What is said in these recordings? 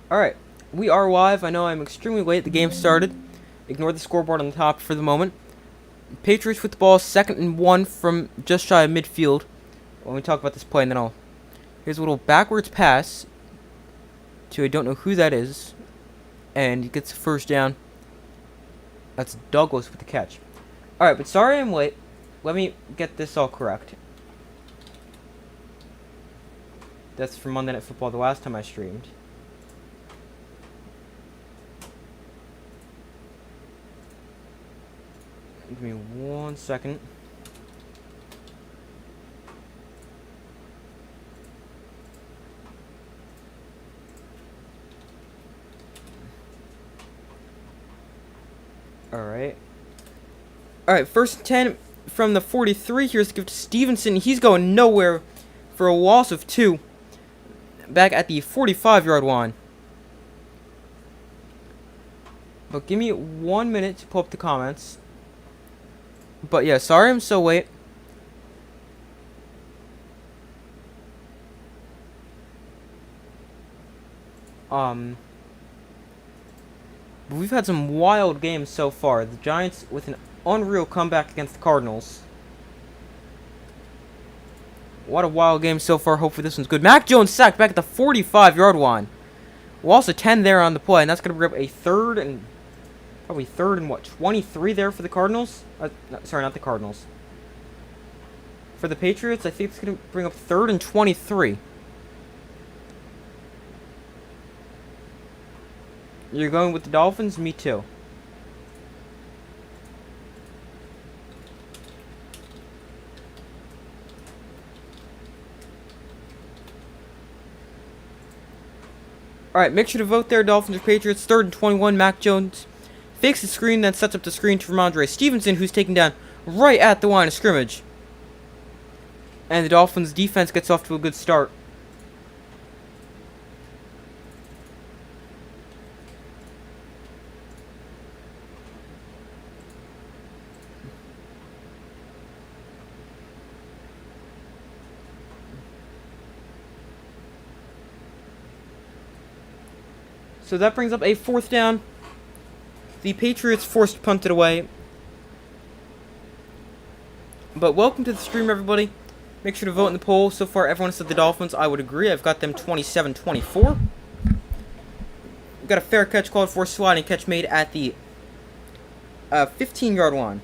Alright, we are live. I know I'm extremely late. The game started. Ignore the scoreboard on the top for the moment. Patriots with the ball, 2nd and 1 from just shy of midfield. When we talk about this play, and then here's a little backwards pass to I don't know who that is. And he gets the first down. That's Douglas with the catch. Alright, but sorry I'm late. Let me get this all correct. That's from Monday Night Football, the last time I streamed. Give me 1 second. Alright. Alright, 1st and 10 from the 43. Here's the give to Stevenson. He's going nowhere for a loss of 2. Back at the 45-yard line. But give me 1 minute to pull up the comments. But yeah, sorry I'm so late. But we've had some wild games so far. The Giants with an unreal comeback against the Cardinals. What a wild game so far. Hopefully this one's good. Mac Jones sacked back at the 45-yard line. Loss of 10 there on the play, and that's going to bring up a probably third and 23 there for the Cardinals? Sorry, not the Cardinals. For the Patriots, I think it's going to bring up 3rd and 23. You're going with the Dolphins? Me too. Alright, make sure to vote there, Dolphins or Patriots. 3rd and 21, Mac Jones fakes the screen, then sets up the screen to Ramondre Stevenson, who's taken down right at the line of scrimmage. And the Dolphins' defense gets off to a good start. So that brings up a 4th down. The Patriots forced to punt it away. But welcome to the stream, everybody. Make sure to vote in the poll. So far, everyone said the Dolphins. I would agree. I've got them 27-24. We've got a fair catch called for, sliding catch made at the 15-yard line.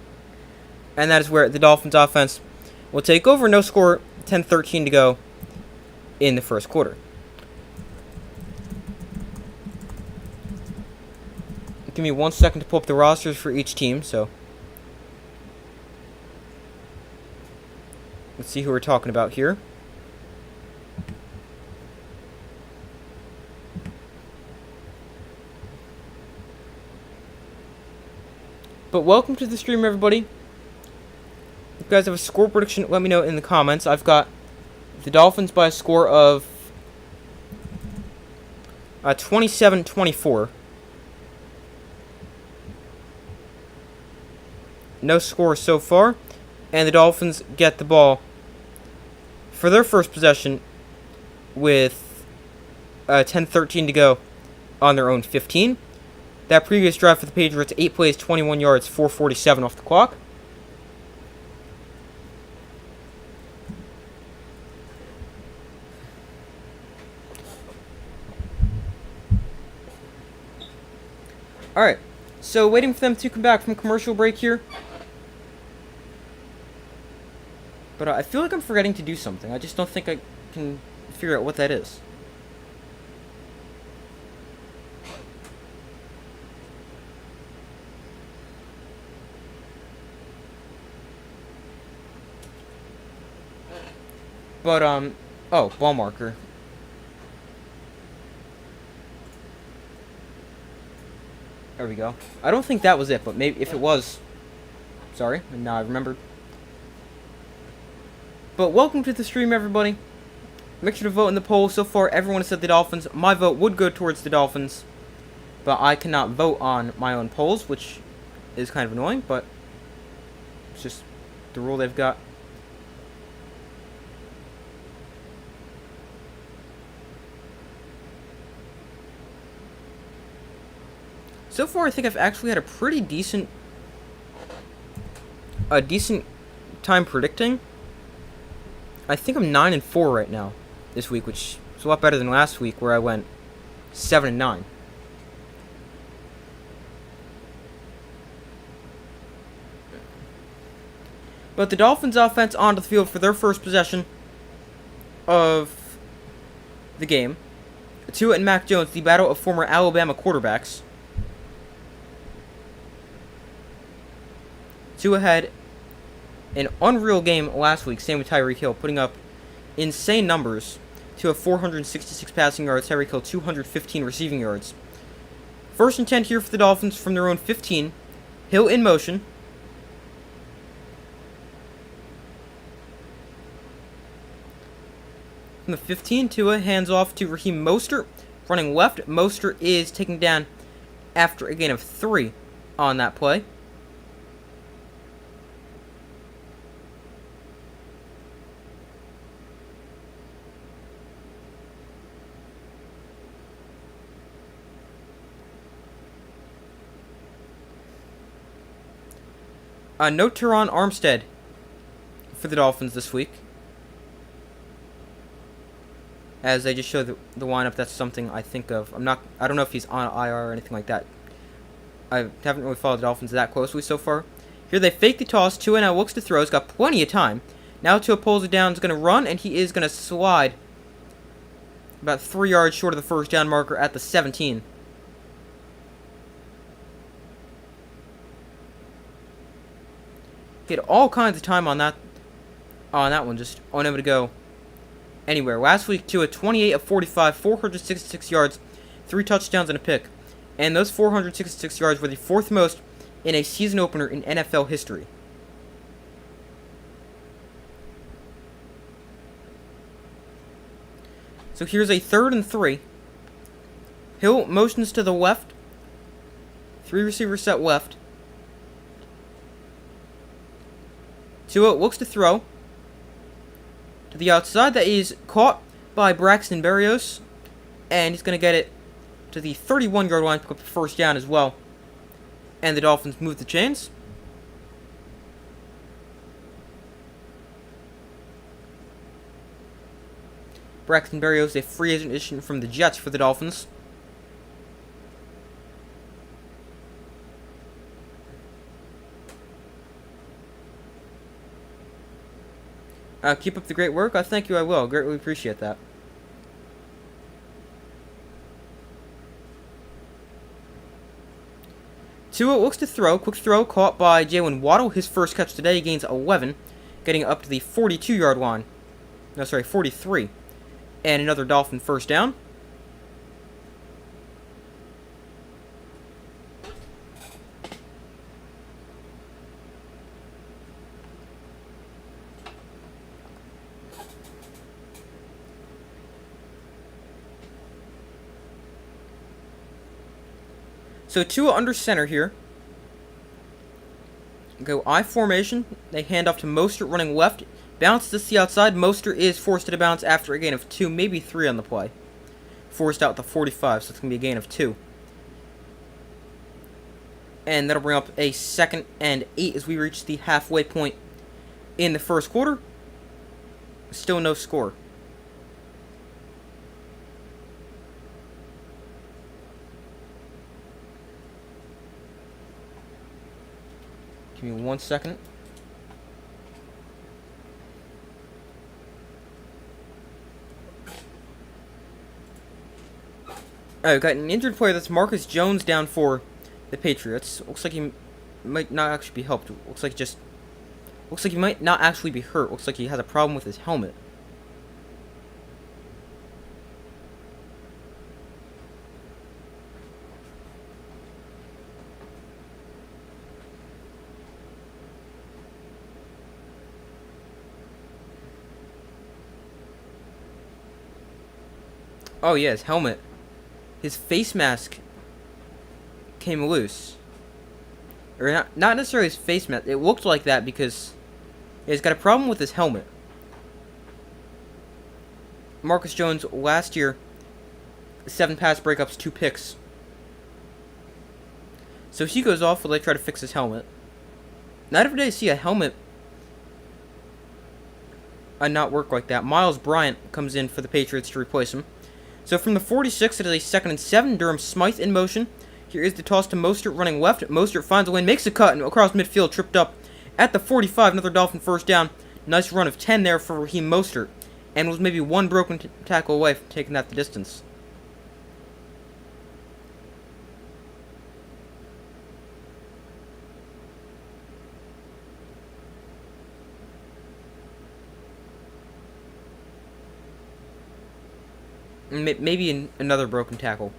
And that is where the Dolphins offense will take over. No score, 10-13 to go in the first quarter. Give me 1 second to pull up the rosters for each team, so let's see who we're talking about here. But welcome to the stream, everybody. If you guys have a score prediction, let me know in the comments. I've got the Dolphins by a score of 27-24. No score so far. And the Dolphins get the ball for their first possession with 10-13 to go on their own 15. That previous drive for the Patriots, 8 plays, 21 yards, 4:47 off the clock. Alright, so waiting for them to come back from commercial break here. But I feel like I'm forgetting to do something. I just don't think I can figure out what that is. But, oh, ball marker. There we go. I don't think that was it, but maybe if it was. Sorry, now I remembered. But welcome to the stream, everybody. Make sure to vote in the poll. So far, everyone has said the Dolphins. My vote would go towards the Dolphins, but I cannot vote on my own polls, which is kind of annoying, but it's just the rule they've got. So far, I think I've actually had a decent time predicting. I think I'm 9-4 right now this week, which is a lot better than last week where I went 7-9. But the Dolphins offense onto the field for their first possession of the game. Tua and Mac Jones, the battle of former Alabama quarterbacks. Tua had an unreal game last week, same with Tyreek Hill, putting up insane numbers. Tua 466 passing yards, Tyreek Hill 215 receiving yards. First and 10 here for the Dolphins from their own 15. Hill in motion. From the 15, Tua hands off to Raheem Mostert. Running left, Mostert is taken down after a gain of 3 on that play. No Teron Armstead for the Dolphins this week. As they just show the lineup, that's something I think of. I don't know if he's on IR or anything like that. I haven't really followed the Dolphins that closely so far. Here they fake the toss. Tua now looks to throw. He's got plenty of time. Now Tua pulls it down. He's going to run, and he is going to slide about 3 yards short of the first down marker at the 17. He had all kinds of time on that one, just unable to go anywhere. Last week, Tua 28 of 45, 466 yards, 3 touchdowns and a pick. And those 466 yards were the 4th most in a season opener in NFL history. So here's a 3rd and 3. Hill motions to the left. 3 receivers set left. Tua looks to throw to the outside. That is caught by Braxton Berrios. And he's going to get it to the 31-yard line, pick up the first down as well. And the Dolphins move the chains. Braxton Berrios, a free agent addition from the Jets for the Dolphins. Keep up the great work. Thank you, I will. Greatly appreciate that. Tua looks to throw. Quick throw caught by Jalen Waddle. His first catch today, gains 11, getting up to the 42-yard line. No, sorry, 43. And another Dolphin first down. So Tua under center here. Go I formation. They hand off to Mostert running left. Bounce to the outside. Mostert is forced to bounce after a gain of 2, maybe 3 on the play. Forced out the 45, so it's going to be a gain of 2. And that'll bring up a 2nd and 8 as we reach the halfway point in the first quarter. Still no score. Give me 1 second. Alright, we've got an injured player. That's Marcus Jones down for the Patriots. Looks like he might not actually be helped. Looks like he might not actually be hurt. Looks like he has a problem with his helmet. Oh yeah, his helmet. His face mask came loose. Or not necessarily his face mask. It looked like that because he's got a problem with his helmet. Marcus Jones last year, 7 pass breakups, 2 picks. So he goes off while they try to fix his helmet. Not every day I see a helmet not work like that. Miles Bryant comes in for the Patriots to replace him. So from the 46, it is a 2nd and 7. Durham Smythe in motion. Here is the toss to Mostert running left. Mostert finds a lane, makes a cut, and across midfield, tripped up at the 45. Another Dolphin first down. Nice run of 10 there for Raheem Mostert. And was maybe one broken tackle away from taking that the distance. Maybe another broken tackle.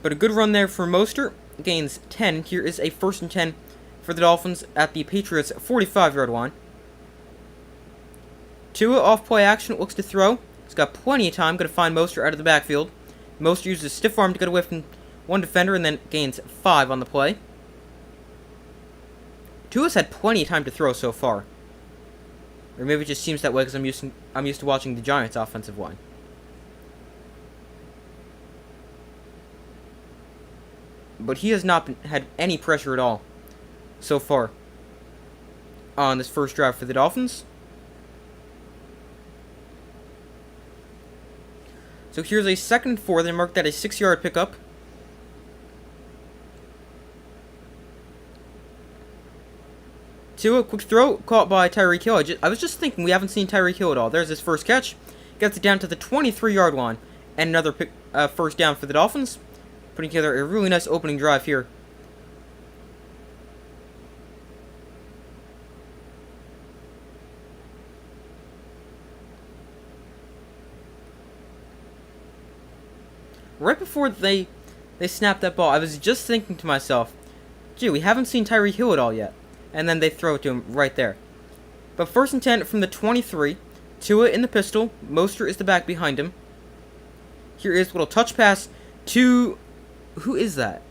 But a good run there for Mostert. Gains 10. Here is a 1st and 10 for the Dolphins at the Patriots 45-yard line. Tua off play action, looks to throw. He's got plenty of time. Going to find Mostert out of the backfield. Mostert uses a stiff arm to get away from one defender and then gains 5 on the play. Tua's had plenty of time to throw so far. Or maybe it just seems that way because I'm used to watching the Giants' offensive line. But he has not had any pressure at all so far on this first drive for the Dolphins. So here's a 2nd and 4. They marked that a 6-yard pickup. Tua, quick throw, caught by Tyreek Hill. I was just thinking, we haven't seen Tyreek Hill at all. There's his first catch. Gets it down to the 23-yard line. And another first down for the Dolphins. Putting together a really nice opening drive here. Right before they snapped that ball, I was just thinking to myself, gee, we haven't seen Tyreek Hill at all yet. And then they throw it to him right there. But 1st and 10 from the 23. Tua in the pistol. Mostert is the back behind him. Here is a little touch pass to... Who is that?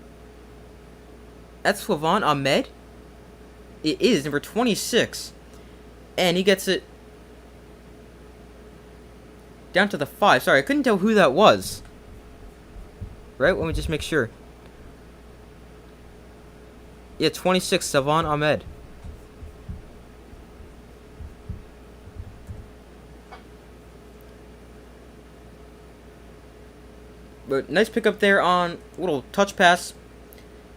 That's Salvon Ahmed? It is, number 26. And he gets it down to the 5. Sorry, I couldn't tell who that was. Right? Let me just make sure. Yeah, 26, Salvon Ahmed. But nice pickup there on a little touch pass.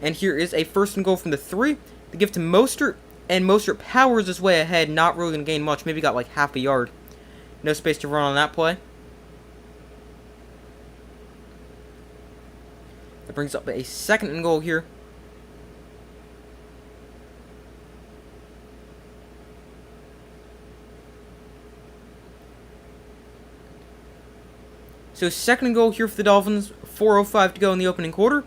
And here is a 1st and goal from the 3. They give to Mostert. And Mostert powers his way ahead. Not really going to gain much. Maybe got like half a yard. No space to run on that play. That brings up a 2nd and goal here. So 2nd and goal here for the Dolphins. 4:05 to go in the opening quarter.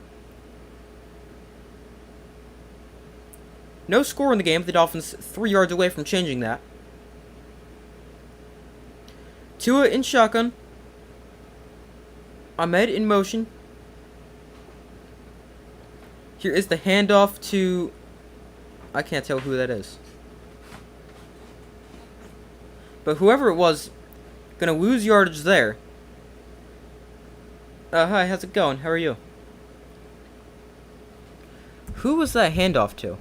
No score in the game. The Dolphins 3 yards away from changing that. Tua in shotgun. Ahmed in motion. Here is the handoff to... I can't tell who that is. But whoever it was, gonna lose yardage there. Hi, how's it going? How are you? Who was that handoff to?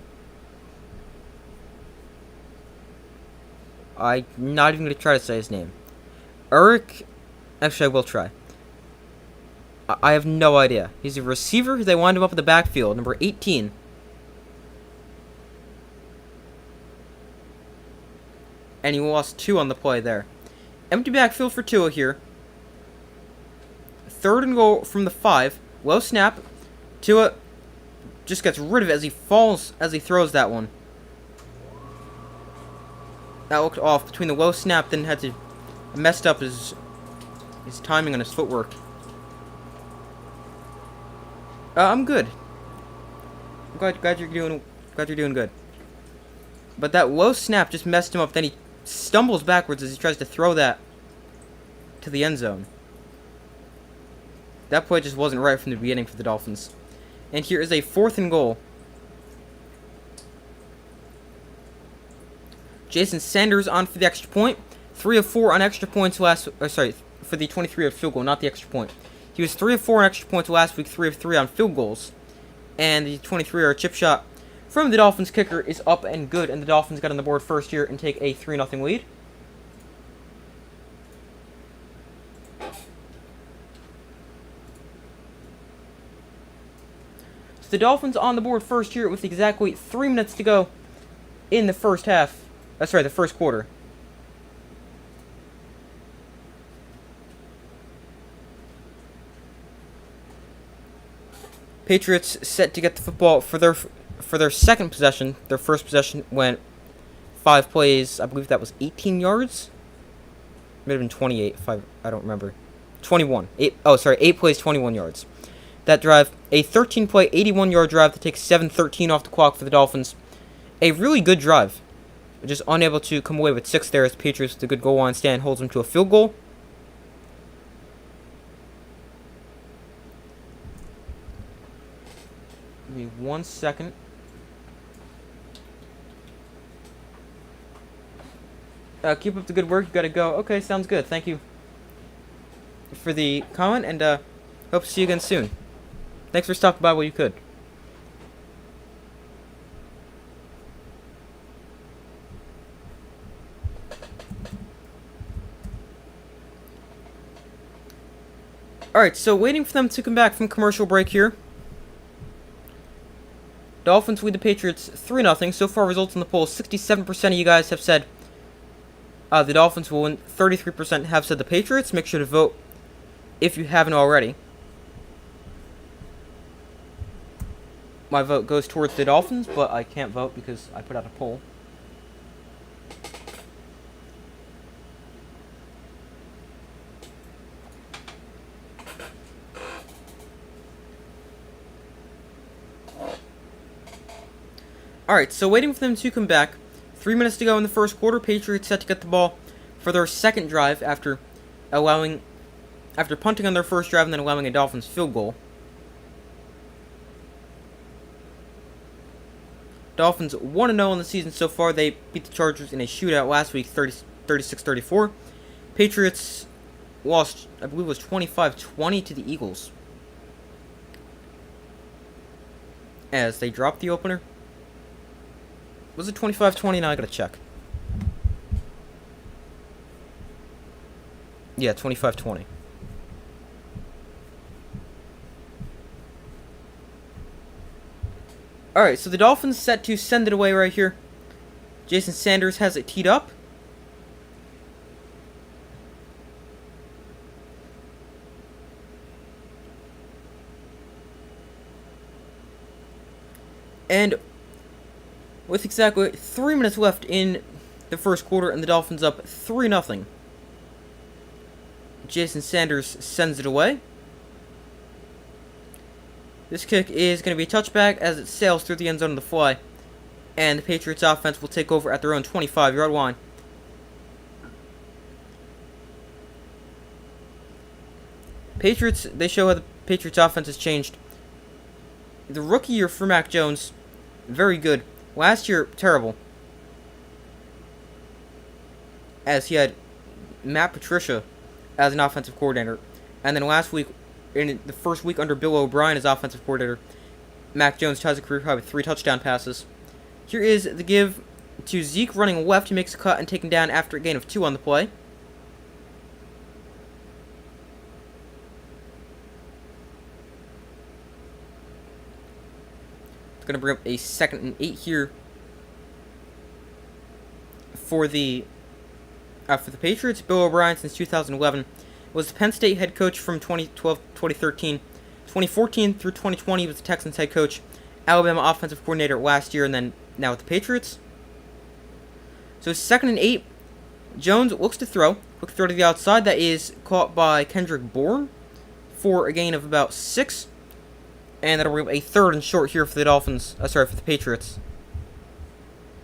I'm not even going to try to say his name. Eric... Actually, I will try. I have no idea. He's a receiver. They wind him up in the backfield. Number 18. And he lost 2 on the play there. Empty backfield for Tua here. 3rd and goal from the 5. Low snap. Tua just gets rid of it as he falls as he throws that one. That looked off between the low snap, then had to messed up his timing on his footwork. I'm good. I'm glad you're doing good. But that low snap just messed him up. Then he stumbles backwards as he tries to throw that to the end zone. That play just wasn't right from the beginning for the Dolphins. And here is a 4th and goal. Jason Sanders on for the extra point. 3 of 4 on extra points for the 23-yard field goal, not the extra point. He was 3 of 4 on extra points last week, 3 of 3 on field goals. And the 23-yard chip shot from the Dolphins kicker is up and good, and the Dolphins got on the board first here and take a 3-0 lead. So the Dolphins on the board first here with exactly 3 minutes to go in the first half. The first quarter. Patriots set to get the football for their second possession. Their first possession went 5 plays. I believe that was 18 yards. Might have been 28. I don't remember. 21. 8 plays, 21 yards. That drive, a 13-play, 81-yard drive that takes 7:13 off the clock for the Dolphins. A really good drive. Just unable to come away with 6 there as the Patriots with a good goal line stand holds them to a field goal. Give me 1 second. Keep up the good work. You gotta go. Okay, sounds good. Thank you for the comment, and hope to see you again soon. Thanks for stopping by while you could. Alright, so waiting for them to come back from commercial break here. Dolphins lead the Patriots 3-0. So far, results in the poll, 67% of you guys have said the Dolphins will win. 33% have said the Patriots. Make sure to vote if you haven't already. My vote goes towards the Dolphins, but I can't vote because I put out a poll. Alright, so waiting for them to come back. 3 minutes to go in the first quarter. Patriots set to get the ball for their second drive after punting on their first drive and then allowing a Dolphins field goal. Dolphins 1-0 in the season so far. They beat the Chargers in a shootout last week, 36-34. Patriots lost, I believe it was 25-20 to the Eagles, as they dropped the opener. Was it 25-20? Now I gotta check. Yeah, 25-20. Alright, so the Dolphins set to send it away right here. Jason Sanders has it teed up. And with exactly 3 minutes left in the first quarter and the Dolphins up 3-0. Jason Sanders sends it away. This kick is going to be a touchback as it sails through the end zone on the fly. And the Patriots offense will take over at their own 25-yard line. Patriots, they show how the Patriots offense has changed. The rookie year for Mac Jones, very good. Last year, terrible, as he had Matt Patricia as an offensive coordinator. And then last week, in the first week under Bill O'Brien as offensive coordinator, Mac Jones ties a career high with 3 touchdown passes. Here is the give to Zeke running left. He makes a cut and taken down after a gain of 2 on the play. It's going to bring up a 2nd and 8 here for the Patriots. Bill O'Brien, since 2011, was the Penn State head coach from 2012 2013. 2014 through 2020, he was the Texans head coach. Alabama offensive coordinator last year, and then now with the Patriots. So 2nd and 8. Jones looks to throw. Quick throw to the outside. That is caught by Kendrick Bourne for a gain of about 6. And that'll bring up a 3rd and short here for the Dolphins. For the Patriots.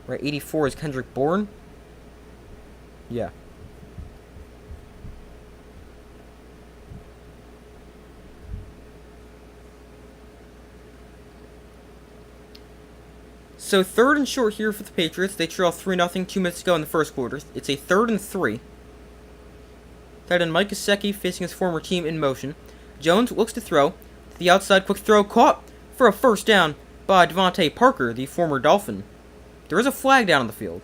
Right, 84 is Kendrick Bourne. Yeah. So 3rd and short here for the Patriots. They trail 3-0, 2 minutes to go in the first quarter. It's a 3rd and 3. Tight end Mike Gesicki facing his former team in motion. Jones looks to throw. To the outside, quick throw, caught for a first down by Devontae Parker, the former Dolphin. There is a flag down on the field.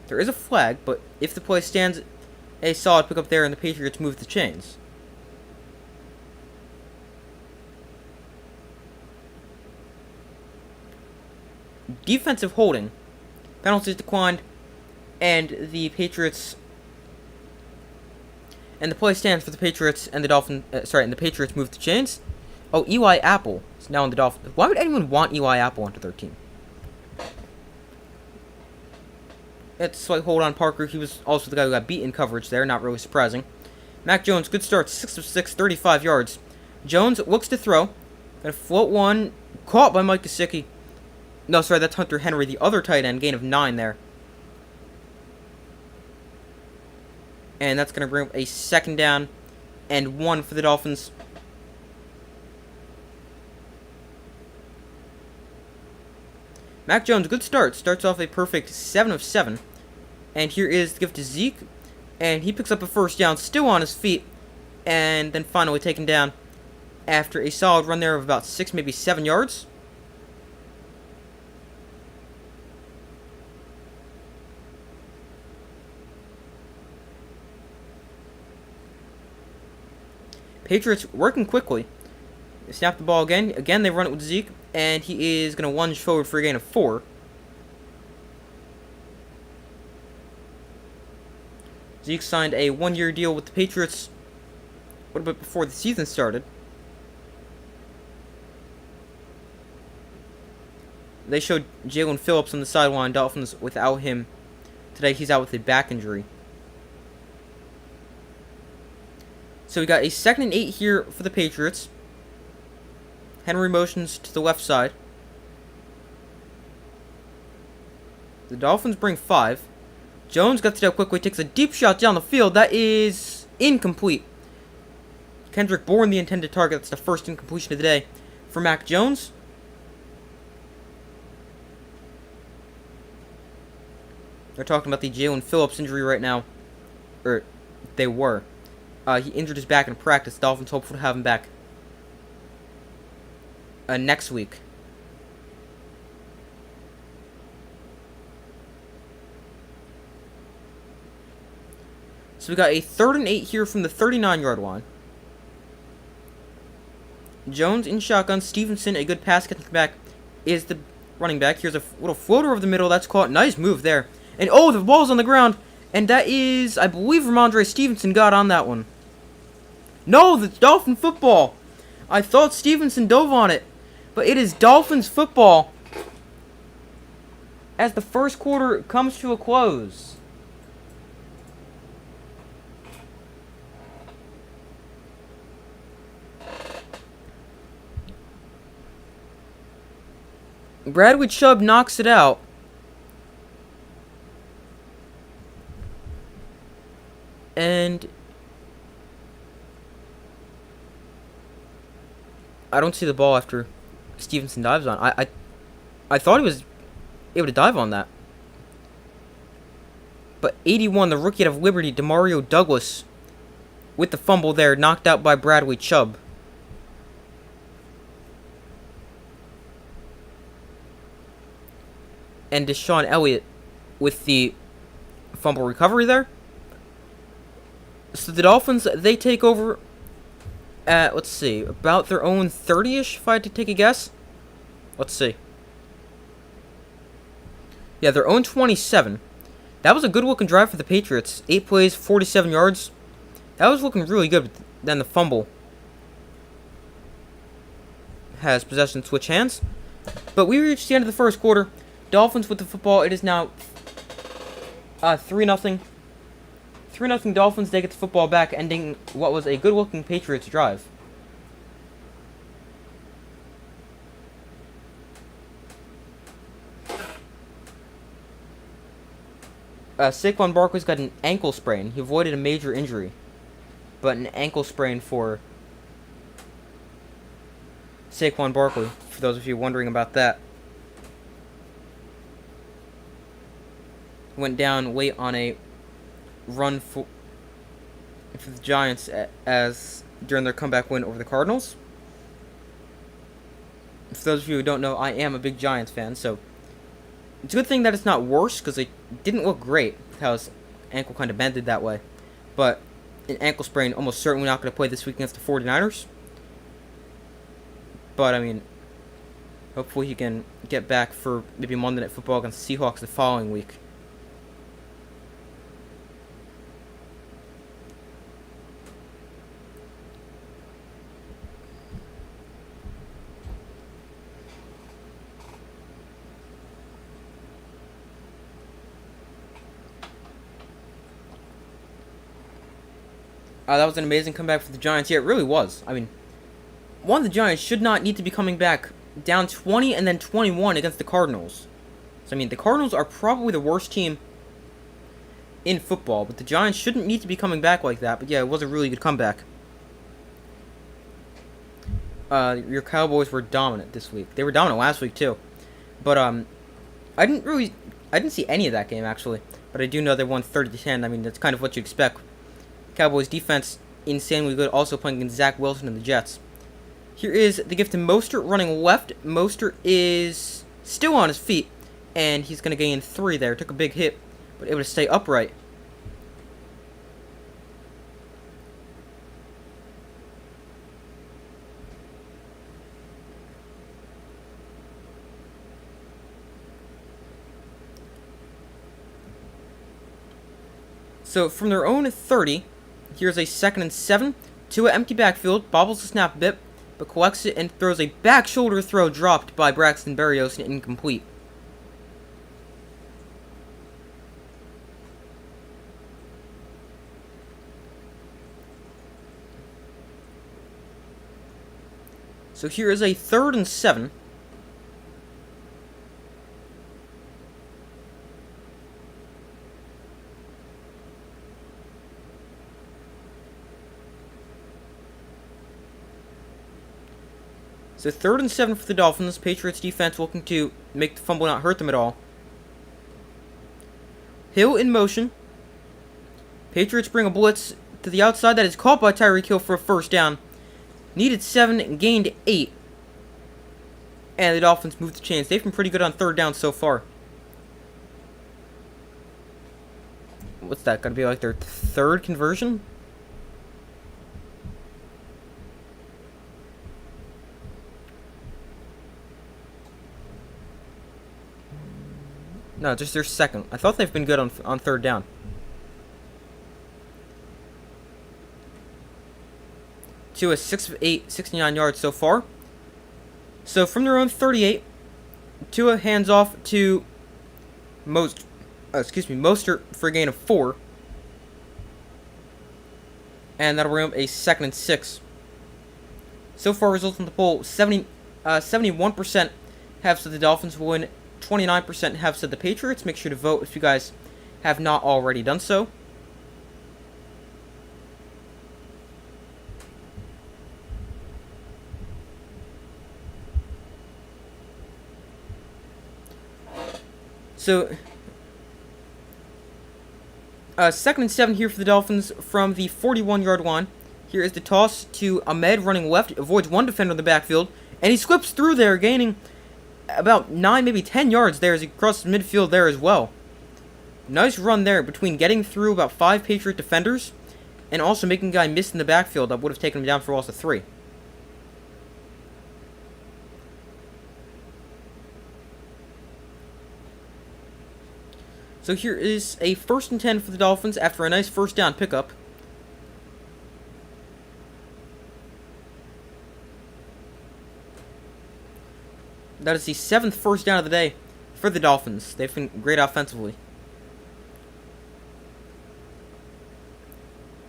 There is a flag, but if the play stands a solid pickup there and the Patriots move the chains. Defensive holding. Penalties declined, and the Patriots... And the play stands for the Patriots and the Dolphins... and the Patriots move the chains. Oh, Eli Apple is now on the Dolphins. Why would anyone want Eli Apple onto their team? It's like, hold on, Parker. He was also the guy who got beat in coverage there. Not really surprising. Mac Jones, good start. 6 of 6, 35 yards. Jones looks to throw. Gonna float one. Caught by Mike Gesicki. No, sorry, that's Hunter Henry, the other tight end. Gain of 9 there. And that's going to bring up a second down and 1 for the Dolphins. Mac Jones, good start. Starts off a perfect 7 of 7. And here is the gift to Zeke. And he picks up a first down, still on his feet. And then finally taken down after a solid run there of about 6, maybe 7 yards. Patriots working quickly. They snap the ball again. Again, they run it with Zeke. And he is going to lunge forward for a gain of 4. Zeke signed a 1-year deal with the Patriots a little bit before the season started. They showed Jalen Phillips on the sideline. Dolphins without him. Today he's out with a back injury. So we got a 2nd and 8 here for the Patriots. Henry motions to the left side. The Dolphins bring 5. Jones got to that quickly, takes a deep shot down the field. That is incomplete. Kendrick Bourne, the intended target. That's the first incompletion of the day for Mac Jones. They're talking about the Jalen Phillips injury right now. Or, they were. He injured his back in practice. Dolphins hopeful to have him back next week. So we got a 3rd and 8 here from the 39-yard line. Jones in shotgun. Stevenson, a good pass catching back, is the running back. Here's a little floater over the middle. That's caught. Nice move there. And oh, the ball's on the ground. And that is, I believe, Ramondre Stevenson got on that one. No, that's Dolphin football. I thought Stevenson dove on it. But it is Dolphins football as the first quarter comes to a close. Bradley Chubb knocks it out. And I don't see the ball after Stevenson dives on. I thought he was able to dive on that. But 81, the rookie out of Liberty, Demario Douglas, with the fumble there, knocked out by Bradley Chubb. And Deshaun Elliott with the fumble recovery there. So the Dolphins, they take over at, let's see, about their own 30-ish, if I had to take a guess. Let's see. Yeah, their own 27. That was a good-looking drive for the Patriots. 8 plays, 47 yards. That was looking really good. But then the fumble has possession switch hands. But we reached the end of the first quarter. Dolphins with the football. It is now 3-0. 3-0 Dolphins. They get the football back, ending what was a good-looking Patriots drive. Saquon Barkley's got an ankle sprain. He avoided a major injury, but an ankle sprain for Saquon Barkley, for those of you wondering about that. Went down late on a run for for the Giants as during their comeback win over the Cardinals. For those of you who don't know, I am a big Giants fan, so it's a good thing that it's not worse because it didn't look great how his ankle kind of bended that way. But an ankle sprain, almost certainly not going to play this week against the 49ers. But, I mean, hopefully he can get back for maybe Monday Night Football against the Seahawks the following week. That was an amazing comeback for the Giants. Yeah, it really was. I mean, one of the Giants should not need to be coming back down 20 and then 21 against the Cardinals. So, I mean, the Cardinals are probably the worst team in football, but the Giants shouldn't need to be coming back like that. But yeah, it was a really good comeback. Your Cowboys were dominant this week. They were dominant last week too. But I didn't see any of that game actually. But I do know they won 30-10. I mean, that's kind of what you expect. Cowboys defense insanely good, also playing against Zach Wilson and the Jets. Here is the gift to Mostert running left. Mostert is still on his feet, and he's going to gain 3 there. Took a big hit, but able to stay upright. So from their own 30, here's a 2nd and 7. Tua empty backfield, bobbles the snap a bit, but collects it and throws a back shoulder throw dropped by Braxton Berrios and incomplete. So here is a 3rd and 7. So 3rd and 7 for the Dolphins. Patriots defense looking to make the fumble not hurt them at all. Hill in motion. Patriots bring a blitz to the outside that is caught by Tyreek Hill for a 1st down. Needed 7, gained 8. And the Dolphins moved the chains. They've been pretty good on 3rd down so far. What's that? Gonna be like their 3rd conversion? No, just their 2nd. I thought they've been good on 3rd down. To a 6 of 8, 69 yards so far. So from their own 38, Tua hands off to Mostert for a gain of 4. And that'll bring up a 2nd and 6. So far, results in the poll: 71% have said the Dolphins will win. 29% have said the Patriots. Make sure to vote if you guys have not already done so. So, 2nd and 7 here for the Dolphins from the 41-yard line. Here is the toss to Ahmed running left. Avoids one defender in the backfield. And he slips through there, gaining about 9, maybe 10 yards there as he crosses midfield there as well. Nice run there between getting through about 5 Patriot defenders and also making a guy miss in the backfield that would have taken him down for a loss of 3. So here is a 1st and 10 for the Dolphins after a nice 1st down pickup. That is the 7th 1st down of the day for the Dolphins. They've been great offensively.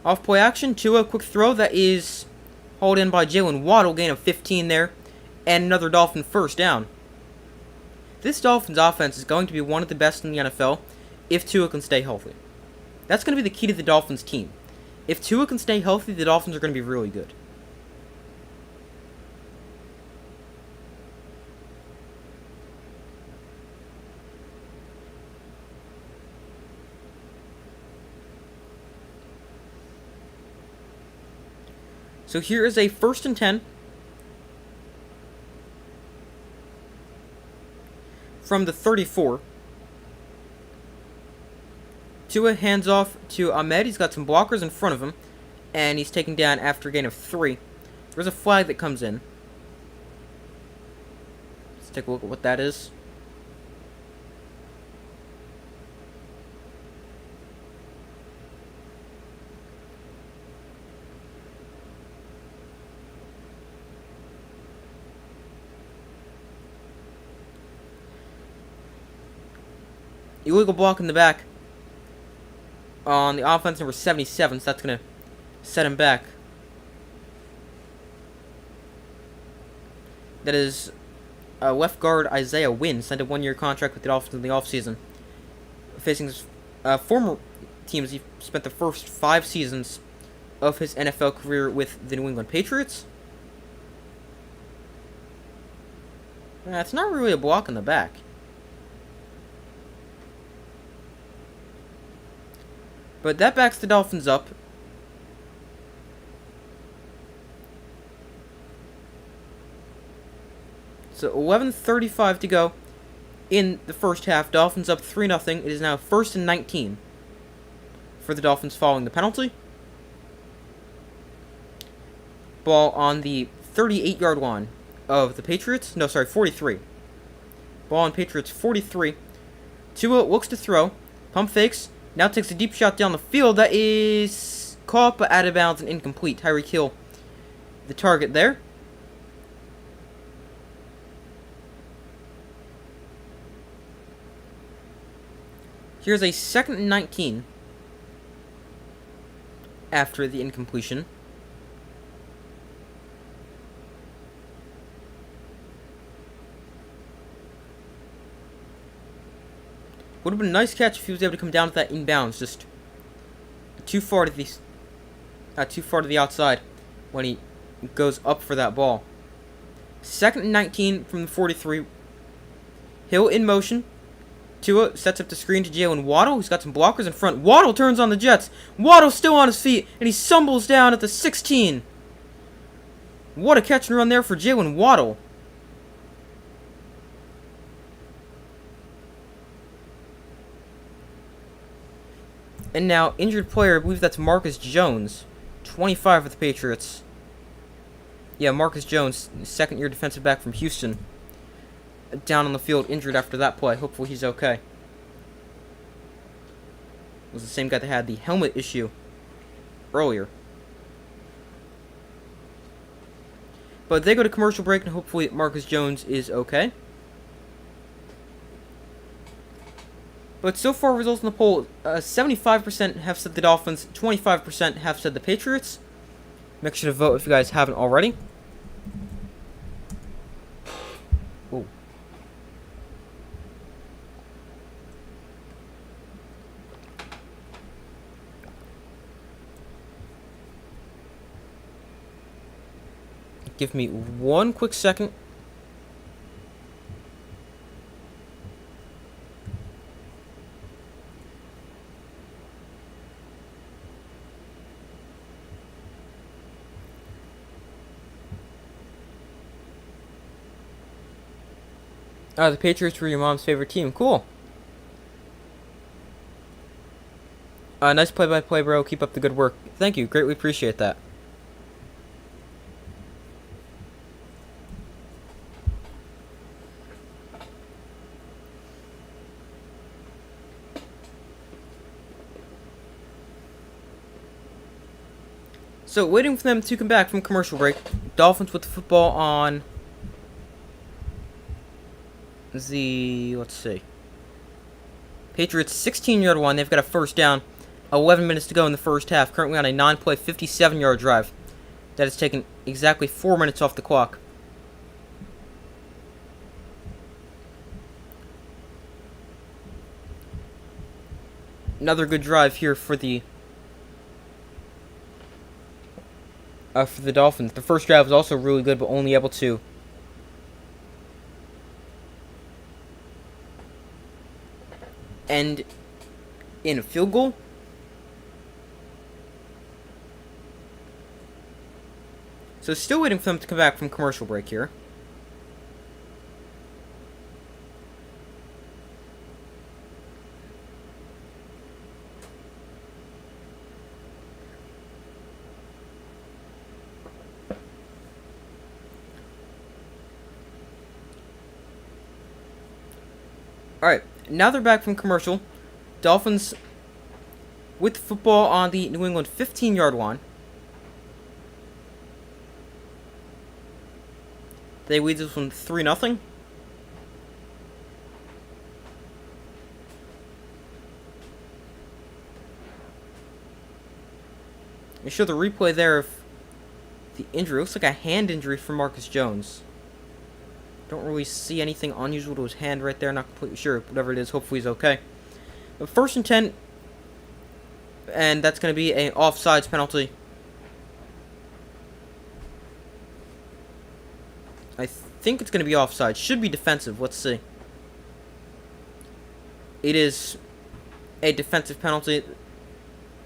Off play action, Tua, quick throw that is hauled in by Jalen Waddle, gain of 15 there, and another Dolphin 1st down. This Dolphins offense is going to be one of the best in the NFL if Tua can stay healthy. That's going to be the key to the Dolphins team. If Tua can stay healthy, the Dolphins are going to be really good. So here is a 1st and 10 from the 34. Tua hands off to Ahmed. He's got some blockers in front of him, and he's taken down after a gain of 3. There's a flag that comes in. Let's take a look at what that is. Illegal block in the back on the offense, number 77, so that's going to set him back. That is left guard Isaiah Wynn, signed a 1-year contract with the Dolphins in the offseason. Facing his former teams, he spent the first 5 seasons of his NFL career with the New England Patriots. That's not really a block in the back. But that backs the Dolphins up. So 11:35 to go in the first half. Dolphins up 3-0. It is now 1st and 19 for the Dolphins following the penalty. Ball on the 38-yard line of the Patriots. No, sorry, 43. Ball on Patriots 43. Tua looks to throw. Pump fakes. Now takes a deep shot down the field. That is caught but out of bounds and incomplete. Tyreek Hill, the target there. Here's a 2nd and 19 after the incompletion. Would have been a nice catch if he was able to come down with that inbounds, just too far to the outside when he goes up for that ball. 2nd and 19 from the 43. Hill in motion. Tua sets up the screen to Jalen Waddle, who's got some blockers in front. Waddle turns on the Jets. Waddle still on his feet, and he stumbles down at the 16. What a catch and run there for Jalen Waddle. And now, injured player, I believe that's Marcus Jones, 25 for the Patriots. Yeah, Marcus Jones, 2nd-year defensive back from Houston. Down on the field, injured after that play. Hopefully he's okay. It was the same guy that had the helmet issue earlier. But they go to commercial break, and hopefully Marcus Jones is okay. But so far, results in the poll, 75% have said the Dolphins, 25% have said the Patriots. Make sure to vote if you guys haven't already. Ooh. Give me one quick second. The Patriots were your mom's favorite team. Cool. Nice play-by-play, bro. Keep up the good work. Thank you. Greatly appreciate that. So, waiting for them to come back from commercial break. Dolphins with the football on the, let's see, Patriots 16-yard line. They've got a 1st down. 11 minutes to go in the first half. Currently on a 9-play, 57-yard drive. That has taken exactly 4 minutes off the clock. Another good drive here for the Dolphins. The first drive was also really good, but only able to end in a field goal. So still waiting for them to come back from commercial break here. Alright, now they're back from commercial. Dolphins with the football on the New England 15-yard line. They lead this one 3-0. They show the replay there of the injury. It looks like a hand injury for Marcus Jones. Don't really see anything unusual to his hand right there. Not completely sure. Whatever it is, hopefully he's okay. But 1st and 10, and that's going to be an offsides penalty. I think it's going to be offside. Should be defensive. Let's see. It is a defensive penalty.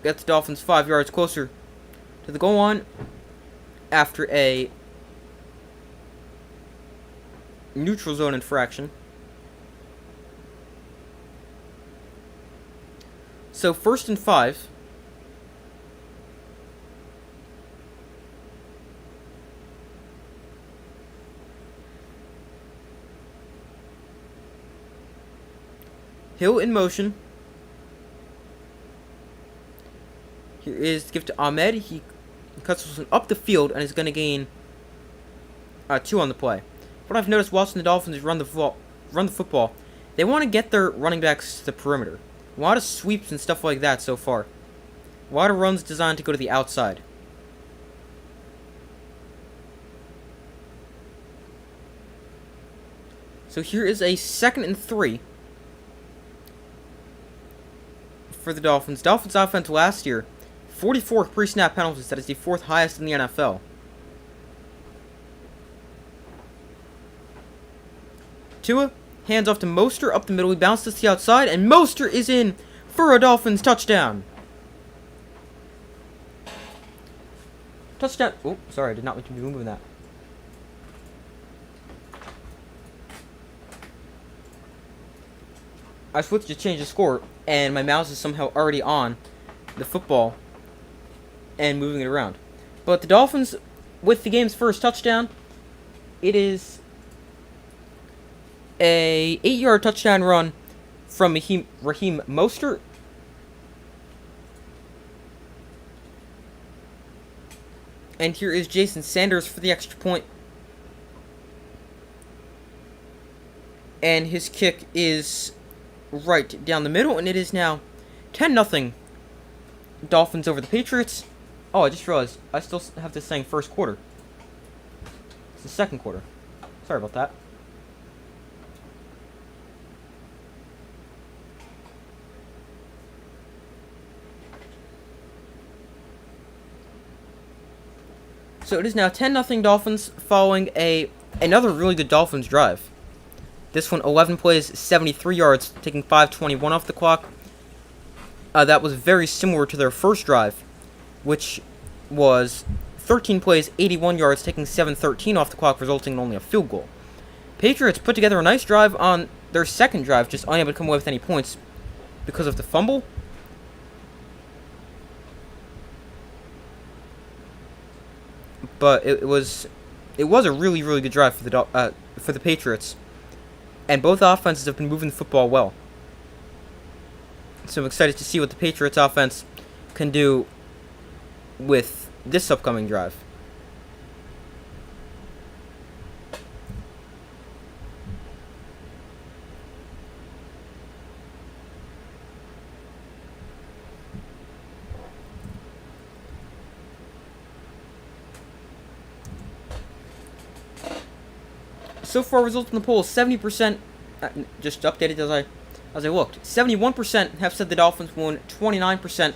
Gets the Dolphins 5 yards closer to the goal line after a neutral zone infraction. So 1st and 5. Hill in motion. Here is give to Ahmed. He cuts Wilson up the field and is going to gain 2 on the play. What I've noticed watching the Dolphins run the football, they want to get their running backs to the perimeter. A lot of sweeps and stuff like that so far. A lot of runs designed to go to the outside. So here is a 2nd and 3 for the Dolphins. Dolphins offense last year, 44 pre-snap penalties. That is the 4th highest in the NFL. Tua hands off to Mostert up the middle. He bounces to the outside, and Mostert is in for a Dolphins touchdown. Touchdown. Oh, sorry, I did not mean to be moving that. I switched to change the score, and my mouse is somehow already on the football and moving it around. But the Dolphins, with the game's first touchdown, it is a 8-yard touchdown run from Raheem Mostert. And here is Jason Sanders for the extra point. And his kick is right down the middle, and it is now 10-0 Dolphins over the Patriots. Oh, I just realized I still have this saying first quarter. It's the second quarter. Sorry about that. So it is now 10-0 Dolphins following another really good Dolphins drive. This one, 11 plays, 73 yards, taking 5:21 off the clock. That was very similar to their first drive, which was 13 plays, 81 yards, taking 7:13 off the clock, resulting in only a field goal. Patriots put together a nice drive on their second drive, just unable to come away with any points because of the fumble. But it was a really good drive for the Patriots, and both offenses have been moving the football well. So I'm excited to see what the Patriots offense can do with this upcoming drive. So far, results in the poll: 70%, just updated as I looked. 71% have said the Dolphins won. 29%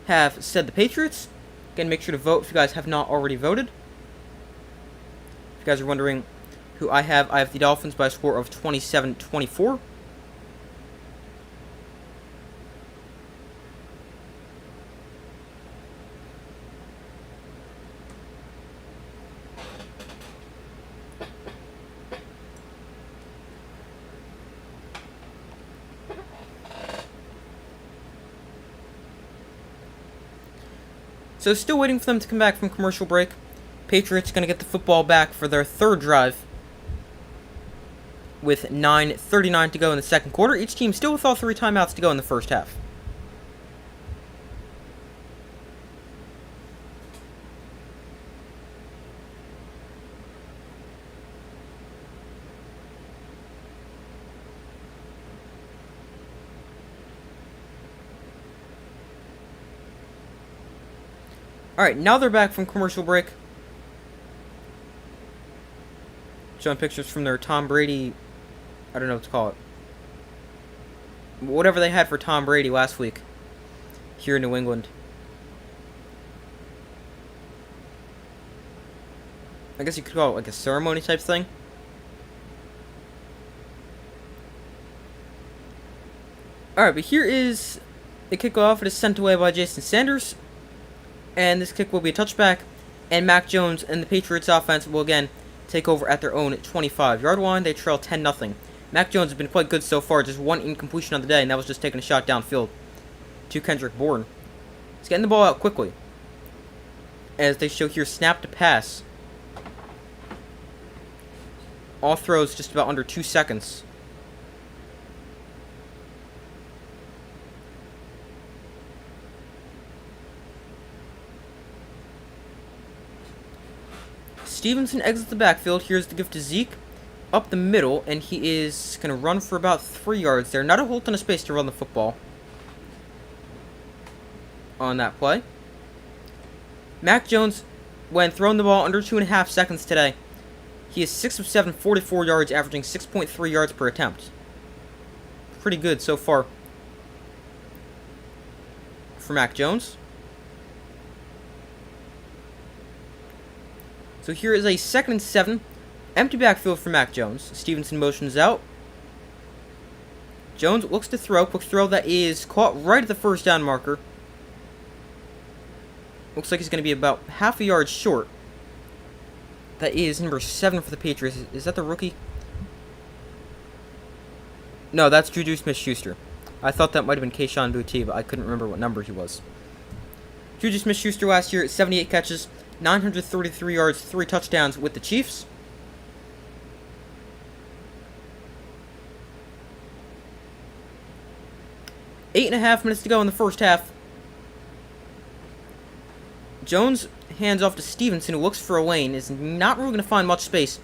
have said the Patriots. Again, make sure to vote if you guys have not already voted. If you guys are wondering who I have the Dolphins by a score of 27-24. So still waiting for them to come back from commercial break. Patriots going to get the football back for their third drive with 9:39 to go in the second quarter. Each team still with all 3 timeouts to go in the first half. Alright, now they're back from commercial break. Showing pictures from their Tom Brady, I don't know what to call it. Whatever they had for Tom Brady last week here in New England. I guess you could call it like a ceremony type thing. Alright, but here is the kickoff. It is sent away by Jason Sanders. And this kick will be a touchback. And Mac Jones and the Patriots offense will again take over at their own 25-yard line. They trail 10-0. Mac Jones has been quite good so far. Just 1 incompletion on the day, and that was just taking a shot downfield to Kendrick Bourne. He's getting the ball out quickly. As they show here, snap to pass. All throws just about under 2 seconds. Stevenson exits the backfield. Here's the give to Zeke. Up the middle, and he is going to run for about 3 yards there. Not a whole ton of space to run the football on that play. Mac Jones, when throwing the ball under 2.5 seconds today, he is 6 of 7, 44 yards, averaging 6.3 yards per attempt. Pretty good so far for Mac Jones. So here is a 2nd and 7. Empty backfield for Mac Jones. Stevenson motions out. Jones looks to throw. Quick throw that is caught right at the first down marker. Looks like he's going to be about half a yard short. That is number 7 for the Patriots. Is that the rookie? No, that's Juju Smith-Schuster. I thought that might have been Kayshon Boutte, but I couldn't remember what number he was. Juju Smith-Schuster last year at 78 catches, 933 yards, 3 touchdowns with the Chiefs. Eight and a half minutes to go in the first half. Jones hands off to Stevenson, who looks for a lane, is not really going to find much space,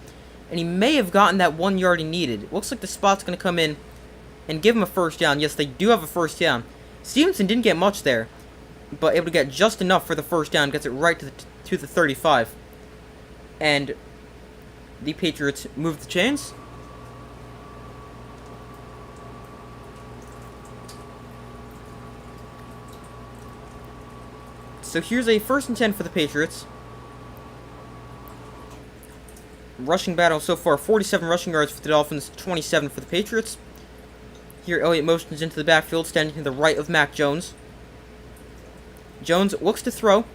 and he may have gotten that 1 yard he needed. It looks like the spot's going to come in and give him a first down. Yes, they do have a first down. Stevenson didn't get much there, but able to get just enough for the first down. Gets it right to the 35. And the Patriots move the chains. So here's a 1st and 10 for the Patriots. Rushing battle so far, 47 rushing yards for the Dolphins, 27 for the Patriots. Here Elliott motions into the backfield, standing to the right of Mac Jones. Jones looks to throw.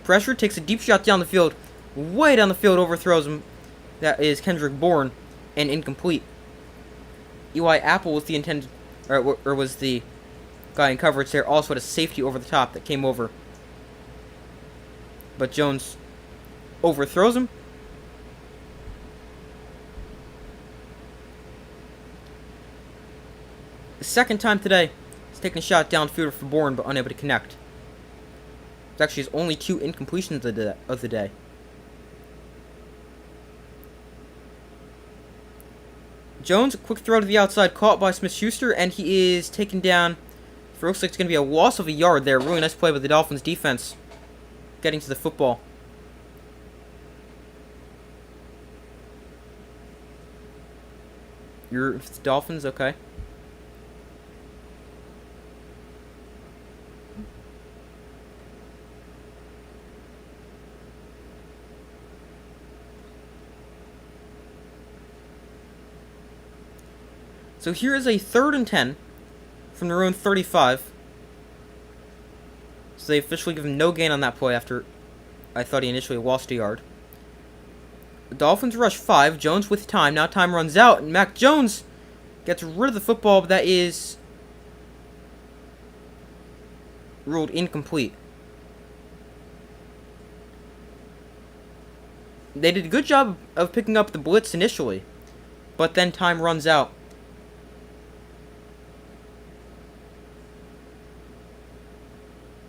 Pressure, takes a deep shot down the field. Way down the field, overthrows him. That is Kendrick Bourne, and incomplete. Eli Apple was the intended, or was the guy in coverage there. Also had a safety over the top that came over. But Jones overthrows him. The second time today, he's taking a shot downfield for Bourne, but unable to connect. It's actually his only 2 incompletions of the day. Jones, a quick throw to the outside, caught by Smith-Schuster, and he is taken down for, looks like it's going to be a loss of a yard there. Really nice play by the Dolphins defense, getting to the football. You're the Dolphins, okay. So here is a 3rd and 10 from their own 35. So they officially give him no gain on that play after I thought he initially lost a yard. The Dolphins rush 5. Jones with time. Now time runs out, and Mac Jones gets rid of the football, but that is ruled incomplete. They did a good job of picking up the blitz initially, but then time runs out.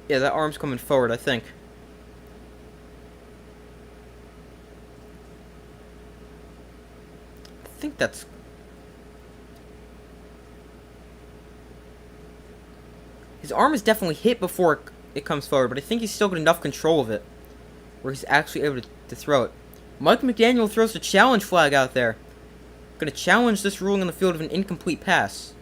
Yeah, that arm's coming forward, I think. I think that's... His arm is definitely hit before it comes forward, but I think he's still got enough control of it where he's actually able to throw it. Mike McDaniel throws the challenge flag out there. Going to challenge this ruling on the field of an incomplete pass.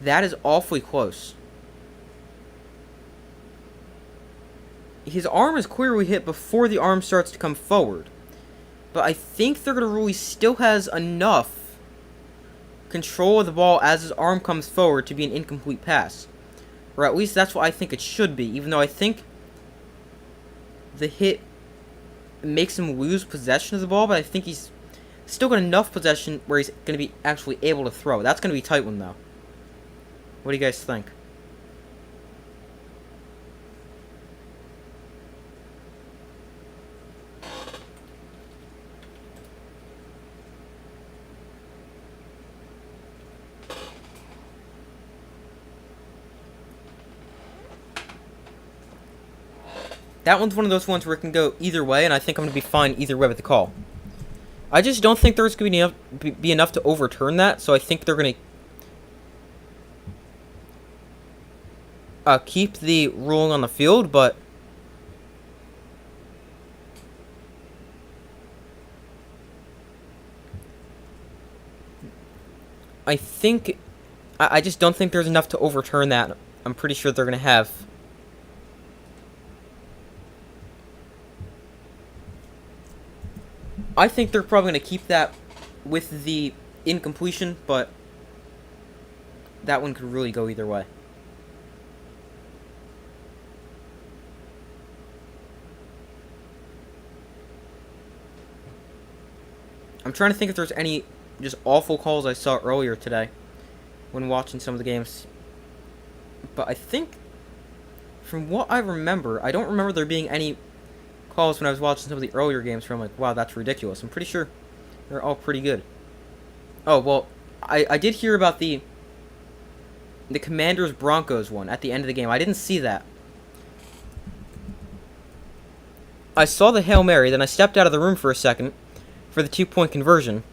That is awfully close. His arm is clearly hit before the arm starts to come forward. But I think they're going to rule he still has enough control of the ball as his arm comes forward to be an incomplete pass. Or at least that's what I think it should be. Even though I think the hit makes him lose possession of the ball. But I think he's still got enough possession where he's going to be actually able to throw. That's going to be a tight one though. What do you guys think? That one's one of those ones where it can go either way, and I think I'm going to be fine either way with the call. I just don't think there's going to be enough to overturn that, so I think they're going to keep the ruling on the field, but I think I just don't think there's enough to overturn that. I'm pretty sure they're going to have. I think they're probably going to keep that with the incompletion, but that one could really go either way. I'm trying to think if there's any just awful calls I saw earlier today when watching some of the games. But I think, from what I remember, I don't remember there being any calls when I was watching some of the earlier games where I'm like, wow, that's ridiculous. I'm pretty sure they're all pretty good. Oh, well, I did hear about the Commanders-Broncos one at the end of the game. I didn't see that. I saw the Hail Mary, then I stepped out of the room for a second for the 2-point conversion.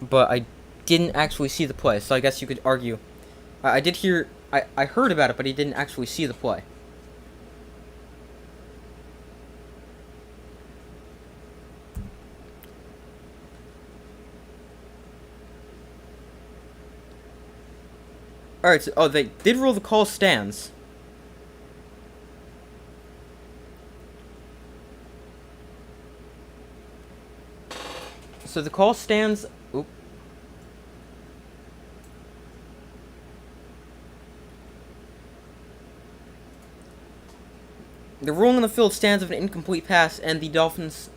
But I didn't actually see the play, so I guess you could argue. I did hear... I heard about it, but I didn't actually see the play. Alright, so, they did rule the call stands. So the call stands... Oop. The ruling on the field stands of an incomplete pass, and the Dolphins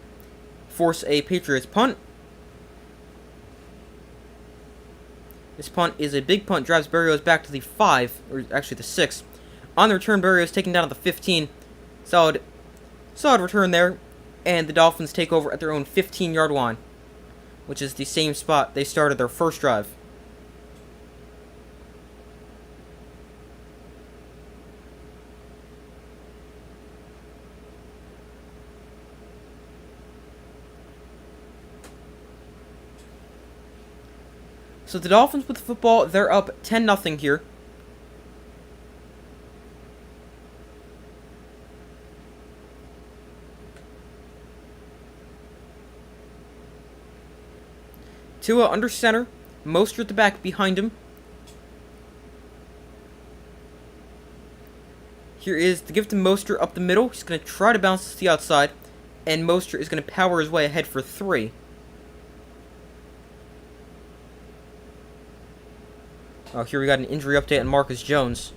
force a Patriots punt. This punt is a big punt, drives Berrios back to the 5, or actually the 6. On the return, Berrios taken down at the 15. Solid return there, and the Dolphins take over at their own 15-yard line, which is the same spot they started their first drive. So the Dolphins with the football, they're up 10-0 here. Tua under center, Mostert at the back behind him. Here is the give to Mostert up the middle. He's going to try to bounce to the outside, and Mostert is going to power his way ahead for 3. Oh, here we got an injury update on Marcus Jones.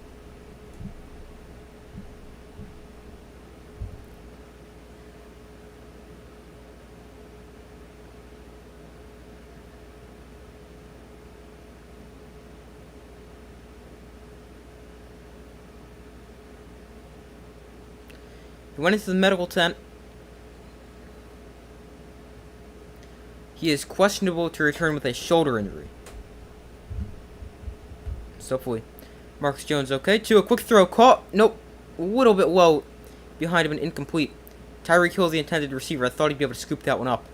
He went into the medical tent. He is questionable to return with a shoulder injury. So hopefully Marcus Jones okay. To a quick throw. Caught. Nope. A little bit low behind him and incomplete. Tyreek Hill is the intended receiver. I thought he'd be able to scoop that one up.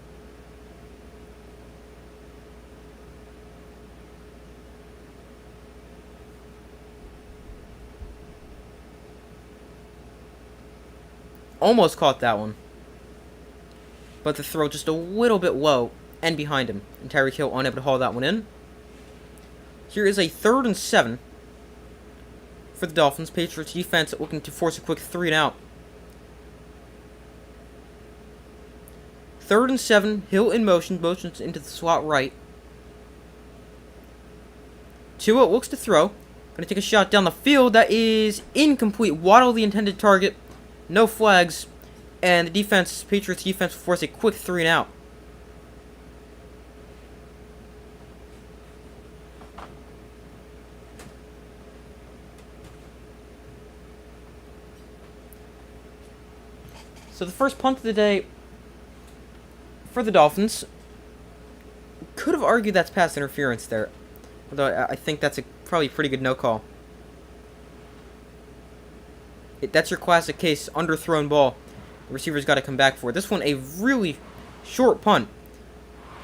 Almost caught that one. But the throw just a little bit low and behind him. And Tyreek Hill unable to haul that one in. Here is a 3rd and 7 for the Dolphins. Patriots defense looking to force a quick 3 and out. 3rd and 7. Hill in motion. Motions into the slot right. Tua looks to throw. Going to take a shot down the field. That is incomplete. Waddle the intended target. No flags. And the defense, Patriots defense, will force a quick 3 and out. So the first punt of the day for the Dolphins. Could have argued that's pass interference there. Although I think that's probably a pretty good no call. That's your classic case, underthrown ball. The receiver's got to come back for it. This one, a really short punt.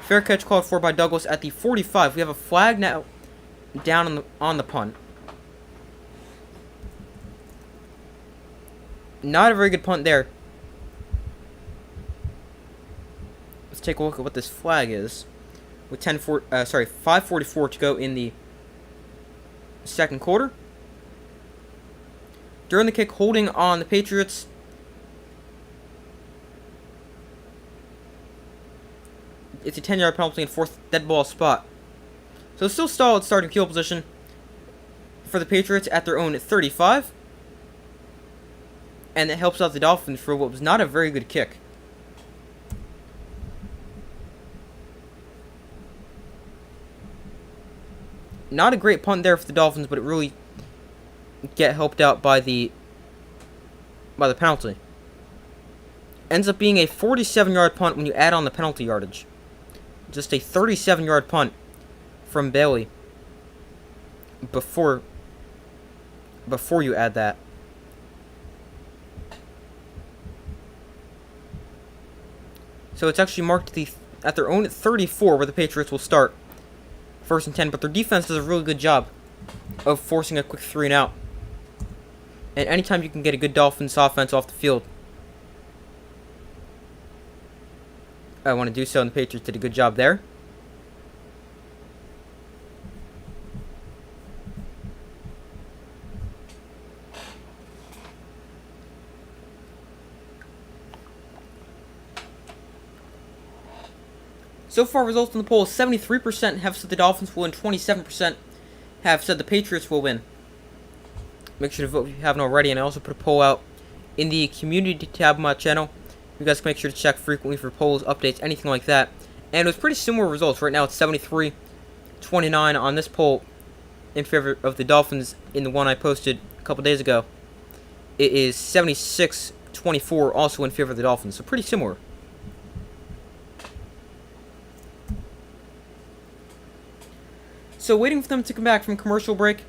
Fair catch called for by Douglas at the 45. We have a flag now down on the punt. Not a very good punt there. Let's take a look at what this flag is. With 5:44 to go in the second quarter. During the kick, holding on the Patriots. It's a 10-yard penalty and 4th dead ball spot. So still solid starting field position for the Patriots at their own 35. And it helps out the Dolphins for what was not a very good kick. Not a great punt there for the Dolphins, but it really get helped out by the penalty. Ends up being a 47-yard punt when you add on the penalty yardage. Just a 37-yard punt from Bailey before you add that. So it's actually marked at their own 34 where the Patriots will start. 1st and 10, but their defense does a really good job of forcing a quick 3 and out. And anytime you can get a good Dolphins offense off the field, I want to do so, and the Patriots did a good job there. So far, results in the poll: 73% have said the Dolphins will win, 27% have said the Patriots will win. Make sure to vote if you haven't already, and I also put a poll out in the community tab of my channel. You guys can make sure to check frequently for polls, updates, anything like that. And it was pretty similar results. Right now it's 73-29 on this poll in favor of the Dolphins. In the one I posted a couple days ago, it is 76-24 also in favor of the Dolphins. So pretty similar. So waiting for them to come back from commercial break.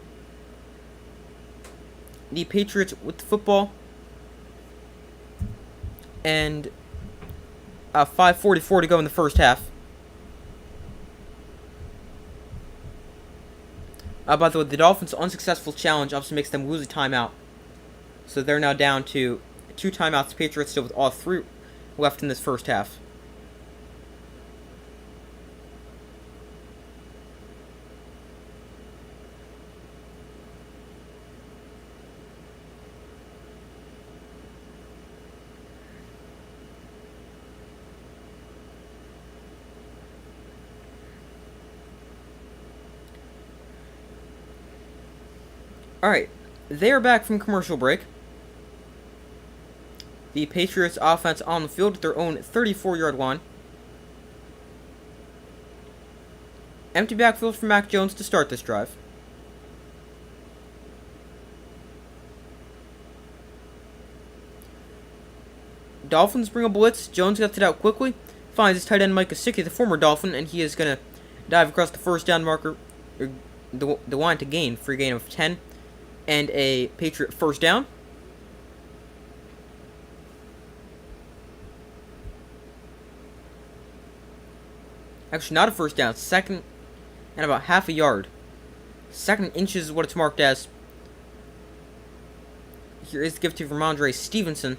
The Patriots with the football. And 5:44 to go in the first half. By the way, the Dolphins' unsuccessful challenge obviously makes them lose a timeout. So they're now down to 2 timeouts. The Patriots still with all 3 left in this first half. Alright, they are back from commercial break. The Patriots offense on the field at their own 34-yard line. Empty backfield for Mac Jones to start this drive. Dolphins bring a blitz. Jones gets it out quickly. Finds his tight end Mike Gesicki, the former Dolphin, and he is going to dive across the first down marker, or the line to gain for a gain of 10, and a Patriot first down. Actually, not a first down. Second and about half a yard. Second inches is what it's marked as. Here is the give to Ramondre Stevenson.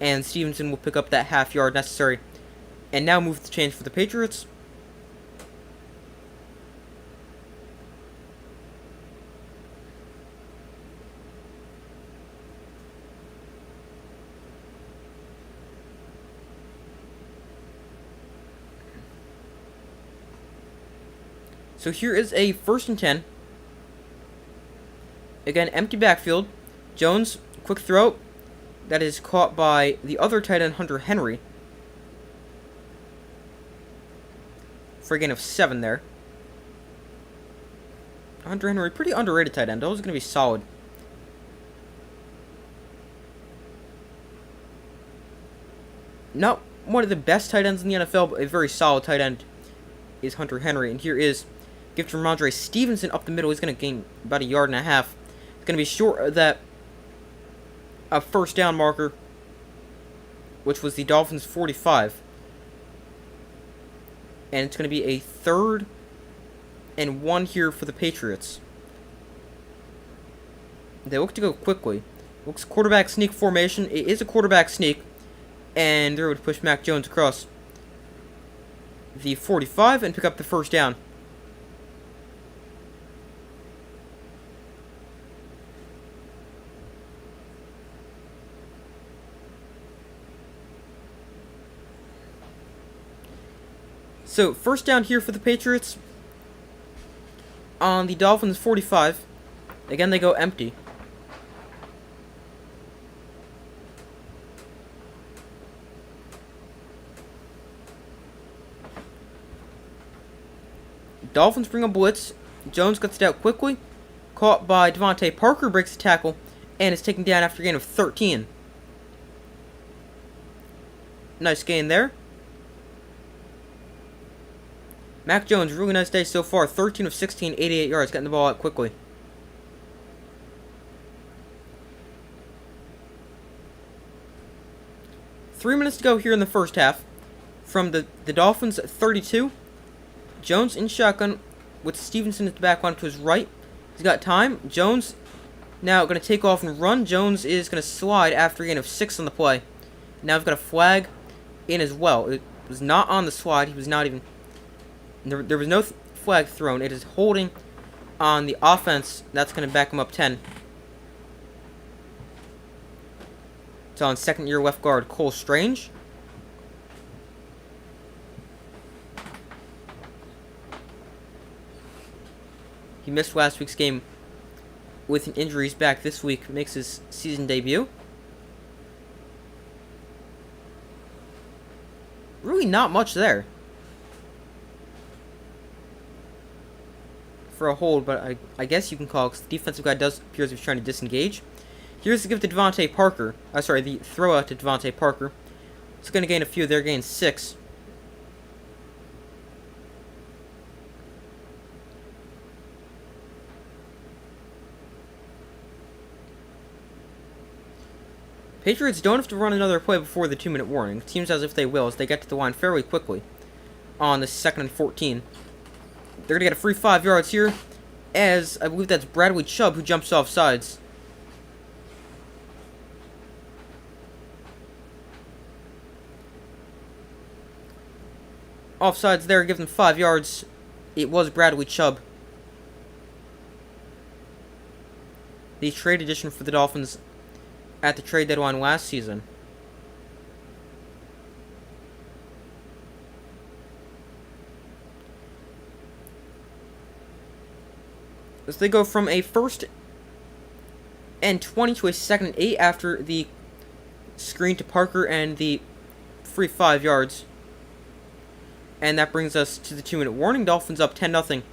And Stevenson will pick up that half yard necessary. And now move the chains for the Patriots. So here is a 1st and 10. Again, empty backfield. Jones, quick throw. That is caught by the other tight end, Hunter Henry. For a gain of 7 there. Hunter Henry, pretty underrated tight end. Those are going to be solid. Not one of the best tight ends in the NFL, but a very solid tight end is Hunter Henry. And here is give to Ramondre Stevenson up the middle. He's going to gain about a yard and a half. It's going to be short of that first down marker, which was the Dolphins' 45. And it's going to be a 3rd and 1 here for the Patriots. They look to go quickly. Looks quarterback sneak formation. It is a quarterback sneak. And they're going to push Mac Jones across the 45 and pick up the first down. So, first down here for the Patriots on the Dolphins' 45. Again, they go empty. Dolphins bring a blitz. Jones gets it out quickly. Caught by Devontae Parker, breaks the tackle, and is taken down after a gain of 13. Nice gain there. Mac Jones, really nice day so far. 13 of 16, 88 yards, getting the ball out quickly. Three minutes to go here in the first half. From the Dolphins 32. Jones in shotgun with Stevenson at the back line to his right. He's got time. Jones now going to take off and run. Jones is going to slide after a gain of 6 on the play. Now we've got a flag in as well. It was not on the slide. He was not even... There was no flag thrown. It is holding on the offense. That's going to back him up 10. It's on second-year left guard Cole Strange. He missed last week's game with an injury. He's back this week. Makes his season debut. Really not much there for a hold, but I guess you can call it, because the defensive guy does appear to be trying to disengage. Here's the give to Devontae Parker. The throw out to Devontae Parker. It's going to gain a few there, gain 6. Patriots don't have to run another play before the 2-minute warning. It seems as if they will, as they get to the line fairly quickly on the 2nd and 14. They're going to get a free 5 yards here, as I believe that's Bradley Chubb who jumps off sides. Offsides there, give them 5 yards. It was Bradley Chubb. The trade addition for the Dolphins at the trade deadline last season. As they go from a 1st and 20 to a 2nd and 8 after the screen to Parker and the free 5 yards. And that brings us to the 2-minute warning. Dolphins up 10-0.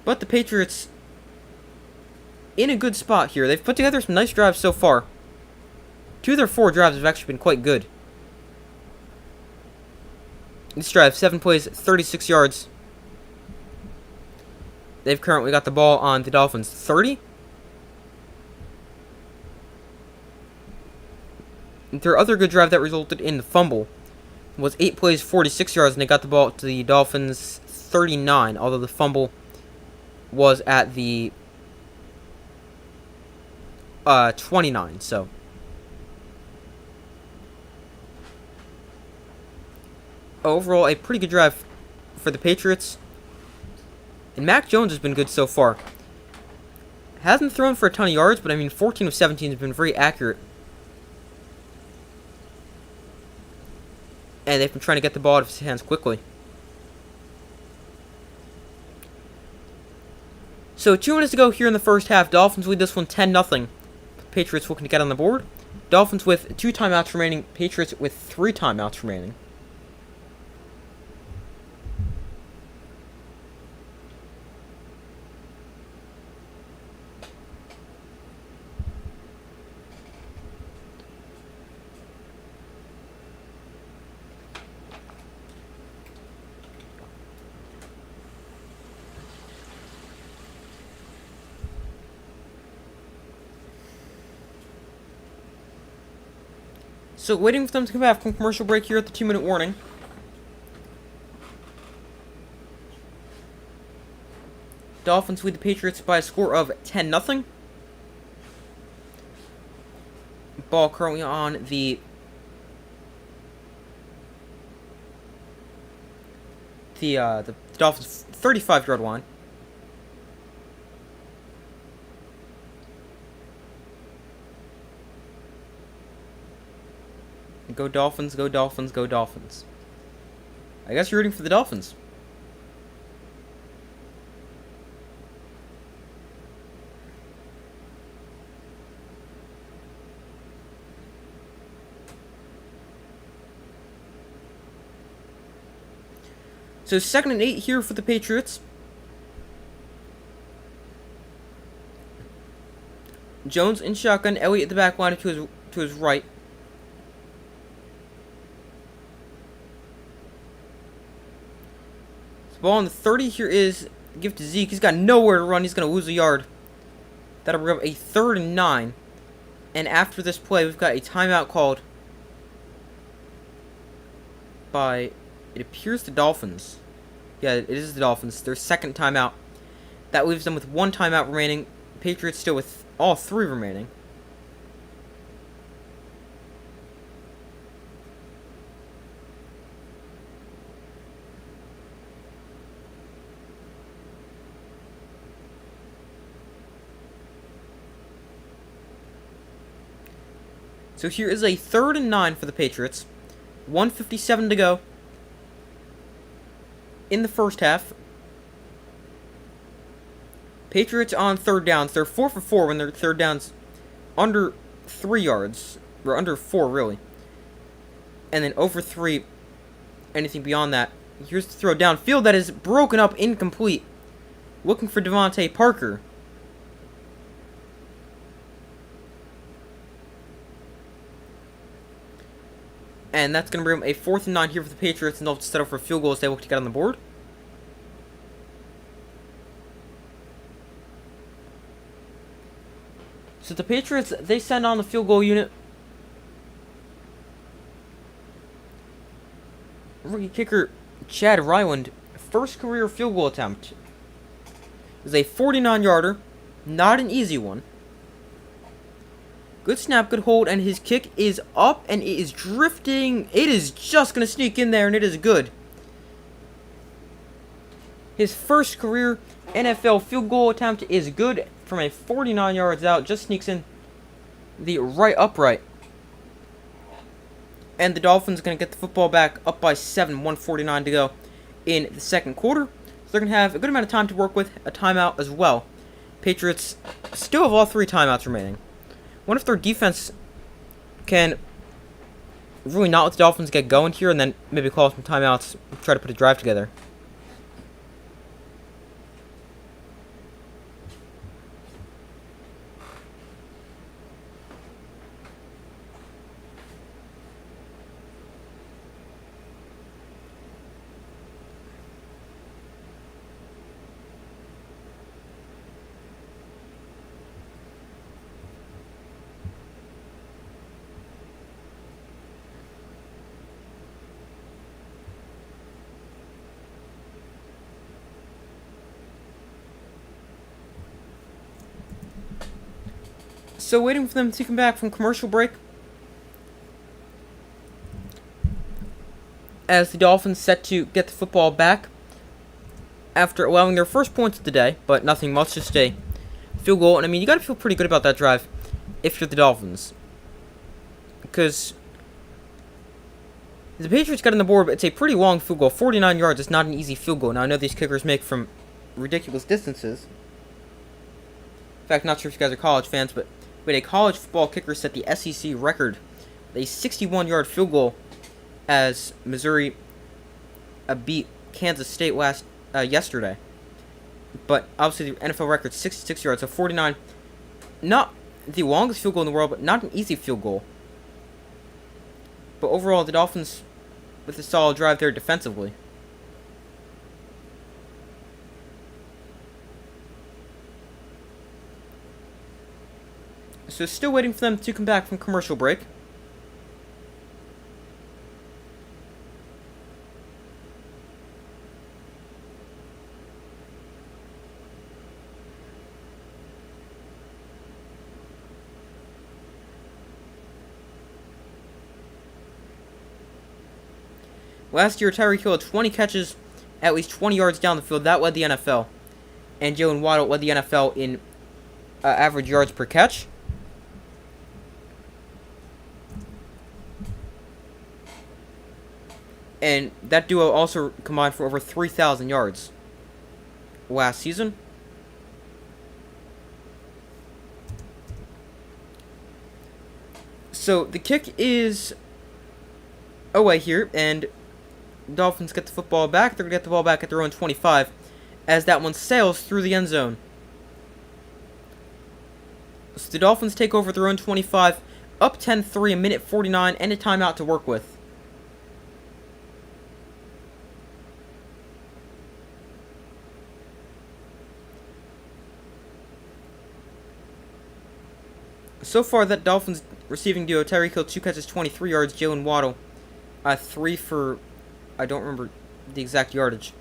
But the Patriots in a good spot here. They've put together some nice drives so far. 2 of their 4 drives have actually been quite good. This drive, 7 plays, 36 yards. They've currently got the ball on the Dolphins' 30. Their other good drive that resulted in the fumble was 8 plays, 46 yards, and they got the ball to the Dolphins' 39, although the fumble was at the 29, so. Overall, a pretty good drive for the Patriots. And Mac Jones has been good so far. Hasn't thrown for a ton of yards, but I mean, 14 of 17 has been very accurate. And they've been trying to get the ball out of his hands quickly. So 2 minutes to go here in the first half. Dolphins lead this one 10-0. Patriots looking to get on the board. Dolphins with 2 timeouts remaining. Patriots with 3 timeouts remaining. So waiting for them to come back from commercial break here at the 2-minute warning. Dolphins lead the Patriots by a score of 10-0. Ball currently on the Dolphins' 35-yard line. Go Dolphins, go Dolphins, go Dolphins. I guess you're rooting for the Dolphins. So 2nd and 8 here for the Patriots. Jones in shotgun, Elliott at the back line to his right. Ball on the 30 here is give to Zeke. He's got nowhere to run. He's going to lose a yard. That'll bring up a 3rd and 9. And after this play, we've got a timeout called by, it appears, the Dolphins. Yeah, it is the Dolphins. Their 2nd timeout. That leaves them with 1 timeout remaining. Patriots still with all 3 remaining. So here is a 3rd and 9 for the Patriots. 1:57 to go in the first half. Patriots on 3rd downs. They're 4 for 4 when their 3rd downs under 3 yards. Or under 4, really. And then over 3, anything beyond that. Here's the throw downfield that is broken up, incomplete. Looking for Devontae Parker. And that's going to bring a 4th and 9 here for the Patriots, and they'll have to settle for a field goal as they look to get on the board. So the Patriots, they send on the field goal unit. Rookie kicker Chad Ryland, first career field goal attempt. It was a 49-yarder, not an easy one. Good snap, good hold, and his kick is up, and it is drifting. It is just going to sneak in there, and it is good. His first career NFL field goal attempt is good from a 49 yards out. Just sneaks in the right upright. And the Dolphins are going to get the football back up by 7, 1:49 to go in the 2nd quarter. So they're going to have a good amount of time to work with, a timeout as well. Patriots still have all 3 timeouts remaining. What if their defense can really not let the Dolphins get going here and then maybe call some timeouts and try to put a drive together? So waiting for them to come back from commercial break, as the Dolphins set to get the football back after allowing their first points of the day, but nothing much, just a field goal. And I mean, you got to feel pretty good about that drive if you're the Dolphins, because the Patriots got on the board, but it's a pretty long field goal. 49 yards is not an easy field goal. Now, I know these kickers make from ridiculous distances. In fact, not sure if you guys are college fans, but a college football kicker set the SEC record, a 61-yard field goal, as Missouri beat Kansas State yesterday. But obviously the NFL record 66 yards, so 49. Not the longest field goal in the world, but not an easy field goal. But overall, the Dolphins with a solid drive there defensively. So still waiting for them to come back from commercial break. Last year, Tyreek Hill had 20 catches at least 20 yards down the field. That led the NFL. And Jalen Waddle led the NFL in average yards per catch. And that duo also combined for over 3,000 yards last season. So the kick is away here, and Dolphins get the football back. They're going to get the ball back at their own 25 as that one sails through the end zone. So the Dolphins take over their own 25, up 10-3, a minute 49, and a timeout to work with. So far, that Dolphins receiving duo, Tyreek Hill, 2 catches, 23 yards, Jalen Waddle, 3 for, I don't remember the exact yardage.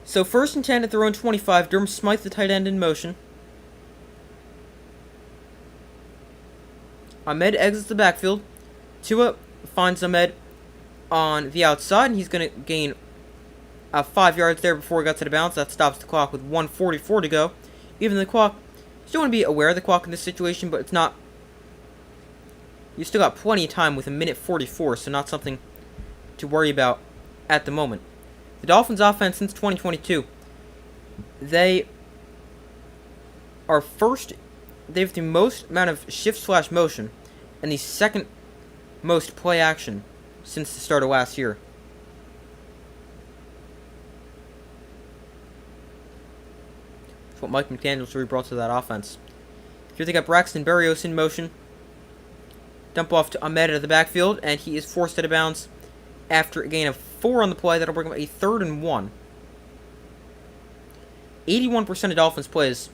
So 1st and 10 at their own 25, Durham Smythe, the tight end, in motion. Ahmed exits the backfield. Tua finds Ahmed on the outside, and he's going to gain 5 yards there before he got to the bounce. That stops the clock with 1:44 to go. Even the clock, you still want to be aware of the clock in this situation, but it's not. You still got plenty of time with a minute 44, so not something to worry about at the moment. The Dolphins' offense since 2022, they are first. They have the most amount of shift/motion and the second most play action since the start of last year. What Mike McDaniels really brought to that offense. Here they got Braxton Berrios in motion. Dump off to Ahmed at the backfield, and he is forced out of bounds after a gain of 4 on the play. That'll bring him a 3rd and 1. 81% of Dolphins plays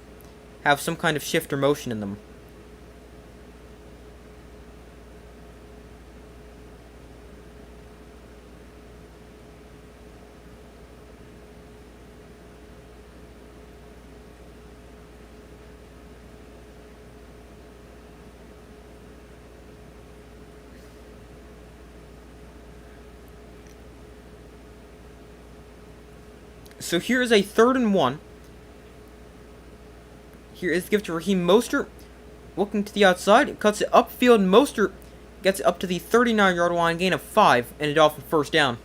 have some kind of shift or motion in them. So here is a 3rd and 1. Here is the give to Raheem Mostert. Looking to the outside. Cuts it upfield. Mostert gets it up to the 39-yard line. Gain of 5. And a Dolphin first down.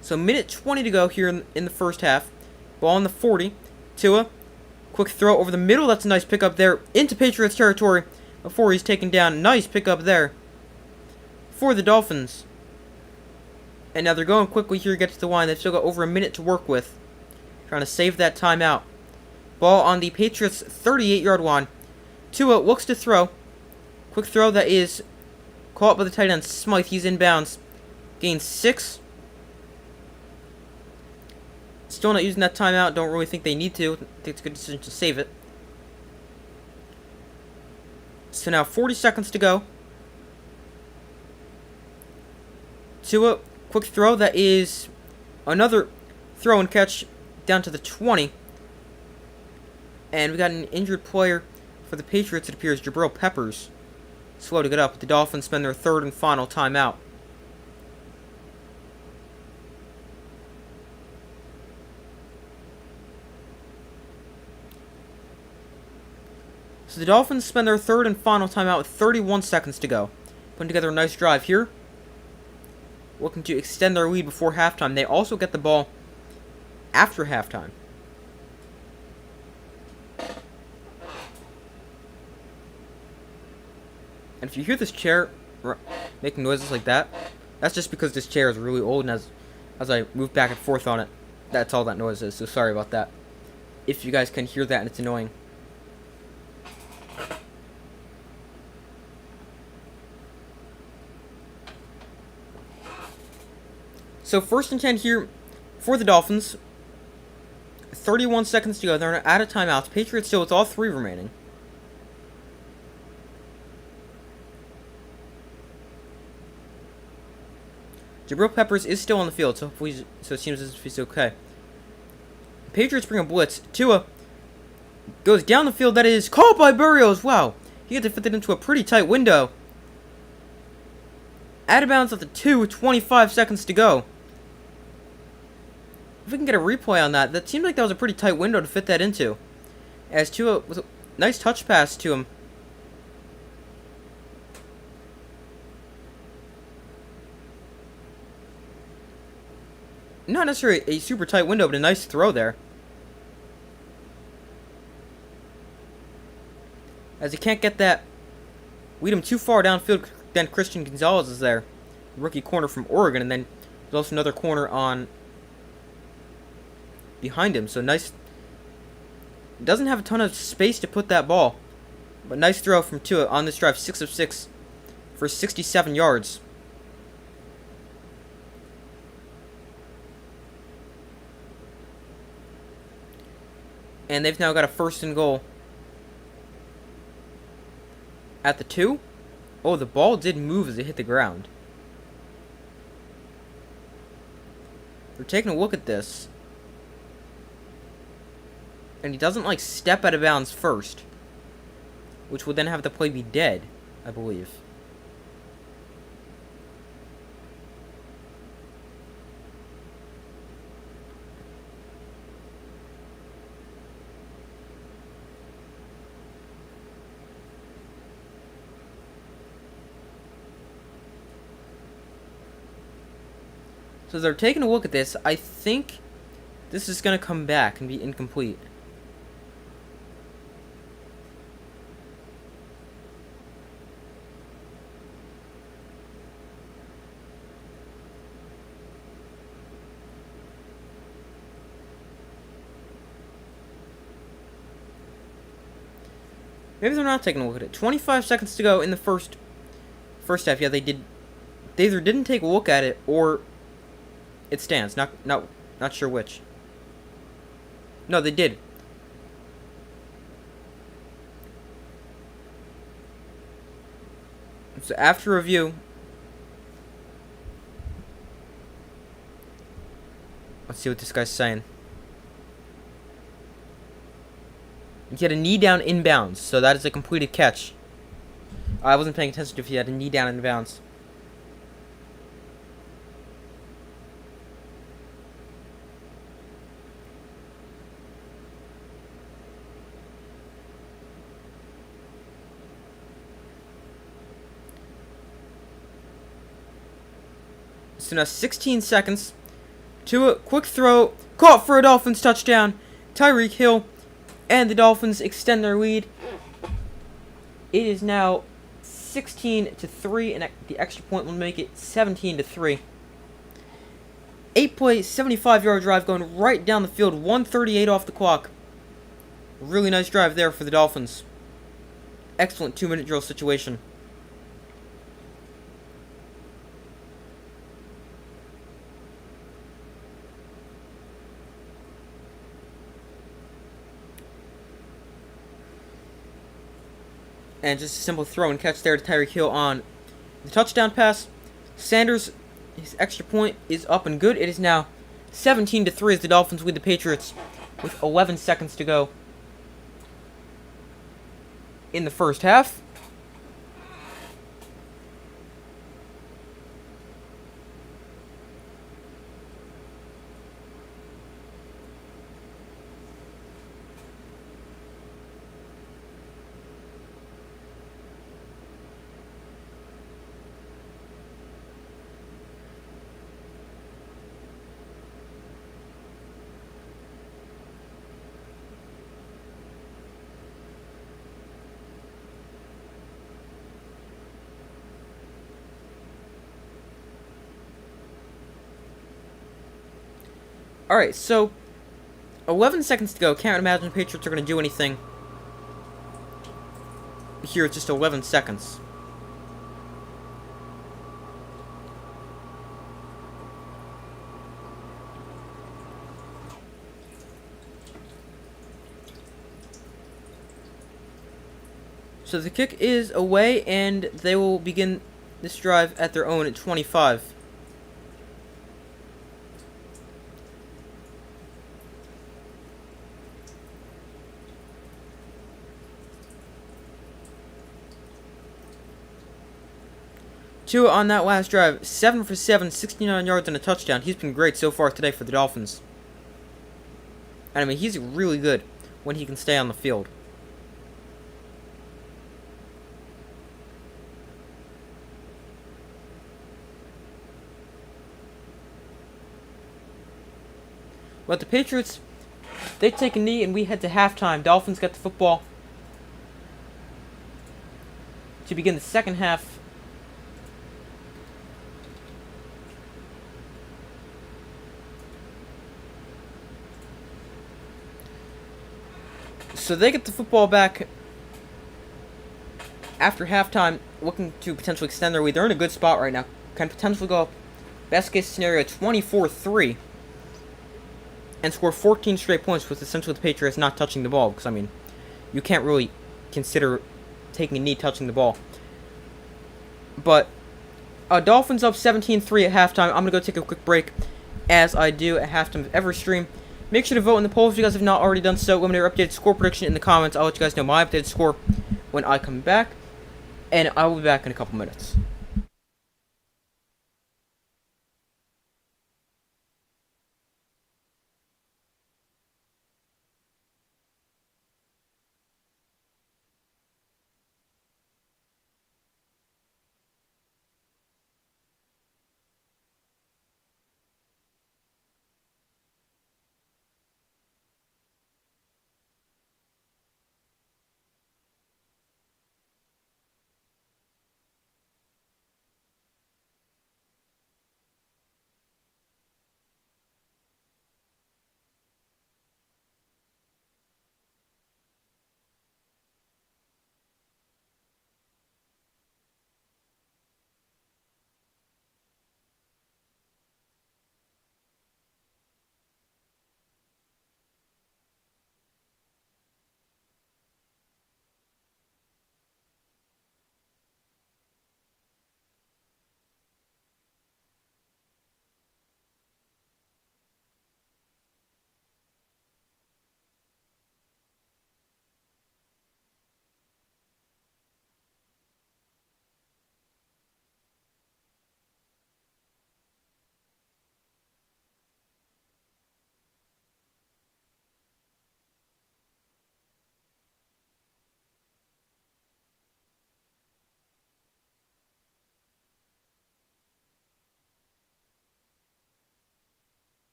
So minute 20 to go here in the first half. Ball on the 40. Tua. Quick throw over the middle. That's a nice pickup there into Patriots territory before he's taken down. Nice pickup there for the Dolphins. And now they're going quickly here to get to the line. They've still got over a minute to work with. Trying to save that timeout. Ball on the Patriots' 38-yard line. Tua looks to throw. Quick throw that is caught by the tight end Smythe. He's inbounds. Gains 6. Still not using that timeout. Don't really think they need to. I think it's a good decision to save it. So now 40 seconds to go. Tua, quick throw. That is another throw and catch down to the 20. And we got an injured player for the Patriots, it appears, Jabril Peppers. Slow to get up. The Dolphins spend their third and final timeout. So the Dolphins spend their third and final timeout with 31 seconds to go. Putting together a nice drive here. Looking to extend their lead before halftime. They also get the ball after halftime. And if you hear this chair making noises like that, that's just because this chair is really old, and as I move back and forth on it, that's all that noise is. So sorry about that. If you guys can hear that and it's annoying. So first and 10 here for the Dolphins. 31 seconds to go. They're out of timeouts. Patriots still with all three remaining. Jabril Peppers is still on the field, so it seems as if he's okay. Patriots bring a blitz. Tua goes down the field. That is caught by Burrios. Wow. He had to fit it into a pretty tight window. Out of bounds at the 2 with 25 seconds to go. If we can get a replay on that, that seemed like that was a pretty tight window to fit that into. As Tua with a nice touch pass to him. Not necessarily a super tight window, but a nice throw there. As he can't get that lead him too far downfield, then Christian Gonzalez is there. Rookie corner from Oregon, and then there's also another corner on behind him. So nice. Doesn't have a ton of space to put that ball. But nice throw from Tua on this drive. 6 of 6 for 67 yards. And they've now got a first and goal at the 2. Oh, the ball did move as it hit the ground. We're taking a look at this. And he doesn't, like, step out of bounds first. Which would then have the play be dead, I believe. So they're taking a look at this. I think this is going to come back and be incomplete. Maybe they're not taking a look at it. 25 seconds to go in the first half. Yeah, they did. They either didn't take a look at it or it stands. Not sure which. No, they did. So after review, let's see what this guy's saying. He had a knee down inbounds, so that is a completed catch. I wasn't paying attention to if he had a knee down inbounds. So now 16 seconds to a quick throw, caught for a Dolphins touchdown. Tyreek Hill and the Dolphins extend their lead. It is now 16-3, and the extra point will make it 17-3. 8-play, 75-yard drive going right down the field, 1:38 off the clock. Really nice drive there for the Dolphins. Excellent 2-minute drill situation. And just a simple throw and catch there to Tyreek Hill on the touchdown pass. Sanders, his extra point is up and good. It is now 17-3 as the Dolphins lead the Patriots with 11 seconds to go in the first half. Alright, so 11 seconds to go. Can't imagine the Patriots are going to do anything here. It's just 11 seconds. So the kick is away, and they will begin this drive at their own at 25. Tua on that last drive, 7 for 7, 69 yards and a touchdown. He's been great so far today for the Dolphins. And I mean, he's really good when he can stay on the field. But the Patriots, they take a knee and we head to halftime. Dolphins get the football to begin the second half. So they get the football back after halftime, looking to potentially extend their lead. They're in a good spot right now. Can potentially go up, best case scenario, 24-3. And score 14 straight points with essentially the Patriots not touching the ball. Because, I mean, you can't really consider taking a knee touching the ball. But Dolphins up 17-3 at halftime. I'm going to go take a quick break, as I do at halftime of every stream. Make sure to vote in the polls if you guys have not already done so. Let me know your updated score prediction in the comments. I'll let you guys know my updated score when I come back. And I will be back in a couple minutes.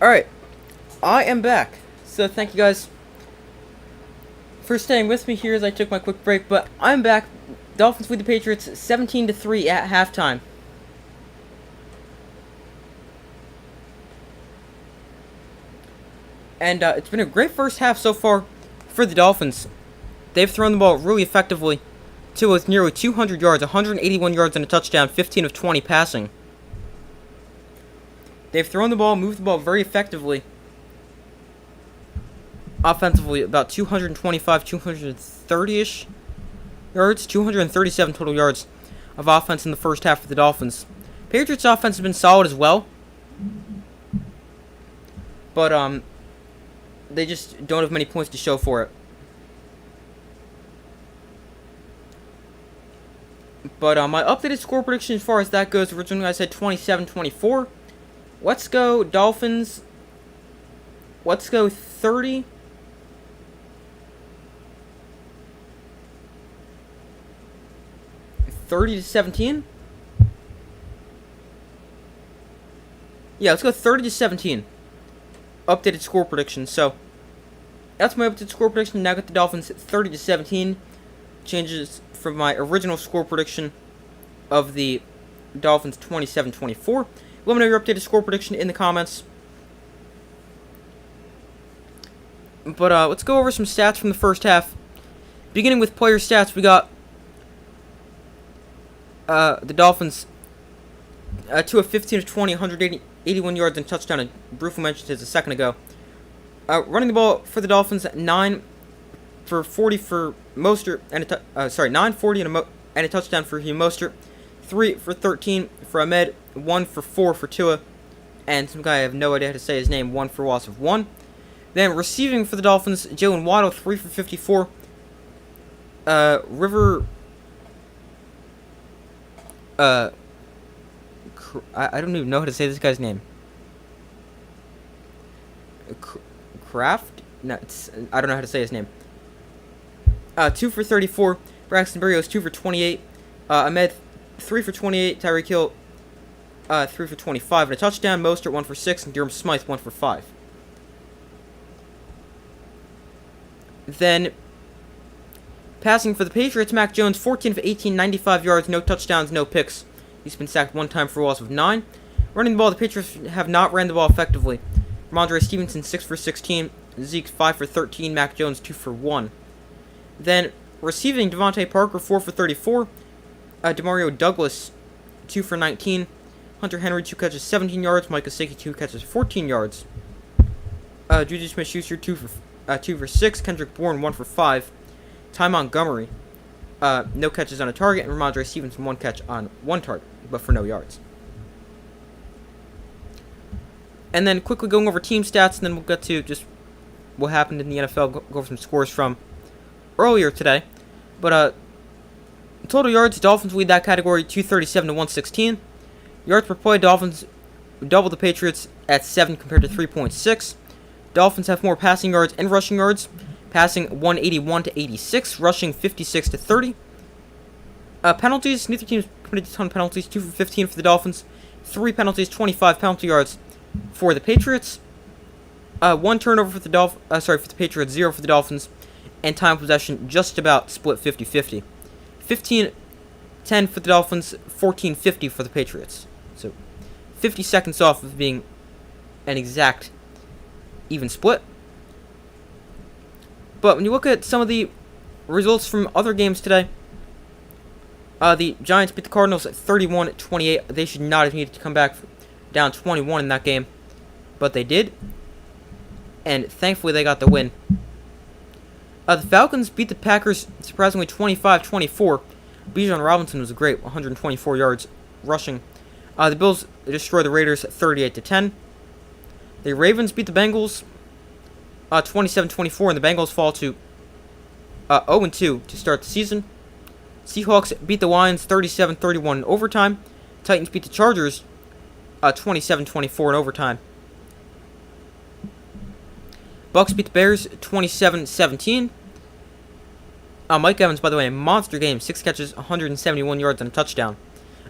Alright, I am back. So thank you guys for staying with me here as I took my quick break, but I'm back. Dolphins lead the Patriots 17-3 at halftime. And it's been a great first half so far for the Dolphins. They've thrown the ball really effectively to with nearly 200 yards, 181 yards and a touchdown, 15 of 20 passing. They've thrown the ball, moved the ball very effectively. Offensively, about 225, 230-ish yards, 237 total yards of offense in the first half for the Dolphins. Patriots offense has been solid as well. But, they just don't have many points to show for it. But my updated score prediction as far as that goes, originally I said 27-24. Let's go Dolphins. Let's go 30. To 17. Yeah, let's go 30-17. Updated score prediction. So that's my updated score prediction. Now got the Dolphins 30-17. Changes from my original score prediction of the Dolphins 27-24. Let me know your updated score prediction in the comments. But let's go over some stats from the first half. Beginning with player stats, we got the Dolphins 2 of 15 of 20, 181 yards and touchdown, and briefly mentioned this a second ago. Running the ball for the Dolphins, 9 for 40 for Mostert, and 940 and a touchdown for Hugh Mostert, 3 for 13 for Ahmed, 1 for 4 for Tua, and some guy I have no idea how to say his name, 1 for loss of 1. Then receiving for the Dolphins, Jalen Waddle, 3 for 54. I don't even know how to say this guy's name. Kraft? No, I don't know how to say his name. 2 for 34. Braxton Berrios, 2 for 28. Ahmed, 3 for 28. Tyreek Hill, 3 for 25 and a touchdown. Mostert, 1 for 6. And Durham Smythe, 1 for 5. Then, passing for the Patriots, Mac Jones, 14 of 18, 95 yards, no touchdowns, no picks. He's been sacked 1 time for a loss of 9. Running the ball, the Patriots have not ran the ball effectively. Ramondre Stevenson, 6 for 16. Zeke, 5 for 13. Mac Jones, 2 for 1. Then, receiving, Devontae Parker, 4 for 34. Demario Douglas, 2 for 19. Hunter Henry, 2 catches, 17 yards. Mike Gesicki, 2 catches, 14 yards. Juju Smith-Schuster, 2 for 6. Kendrick Bourne, 1 for 5. Ty Montgomery, no catches on a target. And Ramondre Stevenson, 1 catch on 1 target, but for no yards. And then quickly going over team stats, and then we'll get to just what happened in the NFL, go over some scores from earlier today. But total yards, Dolphins lead that category 237 to 116. Yards per play, Dolphins double the Patriots at 7 compared to 3.6. Dolphins have more passing yards and rushing yards, passing 181 to 86, rushing 56 to 30. Penalties, neither team's committed a ton of penalties. 2 for 15 for the Dolphins, 3 penalties, 25 penalty yards for the Patriots. 1 turnover for the Patriots, 0 for the Dolphins, and time possession just about split 50-50. 15-10 for the Dolphins, 14-50 for the Patriots. So 50 seconds off of being an exact even split. But when you look at some of the results from other games today, the Giants beat the Cardinals at 31-28. They should not have needed to come back down 21 in that game, but they did, and thankfully they got the win. The Falcons beat the Packers surprisingly 25-24. Bijan Robinson was great, 124 yards rushing. The Bills destroyed the Raiders 38-10. The Ravens beat the Bengals 27-24, and the Bengals fall to 0-2 to start the season. Seahawks beat the Lions 37-31 in overtime. Titans beat the Chargers 27-24 in overtime. Bucks beat the Bears 27-17. Mike Evans, by the way, a monster game. 6 catches, 171 yards, and a touchdown.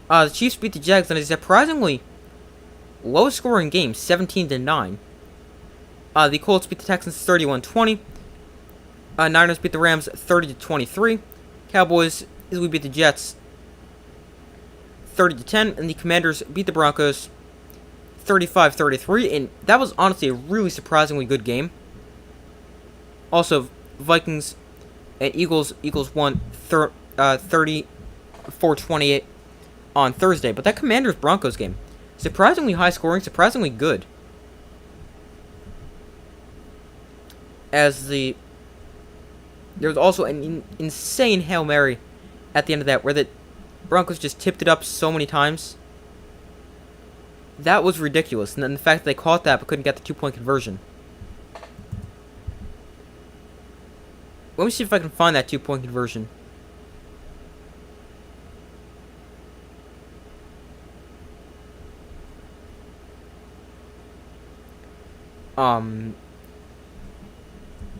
The Chiefs beat the Jags in a surprisingly low-scoring game, 17-9. The Colts beat the Texans 31-20. Niners beat the Rams 30-23. Cowboys easily beat the Jets 30-10, and the Commanders beat the Broncos 35-33, and that was honestly a really surprisingly good game. Also, Vikings and Eagles won 34-28 on Thursday, but that Commanders-Broncos game, surprisingly high scoring, surprisingly good. There was also an insane Hail Mary at the end of that, where the Broncos just tipped it up so many times. That was ridiculous, and then the fact that they caught that but couldn't get the 2-point conversion. Let me see if I can find that 2-point conversion.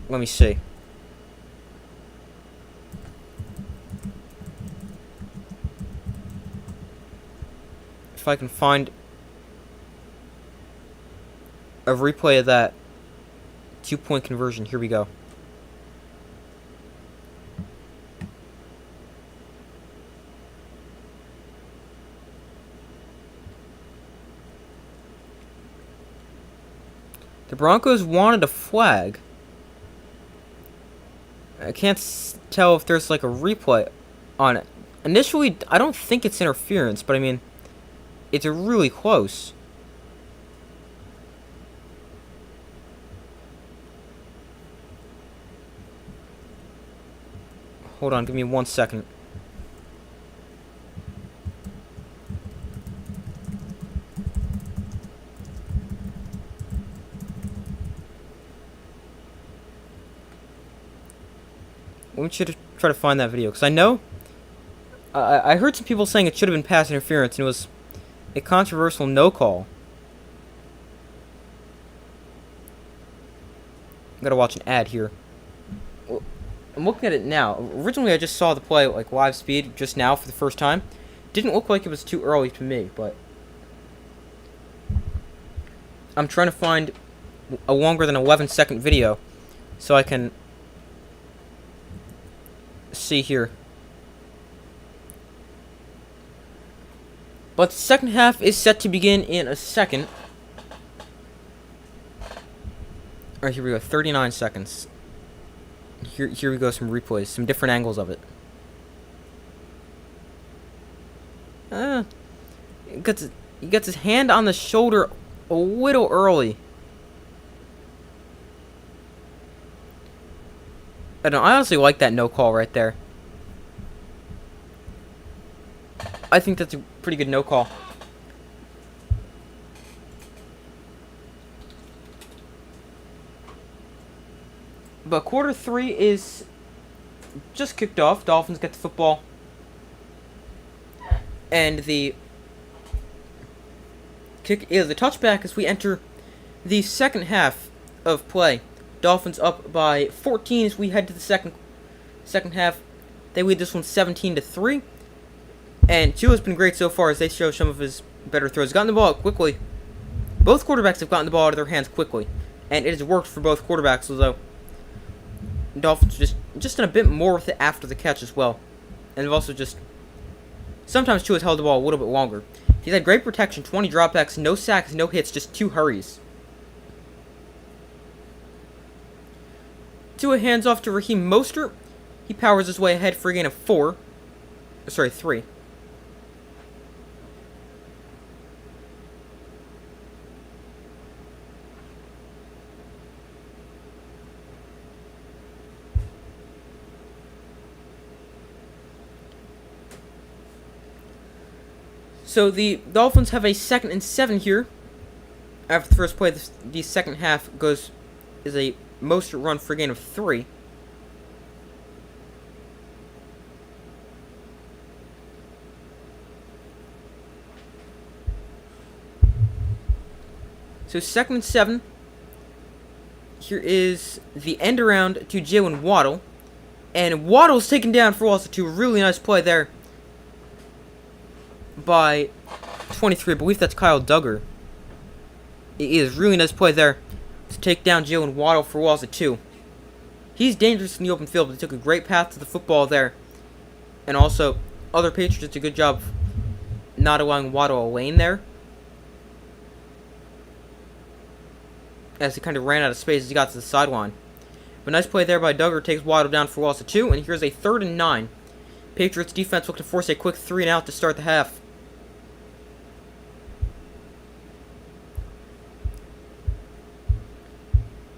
Let me see. If I can find a replay of that 2-point conversion. Here we go. The Broncos wanted a flag. I can't tell if there's like a replay on it. Initially, I don't think it's interference, but I mean, it's really close. Hold on, give me 1 second. Let me try to find that video, because I know I heard some people saying it should have been pass interference, and it was a controversial no call. I gotta watch an ad here. I'm looking at it now. Originally, I just saw the play like live speed just now for the first time. Didn't look like it was too early to me, but I'm trying to find a longer than 11-second video so I can see here. But the second half is set to begin in a second. Alright, here we go. 39 seconds. Here we go. Some replays, some different angles of it. He gets his hand on the shoulder a little early. I honestly like that no call right there. I think that's a pretty good no call. But quarter 3 is just kicked off. Dolphins get the football. And the kick is a touchback as we enter the second half of play. Dolphins up by 14 as we head to the second half. They lead this one 17-3. And Tua's been great so far as they show some of his better throws. Gotten the ball out quickly. Both quarterbacks have gotten the ball out of their hands quickly. And it has worked for both quarterbacks, although Dolphins just done a bit more with it after the catch as well. And they've also just sometimes Tua's held the ball a little bit longer. He's had great protection, 20 dropbacks, no sacks, no hits, just 2 hurries. Tua hands off to Raheem Mostert. He powers his way ahead for a gain of 3. So the Dolphins have a 2nd and 7 here. After the first play, the second half is a Mostert run for a gain of 3. So 2nd and 7. Here is the end around to Jalen Waddle. And Waddle's taken down for also 2. Really nice play there by 23. I believe that's Kyle Duggar. It is really nice play there. It's take down Jalen Waddle for Walls at 2. He's dangerous in the open field, but he took a great path to the football there. And also, other Patriots did a good job not allowing Waddle a lane there, as he kind of ran out of space as he got to the sideline. But nice play there by Duggar, takes Waddle down for Walls at 2, and here's a 3rd and 9. Patriots defense look to force a quick 3-and-out to start the half.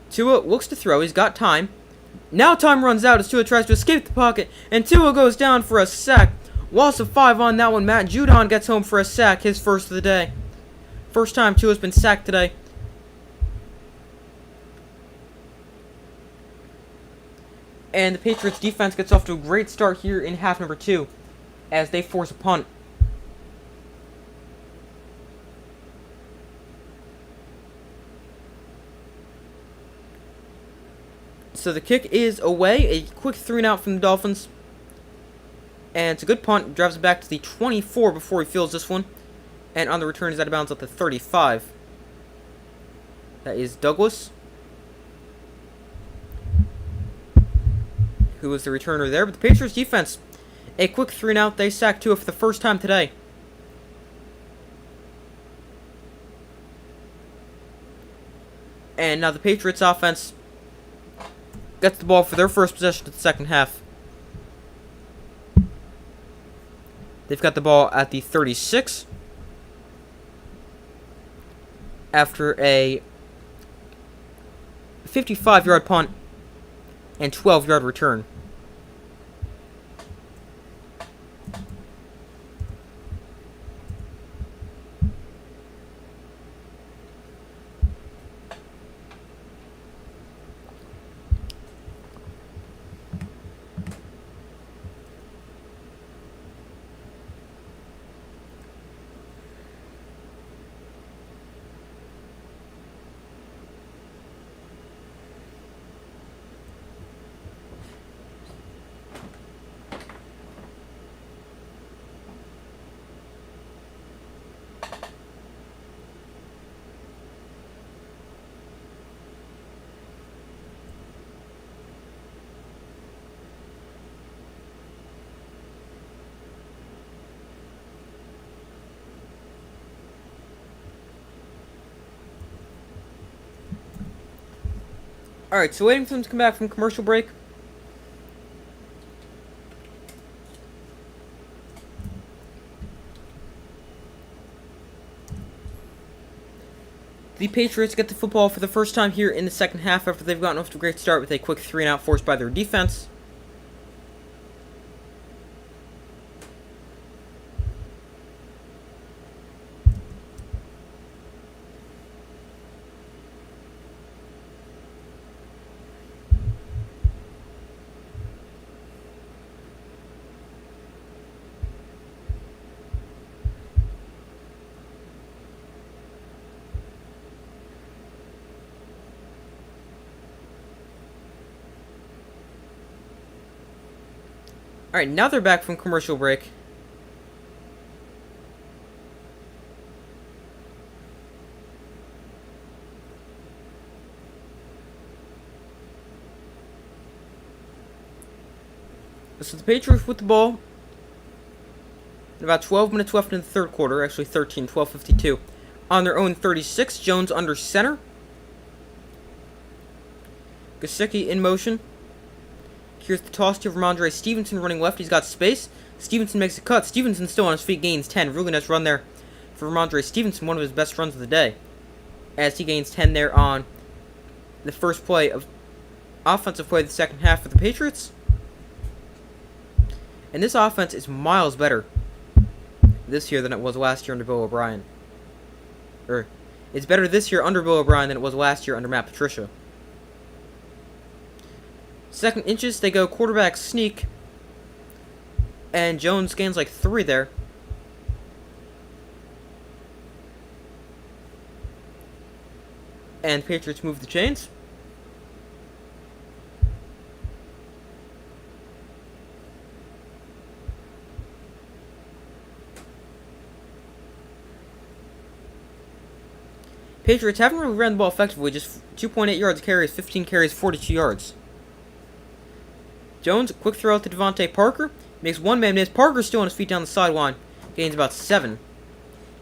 Tua looks to throw. He's got time. Now time runs out as Tua tries to escape the pocket, and Tua goes down for a sack. Loss of 5 on that one. Matt Judon gets home for a sack, his first of the day. First time Tua's been sacked today. And the Patriots defense gets off to a great start here in half number 2 as they force a punt. So the kick is away, a quick 3-and-out from the Dolphins. And it's a good punt, drives it back to the 24 before he fields this one. And on the return, he's out of bounds at the 35. That is Douglas, who was the returner there. But the Patriots defense, a quick 3-and-out. They sacked Tua for the first time today. And now the Patriots offense gets the ball for their first possession of the second half. They've got the ball at the 36 after a 55-yard punt and 12-yard return. Alright, so waiting for them to come back from commercial break. The Patriots get the football for the first time here in the second half after they've gotten off to a great start with a quick 3-and-out forced by their defense. Alright, now they're back from commercial break. So the Patriots with the ball. About 12 minutes left in the third quarter. Actually 13, 12:52. On their own 36. Jones under center. Gesicki in motion. Here's the toss to Ramondre Stevenson running left. He's got space. Stevenson makes a cut. Stevenson still on his feet, gains 10. Really nice run there for Ramondre Stevenson, one of his best runs of the day, as he gains 10 there on the first play of offensive play of the second half for the Patriots. And this offense is miles better this year than it was last year under Bill O'Brien. It's better this year under Bill O'Brien than it was last year under Matt Patricia. Second inches, they go quarterback sneak. And Jones gains like 3 there. And Patriots move the chains. Patriots haven't really ran the ball effectively. Just 2.8 yards a carry is 15 carries, 42 yards. Jones, quick throw out to Devontae Parker. Makes one man miss. Parker's still on his feet down the sideline. Gains about 7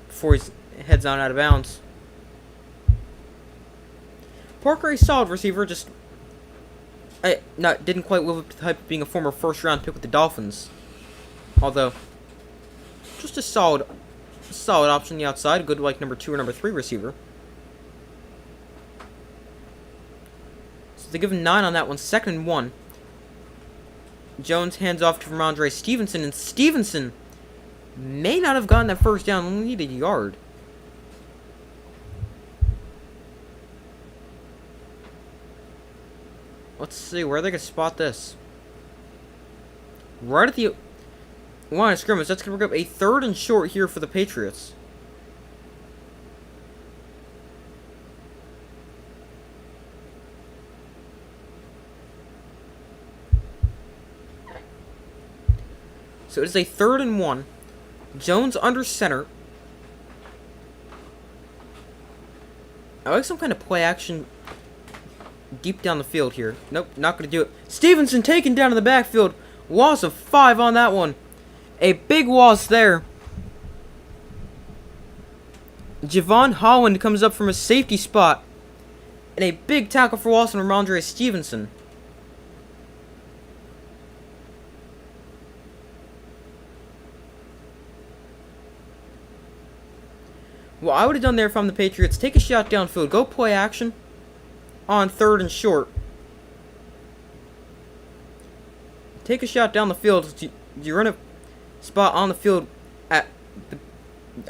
before he heads on out of bounds. Parker, a solid receiver, just didn't quite live up to the hype of being a former first-round pick with the Dolphins. Although, just a solid option on the outside. A good, like, number 2 or number 3 receiver. So they give him 9 on that one. 2nd and 1. Jones hands off to Ramondre Stevenson, and Stevenson may not have gotten that first down. Only needed a yard. Let's see, where are they going to spot this? Right at the line of scrimmage. That's going to bring up a 3rd and short here for the Patriots. So it is a 3rd and 1. Jones under center. I like some kind of play action deep down the field here. Nope, not going to do it. Stevenson taken down in the backfield. Loss of 5 on that one. A big loss there. Javon Holland comes up from a safety spot. And a big tackle for loss on Ramondre Stevenson. What I would have done there if I'm the Patriots, take a shot downfield. Go play action on 3rd and short. Take a shot down the field. You run a spot on the field at the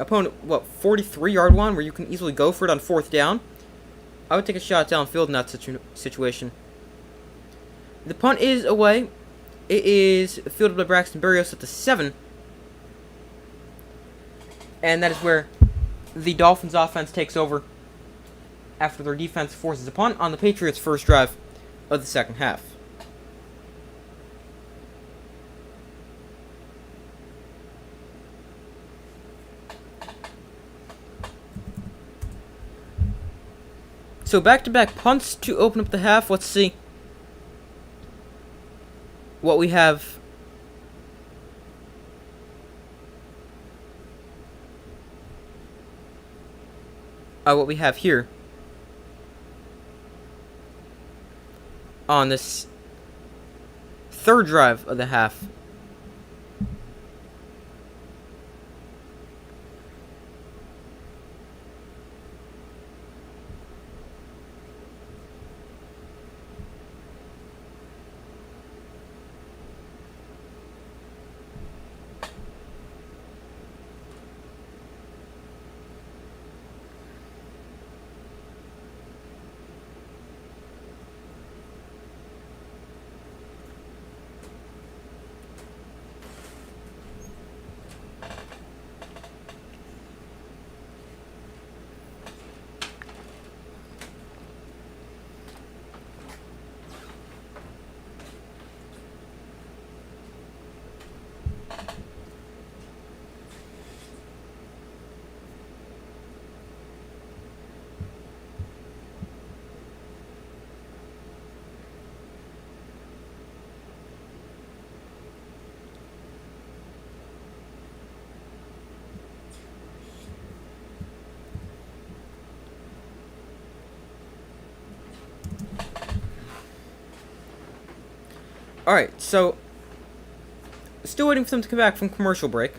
opponent, 43-yard line, where you can easily go for it on 4th down. I would take a shot downfield in that situation. The punt is away. It is fielded by Braxton Berrios at the 7. And that is where the Dolphins offense takes over after their defense forces a punt on the Patriots' first drive of the second half. So back-to-back punts to open up the half. Let's see what we have. What we have here on this 3rd drive of the half. Alright, so still waiting for them to come back from commercial break.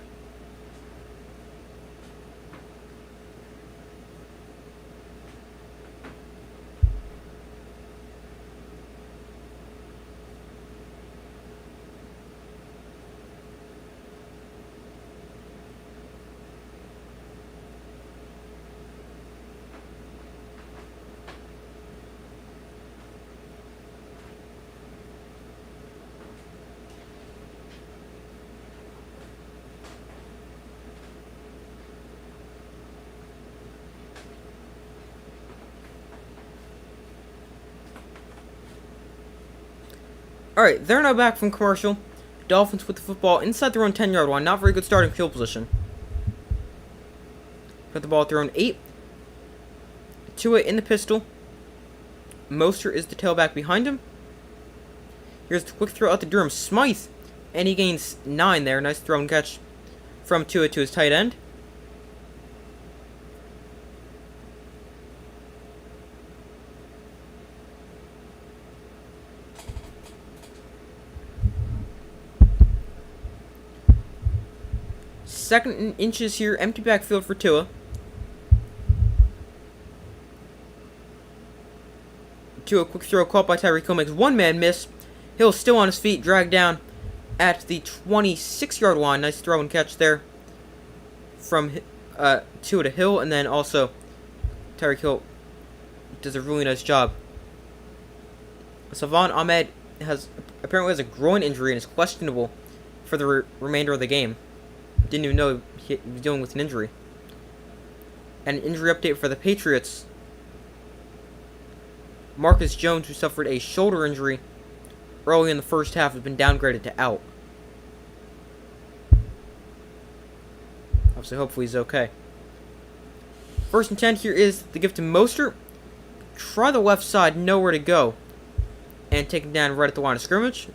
Alright, they're now back from commercial. Dolphins with the football inside their own 10-yard line. Not very good starting field position. Got the ball at their own 8. Tua in the pistol. Mostert is the tailback behind him. Here's the quick throw out to Durham Smythe. And he gains 9 there. Nice throw and catch from Tua to his tight end. Second and inches here. Empty backfield for Tua. Tua, quick throw caught by Tyreek Hill, makes one man miss. Hill still on his feet, dragged down at the 26-yard line. Nice throw and catch there from Tua to Hill, and then also Tyreek Hill does a really nice job. Salvon Ahmed apparently has a groin injury and is questionable for the remainder of the game. Didn't even know he was dealing with an injury. And an injury update for the Patriots. Marcus Jones, who suffered a shoulder injury early in the first half, has been downgraded to out. Obviously, hopefully he's okay. First and 10 here is the give to Mostert. Try the left side, nowhere to go. And taken down right at the line of scrimmage.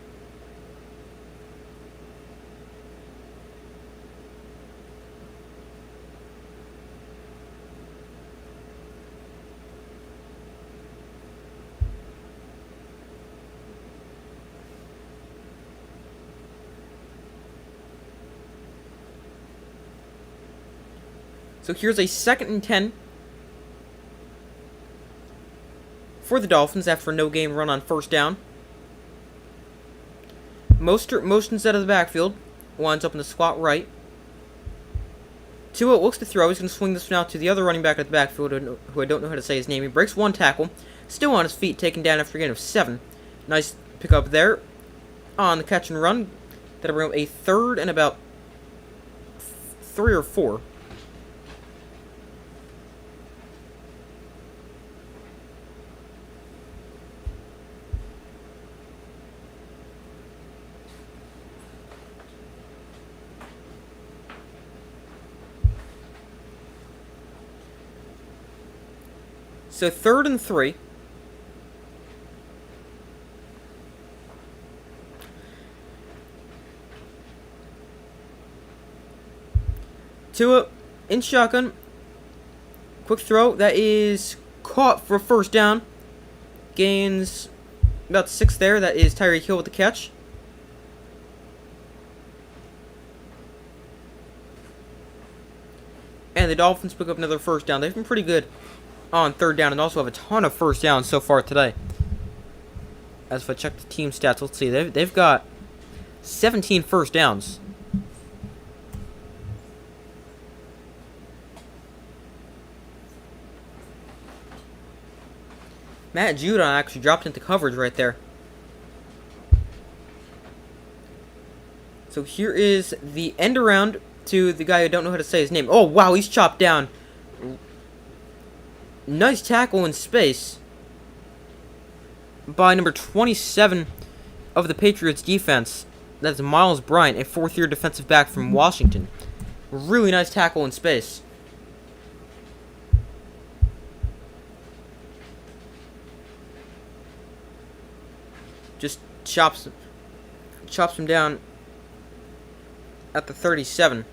So here's a second and 10 for the Dolphins after a no-game run on first down. Mostert motions out of the backfield, winds up in the slot right. Tua looks to throw. He's going to swing this one out to the other running back at the backfield, who I don't know how to say his name. He breaks one tackle, still on his feet, taken down after a gain of 7. Nice pickup there on the catch and run. That'll bring up a third and about 3 or 4. So 3rd and 3. Tua in shotgun. Quick throw. That is caught for first down. Gains about 6 there. That is Tyreek Hill with the catch. And the Dolphins pick up another first down. They've been pretty good on 3rd down and also have a ton of first downs so far today. As if I check the team stats, let's see. They've got 17 first downs. Matt Judon actually dropped into coverage right there. So here is the end around to the guy who I don't know how to say his name. Oh, wow, he's chopped down. Nice tackle in space by number 27 of the Patriots defense. That's Miles Bryant, a 4th-year defensive back from Washington. Really nice tackle in space. Just chops him down at the 37.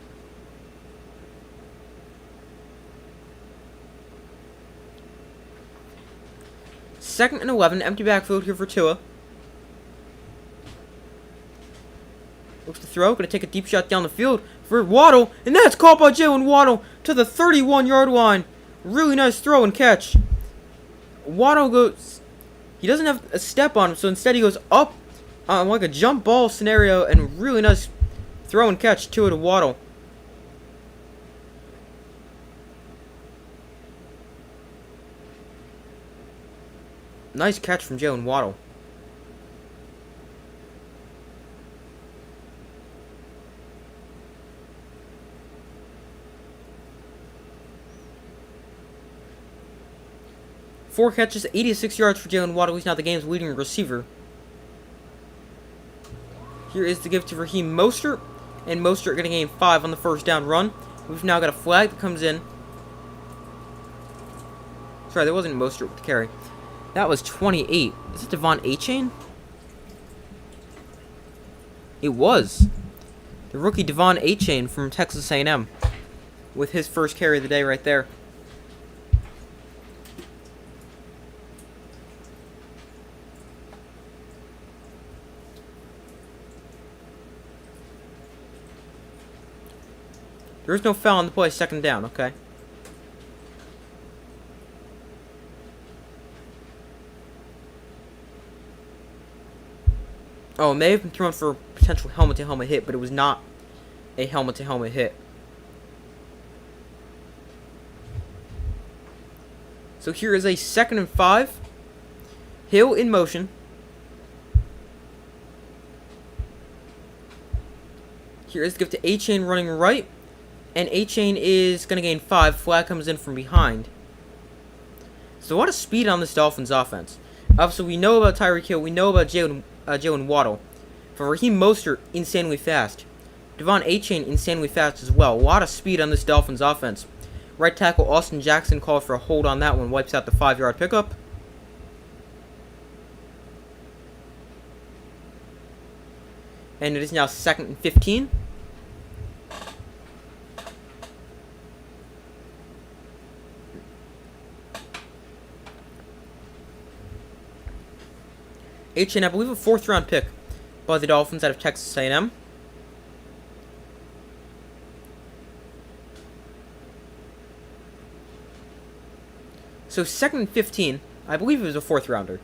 Second and 11, empty backfield here for Tua. Looks to throw, going to take a deep shot down the field for Waddle, and that's caught by Jalen Waddle to the 31-yard line. Really nice throw and catch. Waddle goes, he doesn't have a step on him, so instead he goes up like a jump ball scenario, and really nice throw and catch to Waddle. Nice catch from Jalen Waddle. Four catches, 86 yards for Jalen Waddle. He's now the game's leading receiver. Here is the give to Raheem Mostert. And Mostert going to gain 5 on the first down run. We've now got a flag that comes in. Sorry, that wasn't Mostert with the carry. That was 28. Is it Devon Achane? It was. The rookie Devon Achane from Texas A&M. With his first carry of the day right there. There is no foul on the play, second down, okay. Oh, it may have been thrown for a potential helmet-to-helmet hit, but it was not a helmet-to-helmet hit. So here is a 2nd and 5. Hill in motion. Here is the give to Achane running right. And Achane is going to gain 5. Flag comes in from behind. So a lot of speed on this Dolphins offense. Obviously, we know about Tyreek Hill. We know about Jalen Waddle. For Raheem Mostert, insanely fast. Devon Achane, insanely fast as well. A lot of speed on this Dolphins offense. Right tackle Austin Jackson called for a hold on that one. Wipes out the 5-yard pickup. And it is now 2nd and 15. Achane, I believe, a 4th-round pick by the Dolphins out of Texas A&M. So 2nd and 15. I believe it was a 4th-rounder.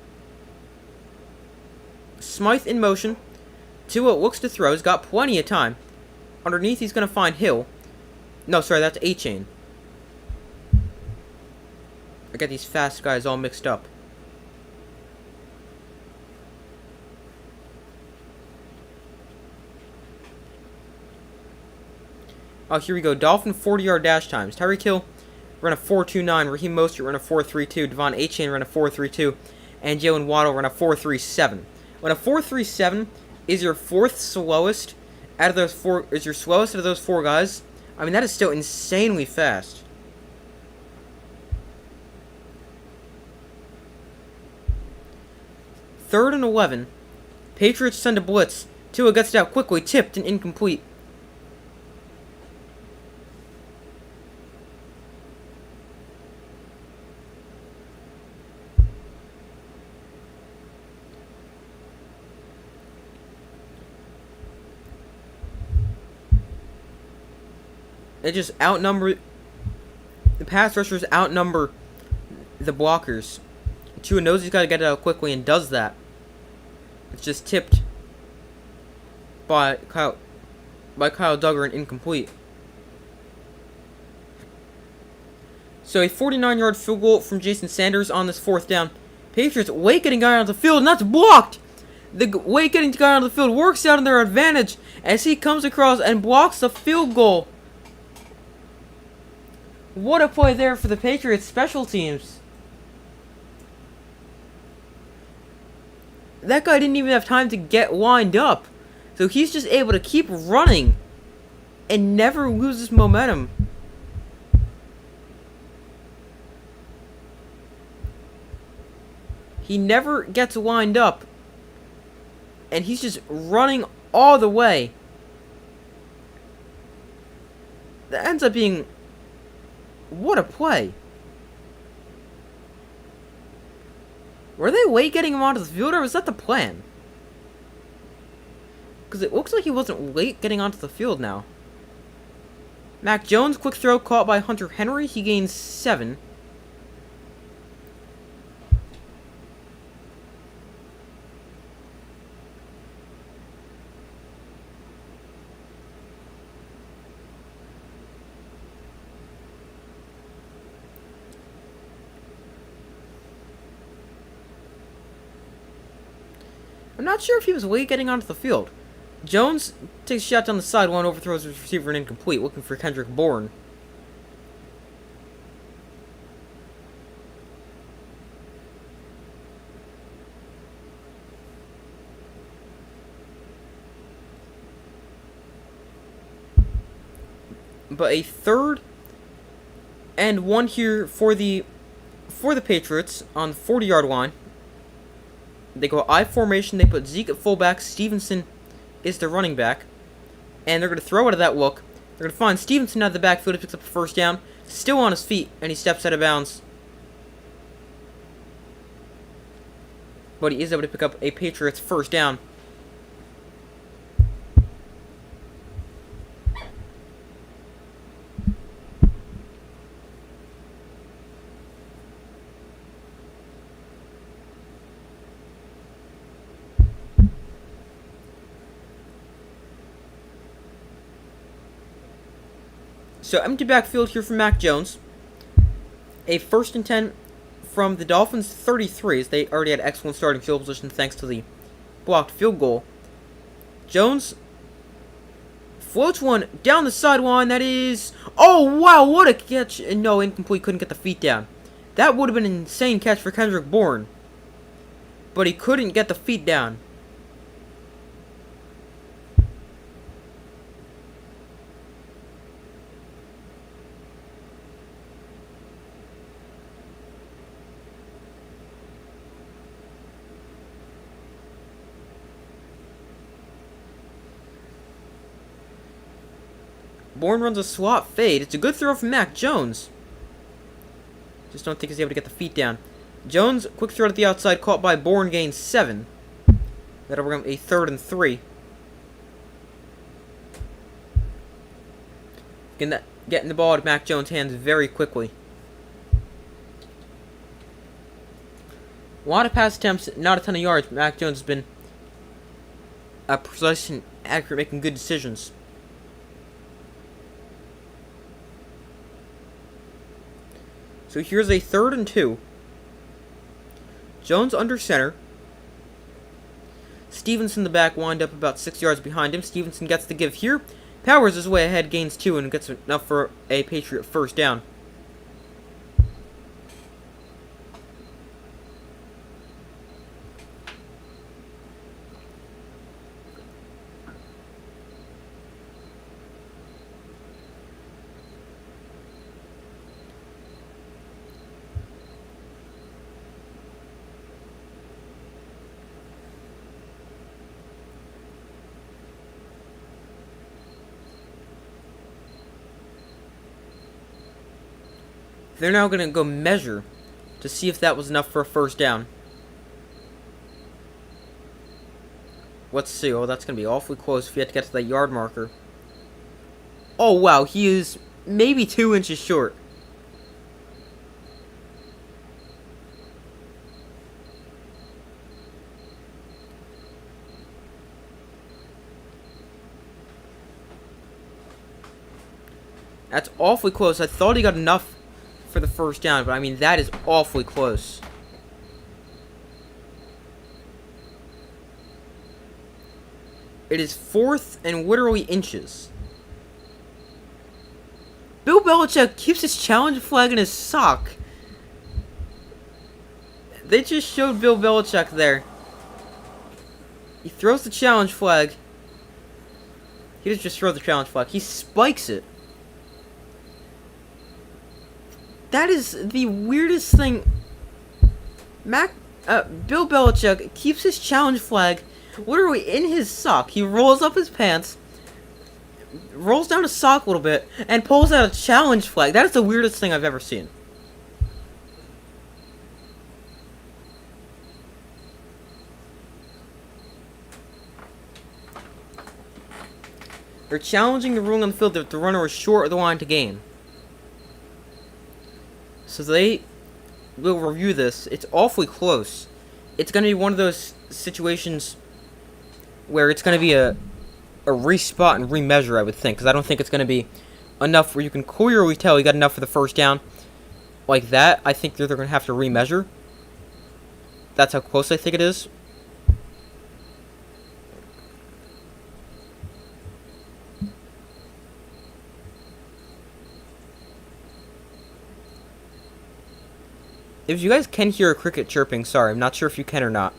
Smythe in motion. Tua looks to throw. He's got plenty of time. Underneath, he's going to find Hill. No, sorry, that's Achane. I got these fast guys all mixed up. Oh, here we go. Dolphin 40-yard dash times. Tyreek Hill ran a 4.29. Raheem Mostert ran a 4.32. Devon Achane ran a 4.32. And Jalen Waddle ran a 4.37. When a 4.37 is your 4th slowest out of those 4, is your slowest out of those 4 guys, I mean, that is still insanely fast. Third and 11. Patriots send a blitz. Tua gets it out quickly, tipped and incomplete. They just outnumber. The pass rushers outnumber the blockers. Tua knows he's got to get it out quickly and does that. It's just tipped by Kyle Duggar and incomplete. So a 49-yard field goal from Jason Sanders on this 4th down. Patriots late getting guy on the field, and that's blocked. The late getting guy on the field works out in their advantage as he comes across and blocks the field goal. What a play there for the Patriots special teams. That guy didn't even have time to get lined up. So he's just able to keep running and never loses momentum. He never gets lined up. And he's just running all the way. That ends up being... What a play. Were they late getting him onto the field, or was that the plan? Because it looks like he wasn't late getting onto the field now. Mac Jones, quick throw caught by Hunter Henry. He gains 7. I'm not sure if he was late getting onto the field. Jones takes a shot down the sideline, overthrows his receiver and incomplete, looking for Kendrick Bourne. But a 3rd and 1 here for the for the Patriots on the 40-yard line. They go I formation. They put Zeke at fullback. Stevenson is the running back. And they're going to throw out of that look. They're going to find Stevenson out of the backfield. He picks up the first down. Still on his feet. And he steps out of bounds. But he is able to pick up a Patriots first down. So empty backfield here for Mac Jones. A 1st and 10 from the Dolphins 33, as they already had excellent starting field position thanks to the blocked field goal. Jones floats one down the sideline. That is... Oh, wow, what a catch. And no, incomplete, couldn't get the feet down. That would have been an insane catch for Kendrick Bourne. But he couldn't get the feet down. Bourne runs a slot fade. It's a good throw from Mac Jones. Just don't think he's able to get the feet down. Jones, quick throw at the outside, caught by Bourne, gains 7. That'll bring him a 3rd and 3. Getting the ball out of Mac Jones' hands very quickly. A lot of pass attempts, not a ton of yards, but Mac Jones has been precise and accurate, making good decisions. So here's a 3rd and 2. Jones under center. Stevenson, the back, wind up about 6 yards behind him. Stevenson gets the give here. Powers his way ahead, gains 2, and gets enough for a Patriot first down. They're now going to go measure to see if that was enough for a first down. Let's see. Oh, that's going to be awfully close if you have to get to that yard marker. Oh, wow. He is maybe 2 inches short. That's awfully close. I thought he got enough for the first down, but I mean, that is awfully close. It is 4th and literally inches. Bill Belichick keeps his challenge flag in his sock. They just showed Bill Belichick there. He throws the challenge flag. He doesn't just throw the challenge flag. He spikes it. That is the weirdest thing. Bill Belichick keeps his challenge flag literally in his sock. He rolls up his pants, rolls down his sock a little bit, and pulls out a challenge flag. That is the weirdest thing I've ever seen. They're challenging the ruling on the field that the runner was short of the line to gain. So they will review this. It's awfully close. It's going to be one of those situations where it's going to be a respot and remeasure, I would think. Because I don't think it's going to be enough where you can clearly tell you got enough for the first down. Like that, I think they're going to have to remeasure. That's how close I think it is. If you guys can hear a cricket chirping, sorry, I'm not sure if you can or not.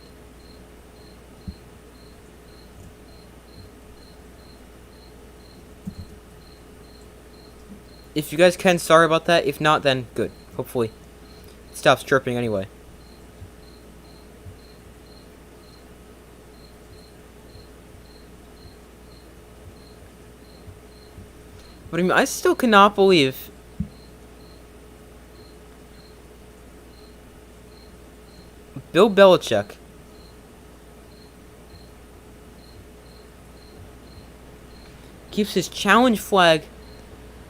If you guys can, sorry about that. If not, then good. Hopefully stops chirping anyway. But I mean, I still cannot believe Bill Belichick keeps his challenge flag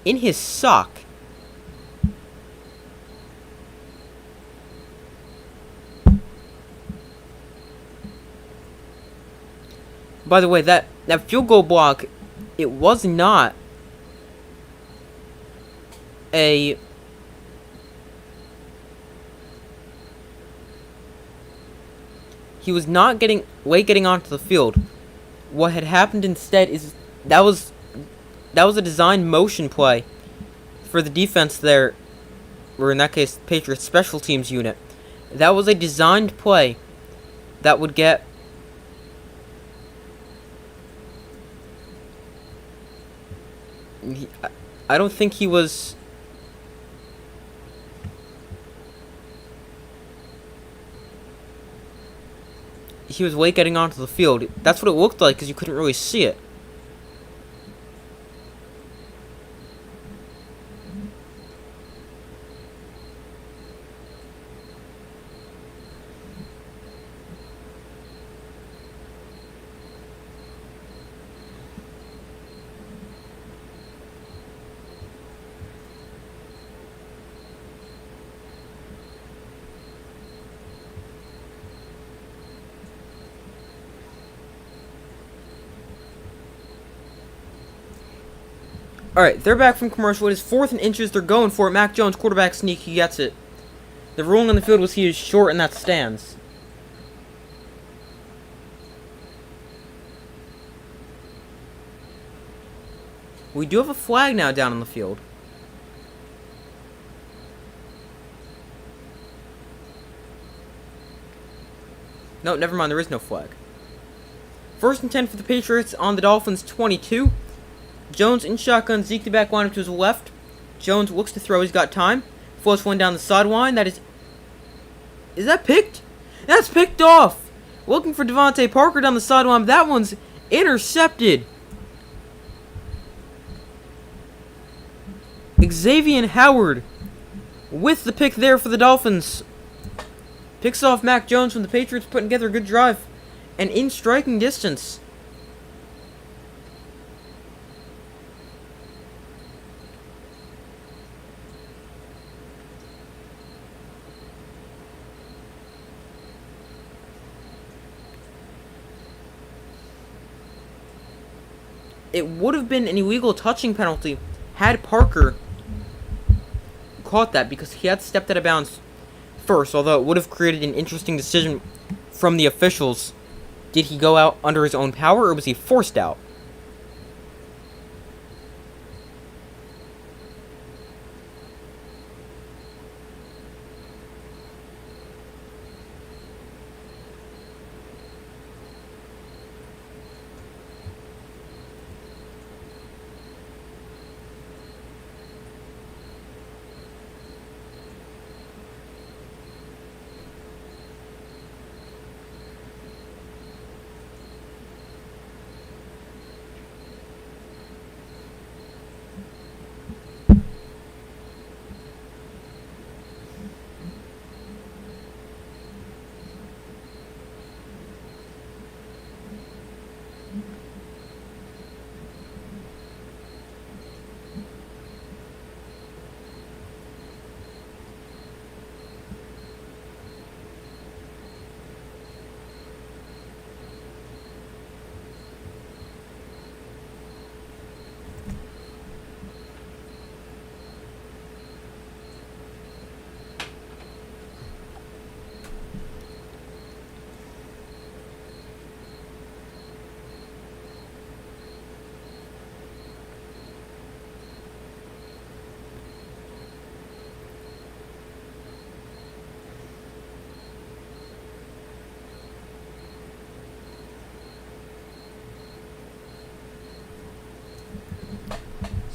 in his sock. By the way, that field goal block, it was not a... He was not getting onto the field. What had happened instead is that was a designed motion play for the defense there, or in that case, Patriots special teams unit. That was a designed play that would get I don't think he was... He was late getting onto the field. That's what it looked like, because you couldn't really see it. Alright, they're back from commercial. It is 4th and inches. They're going for it. Mac Jones, quarterback sneak. He gets it. The ruling on the field was he is short, and that stands. We do have a flag now down on the field. No, never mind. There is no flag. 1st and 10 for the Patriots on the Dolphins 22. Jones in shotgun, Zeke the back line up to his left. Jones looks to throw, he's got time. Floats one down the sideline, that is... Is that picked? That's picked off! Looking for Devontae Parker down the sideline, but that one's intercepted. Xavier Howard with the pick there for the Dolphins. Picks off Mac Jones from the Patriots, putting together a good drive. And in striking distance. It would have been an illegal touching penalty had Parker caught that, because he had stepped out of bounds first, although it would have created an interesting decision from the officials. Did he go out under his own power, or was he forced out?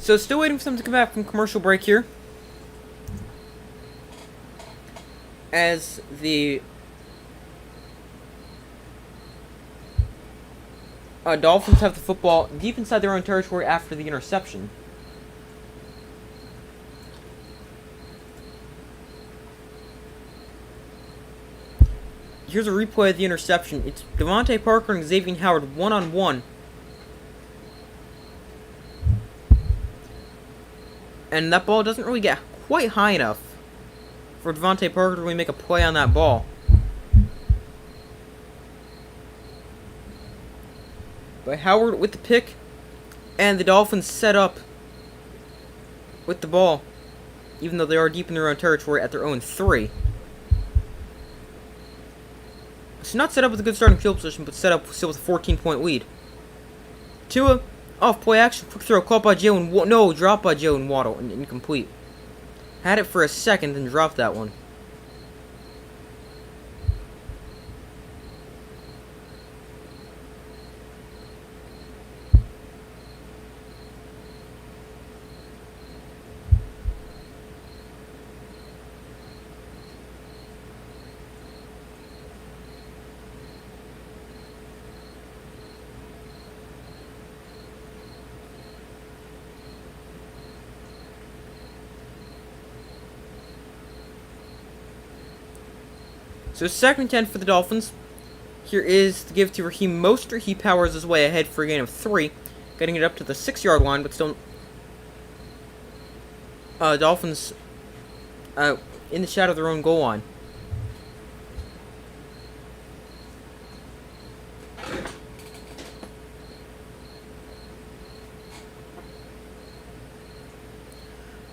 So still waiting for them to come back from commercial break here. as the Dolphins have the football deep inside their own territory after the interception. Here's a replay of the interception. It's Devontae Parker and Xavier Howard one-on-one. And that ball doesn't really get quite high enough for Devontae Parker to really make a play on that ball. But Howard with the pick, and the Dolphins set up with the ball, even though they are deep in their own territory at their own 3. So not set up with a good starting field position, but set up still with a 14-point lead. Tua, off play action, quick throw, caught by Jalen. No, dropped by Jalen Waddle, and incomplete. Had it for a second, then dropped that one. So 2nd and 10 for the Dolphins. Here is the give to Raheem Mostert. He powers his way ahead for a gain of 3, getting it up to the 6-yard line, but still Dolphins in the shadow of their own goal line.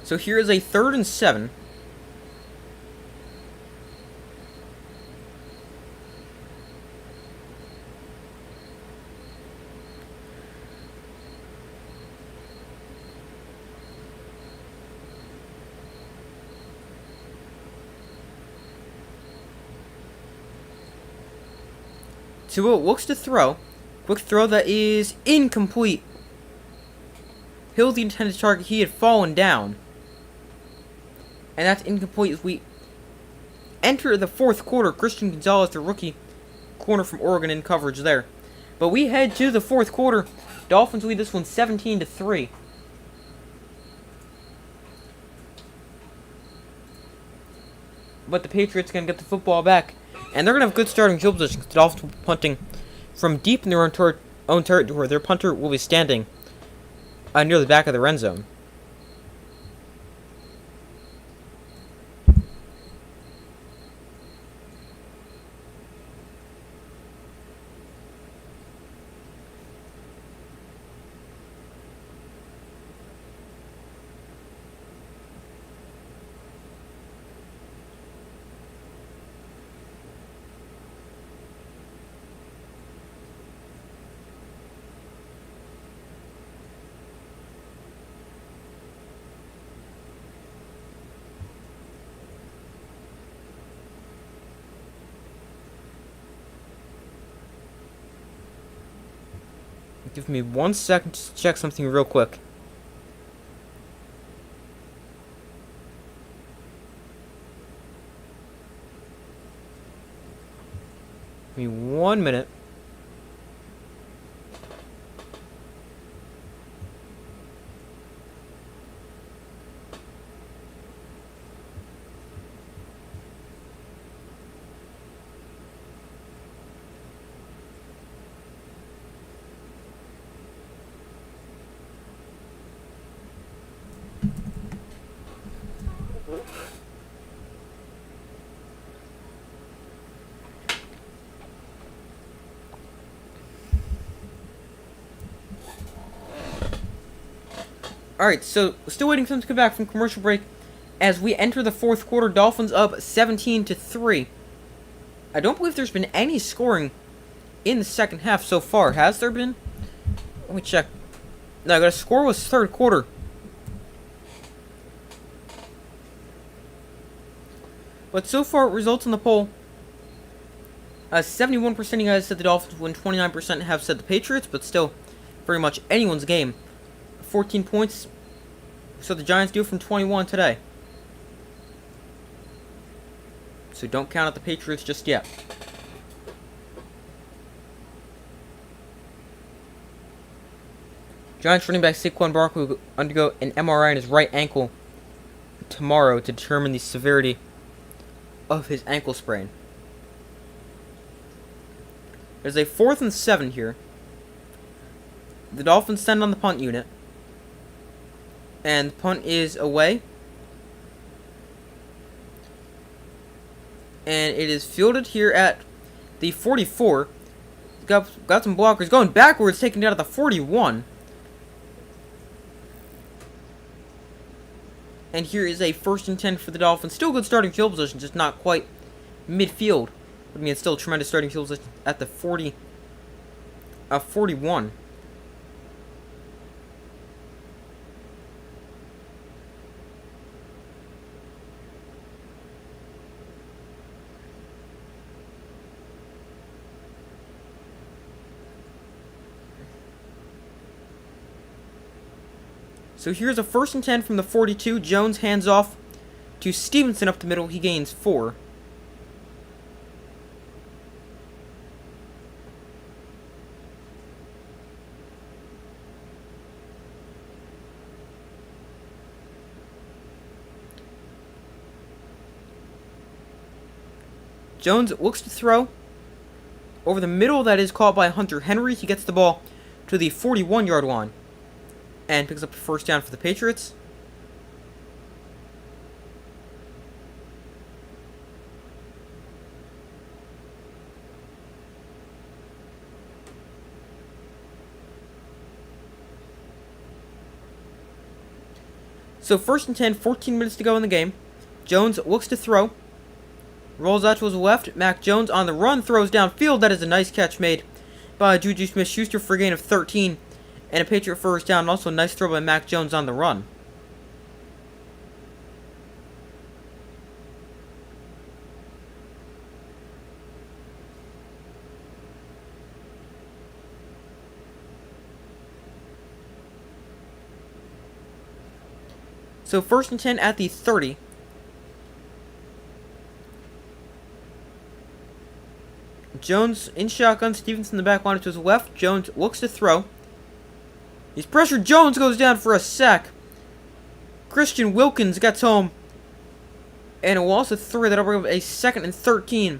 So here is a 3rd and 7. Tua looks to throw. Quick throw that is incomplete. Hill, the intended target, he had fallen down. And that's incomplete as we enter the 4th quarter. Christian Gonzalez, the rookie corner from Oregon, in coverage there. But we head to the 4th quarter. Dolphins lead this one 17-3. But the Patriots can get the football back. And they're going to have good starting field position. The Dolphins will be punting from deep in their own territory. Their punter will be standing near the back of the end zone. Give me 1 second to check something real quick. Give me 1 minute. Alright, so still waiting for them to come back from commercial break as we enter the 4th quarter. Dolphins up 17-3. I don't believe there's been any scoring in the second half so far. Has there been? Let me check. No, the score was 3rd quarter. But so far, results in the poll. 71% of you guys said the Dolphins win, 29% have said the Patriots, but still very much anyone's game. 14 points. So the Giants do from 21 today. So don't count out the Patriots just yet. Giants running back Saquon Barkley will undergo an MRI on his right ankle tomorrow to determine the severity of his ankle sprain. There's a 4th and 7 here. The Dolphins send on the punt unit. And the punt is away. And it is fielded here at the 44. Got some blockers going backwards, taking it out at the 41. And here is a 1st and 10 for the Dolphins. Still good starting field position, just not quite midfield. I mean, it's still tremendous starting field position at the 41. So here's a 1st and 10 from the 42. Jones hands off to Stevenson up the middle. He gains 4. Jones looks to throw over the middle. That is caught by Hunter Henry. He gets the ball to the 41-yard line and picks up a 1st down for the Patriots. So 1st and 10, 14 minutes to go in the game. Jones looks to throw. Rolls out to his left. Mac Jones on the run, throws downfield. That is a nice catch made by Juju Smith-Schuster for a gain of 13. And a Patriot 1st down. And also a nice throw by Mac Jones on the run. So 1st and 10 at the 30. Jones in shotgun. Stevenson in the back line to his left. Jones looks to throw. He's pressured. Jones goes down for a sack. Christian Wilkins gets home. And a loss of 3. That'll bring up a 2nd and 13.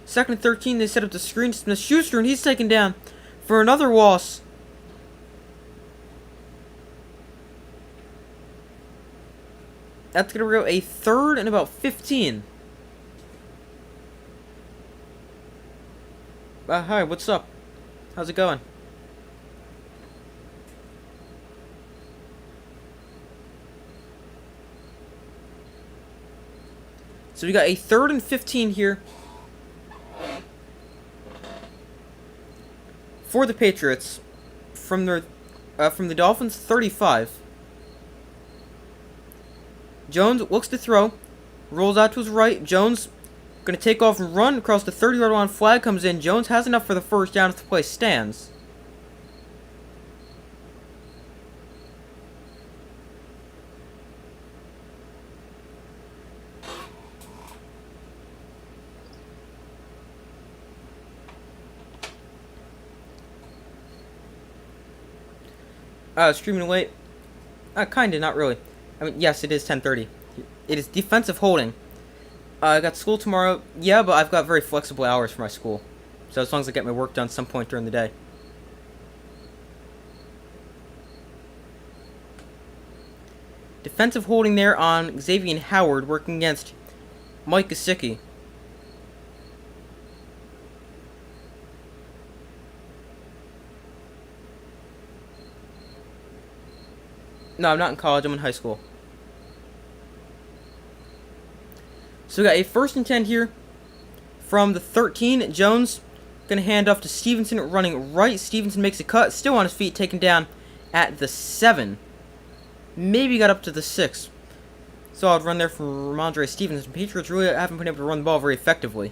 Second and 13, they set up the screen. Smith-Schuster, and he's taken down for another loss. That's going to go a 3rd and about 15. Hi, what's up? How's it going? So we got a 3rd and 15 here for the Patriots from the Dolphins 35. Jones looks to throw, rolls out to his right. Jones going to take off and run across the 30-yard line. Flag comes in. Jones has enough for the 1st down if the play stands. Streaming away. Kinda, not really. I mean, yes, it is 10:30. It is defensive holding. I got school tomorrow. Yeah, but I've got very flexible hours for my school. So as long as I get my work done some point during the day. Defensive holding there on Xavier Howard working against Mike Gesicki. No, I'm not in college. I'm in high school. So we got a 1st and 10 here from the 13. Jones going to hand off to Stevenson running right. Stevenson makes a cut. Still on his feet. Taken down at the 7. Maybe got up to the 6. solid run there from Ramondre Stevenson. Patriots really haven't been able to run the ball very effectively.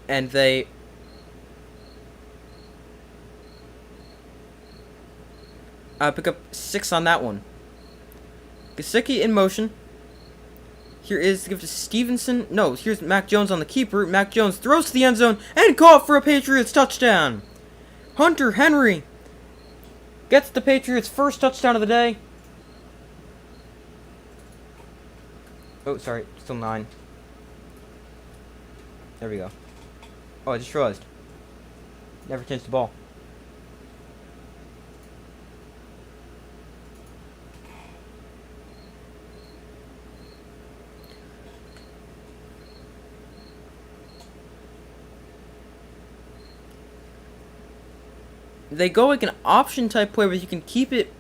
And they pick up 6 on that one. Gesicki in motion. Here is to give to Stevenson. No, here's Mac Jones on the keeper. Mac Jones throws to the end zone and caught for a Patriots touchdown. Hunter Henry gets the Patriots' first touchdown of the day. Oh, sorry, still 9. There we go. Oh, I just realized. Never changed the ball. They go like an option type play where you can keep it.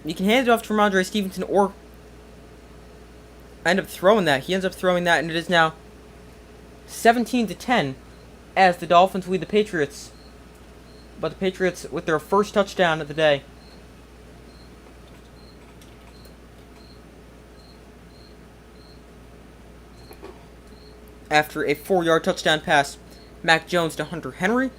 You can hand it off to Ramondre Stevenson or end up throwing that. He ends up throwing that, and it is now 17-10 as the Dolphins lead the Patriots. But the Patriots with their first touchdown of the day. After a 4-yard touchdown pass, Mac Jones to Hunter Henry.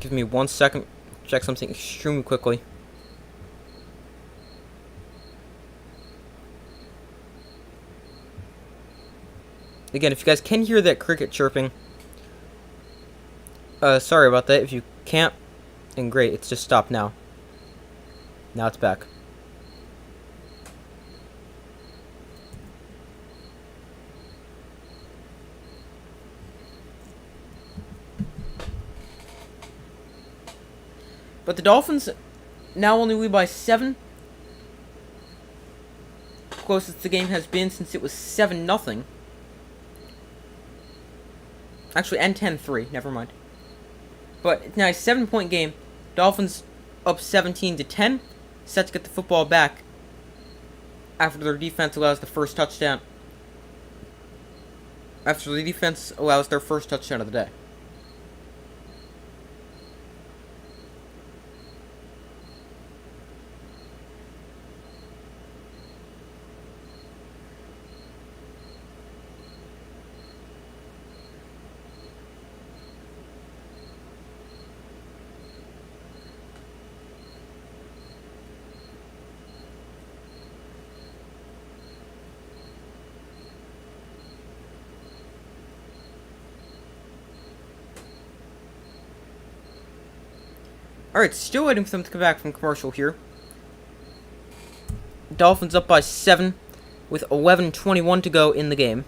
Give me 1 second. Check something extremely quickly. Again, if you guys can hear that cricket chirping, sorry about that. If you can't, then great. It's just stopped now. Now it's back. But the Dolphins now only lead by 7. Closest the game has been since it was 7-0. Actually, and 10-3. Never mind. But it's now a 7-point game. Dolphins up 17-10. Set to get the football back after their defense allows the first touchdown. After the defense allows their first touchdown of the day. Alright, still waiting for them to come back from commercial here. Dolphins up by 7 with 11:21 to go in the game.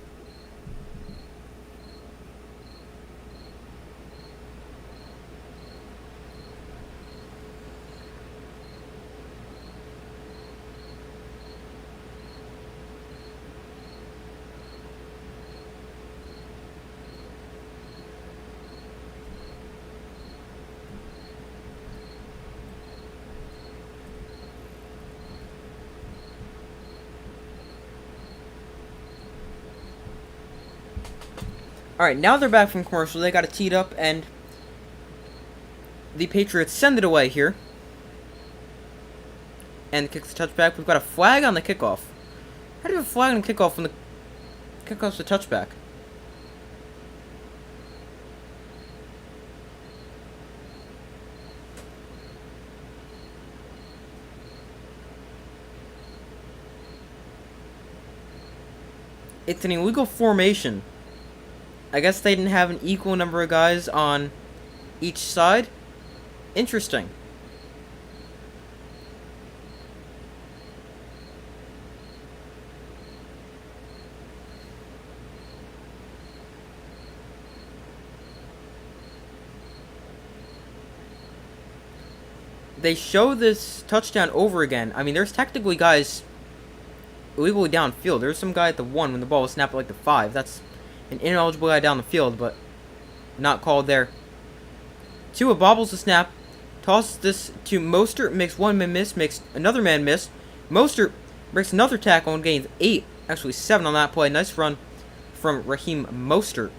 Alright, now they're back from commercial. They got it teed up, and the Patriots send it away here. And kicks the touchback. We've got a flag on the kickoff. How do you have a flag on the kickoff when the kickoff's a touchback? It's an illegal formation. I guess they didn't have an equal number of guys on each side. Interesting. they show this touchdown over again. I mean, there's technically guys illegally downfield. There's some guy at the 1 when the ball was snapped at like the 5. That's an ineligible guy down the field, but not called there. Tua bobbles the snap, tosses this to Mostert, makes one man miss, makes another man miss. Mostert breaks another tackle and gains 8, actually 7 on that play. Nice run from Raheem Mostert.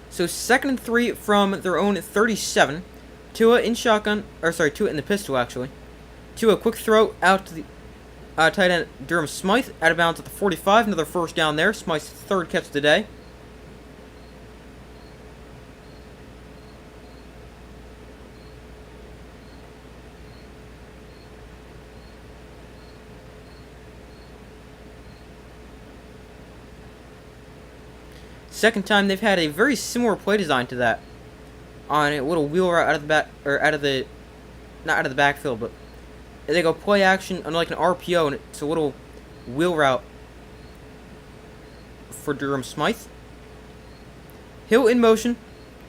So 2nd and 3 from their own 37. Tua in shotgun, Tua in the pistol actually. Tua quick throw out to the tight end Durham Smythe, out of bounds at the 45. Another first down there. Smythe's 3rd catch of the day. Second time they've had a very similar play design to that, on a little wheel route out of the back, or not out of the backfield, but they go play action on like an RPO, and it's a little wheel route for Durham Smythe. Hill in motion.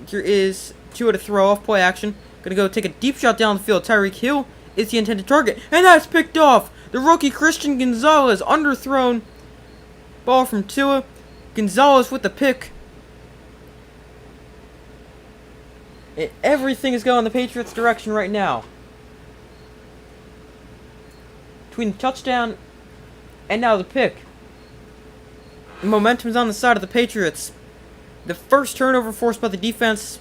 Here is Tua to throw off play action. Gonna go take a deep shot down the field. Tyreek Hill is the intended target, and that's picked off. The rookie Christian Gonzalez underthrown ball from Tua. Gonzalez with the pick. And everything is going the Patriots' direction right now. Between the touchdown and now the pick, the momentum is on the side of the Patriots. The first turnover forced by the defense.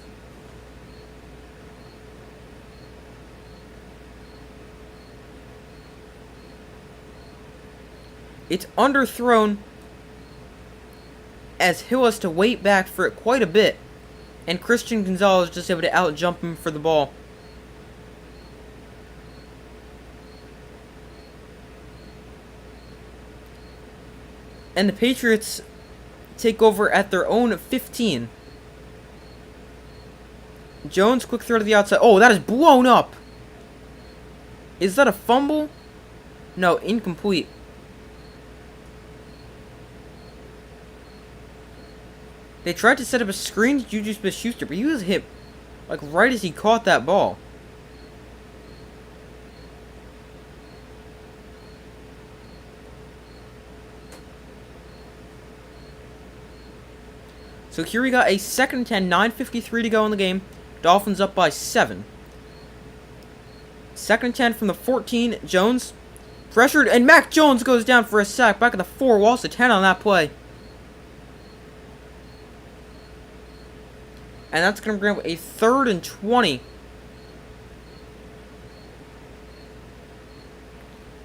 It's underthrown, as Hill has to wait back for it quite a bit, and Christian Gonzalez just able to out-jump him for the ball. And the Patriots take over at their own 15. Jones, quick throw to the outside. Oh, that is blown up! Is that a fumble? No, incomplete. They tried to set up a screen to Juju Smith-Schuster, but he was hit like right as he caught that ball. So here we got a 2nd and 10, 9:53 to go in the game. Dolphins up by 7. 2nd and 10 from the 14. Jones pressured, and Mac Jones goes down for a sack. Back at the 4. Lost the 10 on that play. And that's going to bring up a 3rd and 20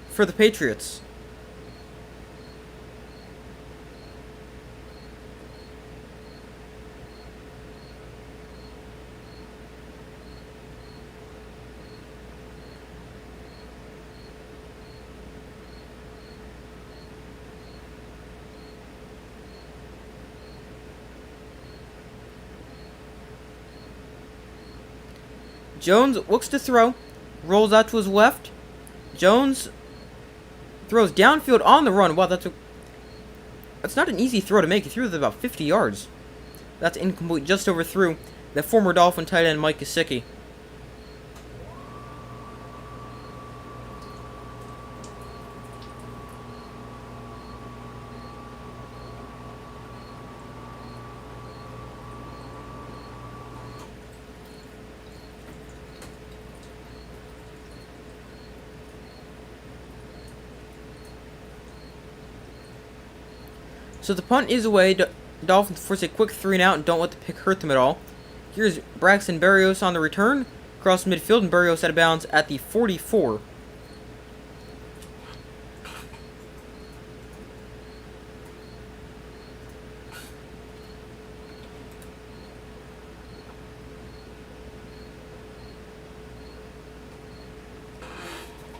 for the Patriots. Jones looks to throw, rolls out to his left. Jones throws downfield on the run. Wow, that's not an easy throw to make. He threw it about 50 yards. That's incomplete, just overthrew the former Dolphin tight end Mike Gesicki. So the punt is away. Dolphins force a quick 3 and out and don't let the pick hurt them at all. Here's Braxton Berrios on the return. Across midfield, and Berrios out of bounds at the 44.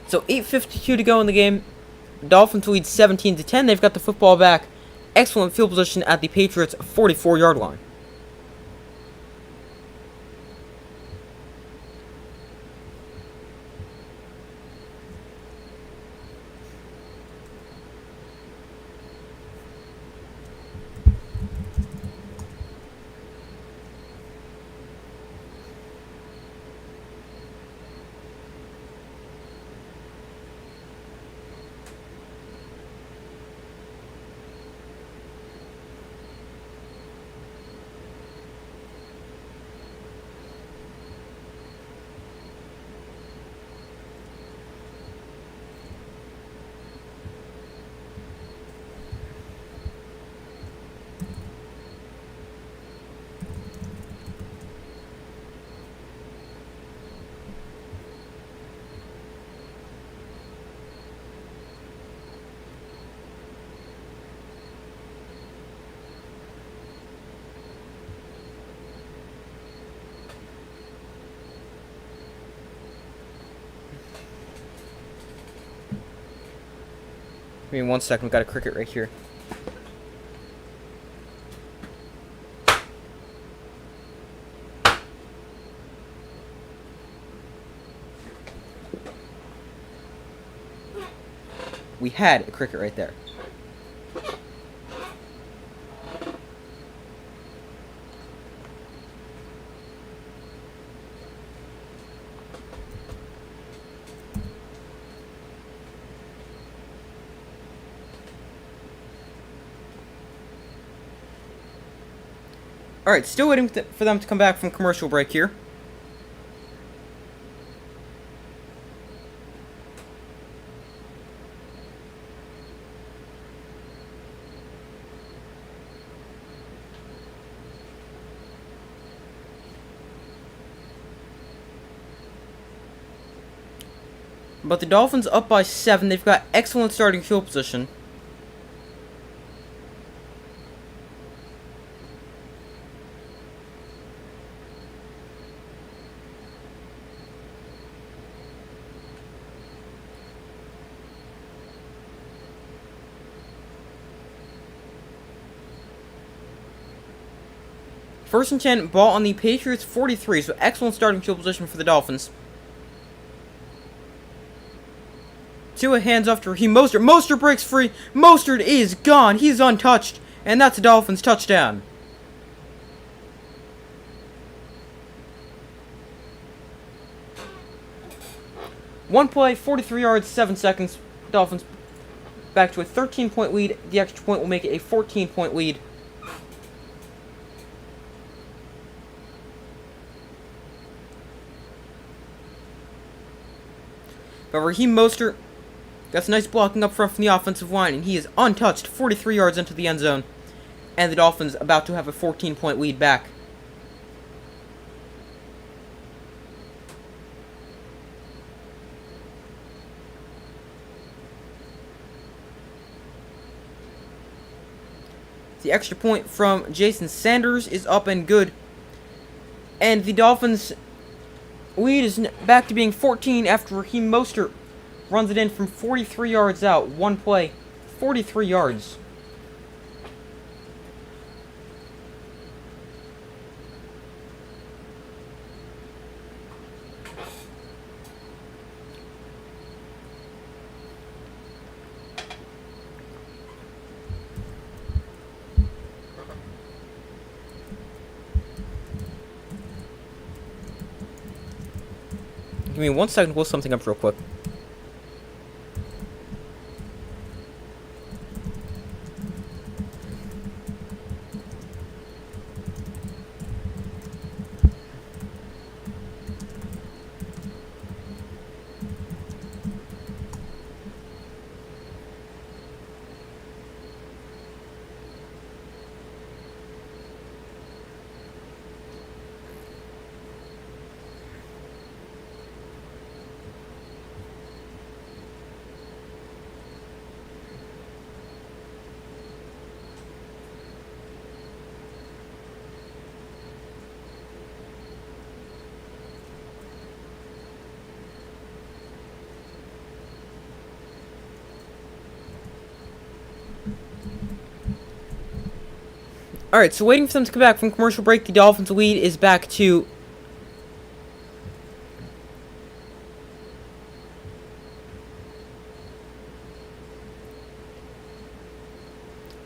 So 8:52 to go in the game. The Dolphins lead 17-10. They've got the football back. Excellent field position at the Patriots' 44-yard line. Give me 1 second. We've got a cricket right here. We had a cricket right there. Alright, still waiting for them to come back from commercial break here. But the Dolphins up by 7. They've got excellent starting field position. First and 10, ball on the Patriots 43, so excellent starting field position for the Dolphins. Tua hands off to Raheem Mostert. Mostert breaks free. Mostert is gone. He's untouched. And that's a Dolphins touchdown. One play, 43 yards, 7 seconds. Dolphins back to a 13-point lead. The extra point will make it a 14-point lead. But Raheem Mostert got some nice blocking up front from the offensive line, and he is untouched, 43 yards into the end zone. And the Dolphins about to have a 14-point lead back. The extra point from Jason Sanders is up and good. And the Dolphins' lead is back to being 14 after Raheem Mostert runs it in from 43 yards out. One play, 43 yards. Give me 1 second, we'll something up real quick. Alright, so waiting for them to come back from commercial break, the Dolphins' lead is back to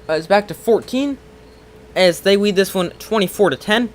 it's back to 14 as they lead this one 24-10.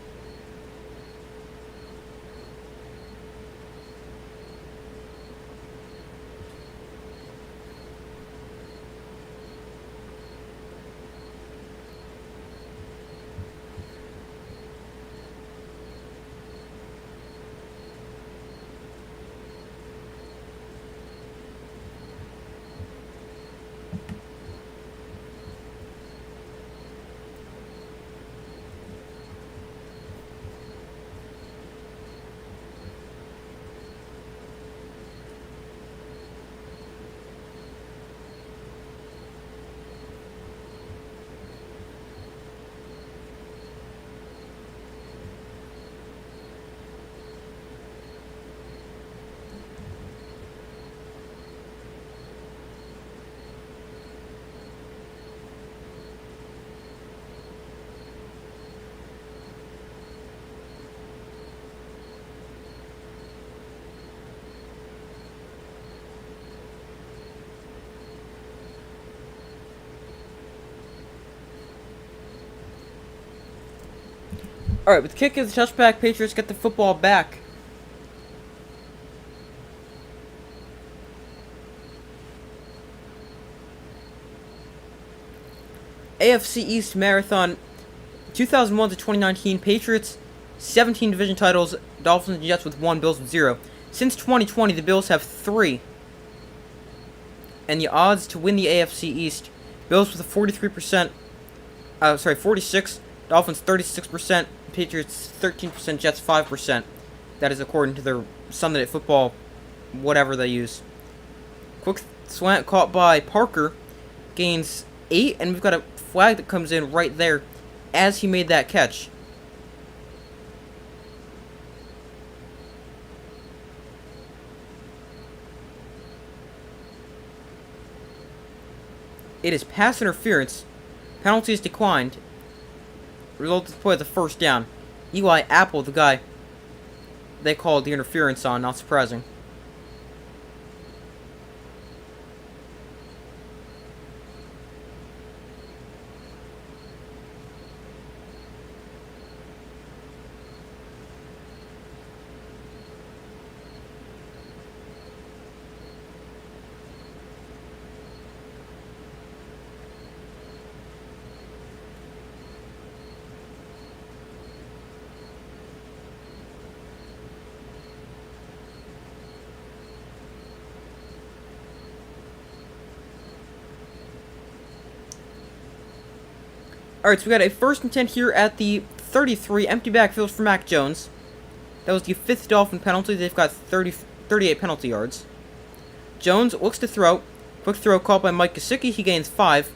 Alright, with the kick is the touchback, Patriots get the football back. AFC East Marathon 2001 to 2019, Patriots 17 division titles, Dolphins and Jets with 1, Bills with 0. Since 2020, the Bills have 3. And the odds to win the AFC East, Bills with a 46, Dolphins 36%, Patriots 13%, Jets 5%. That is according to their Sunday Night Football, whatever they use. Quick slant caught by Parker, gains 8, and we've got a flag that comes in right there as he made that catch. It is pass interference. Penalty is declined. Result of the play the first down. Eli Apple, the guy they called the interference on, not surprising. Alright, so we got a 1st and 10 here at the 33, empty backfield for Mac Jones. That was the 5th Dolphin penalty. They've got 38 penalty yards. Jones looks to throw. Quick throw caught by Mike Gesicki. He gains 5.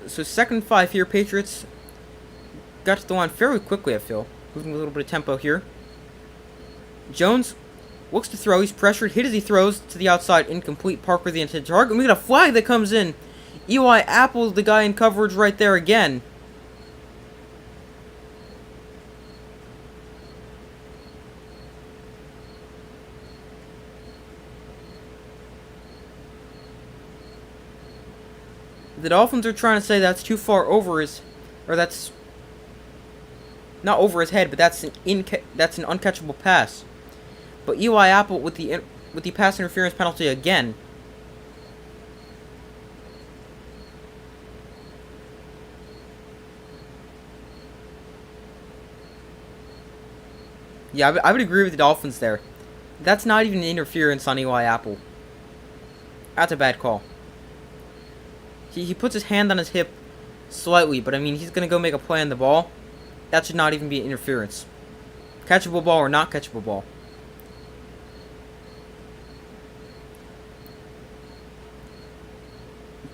So 2nd and 5 here. Patriots got to the line fairly quickly, I feel. Moving with a little bit of tempo here. Jones looks to throw. He's pressured. Hit as he throws to the outside. Incomplete. Parker the intended target. We got a flag that comes in. Eli Apple, the guy in coverage right there again. The Dolphins are trying to say that's too far over his, or that's not over his head, but that's an uncatchable pass. But Eli Apple with the pass interference penalty again. Yeah, I would agree with the Dolphins there. That's not even interference on Eli Apple. That's a bad call. He puts his hand on his hip slightly, but I mean, he's going to go make a play on the ball. That should not even be interference. Catchable ball or not catchable ball.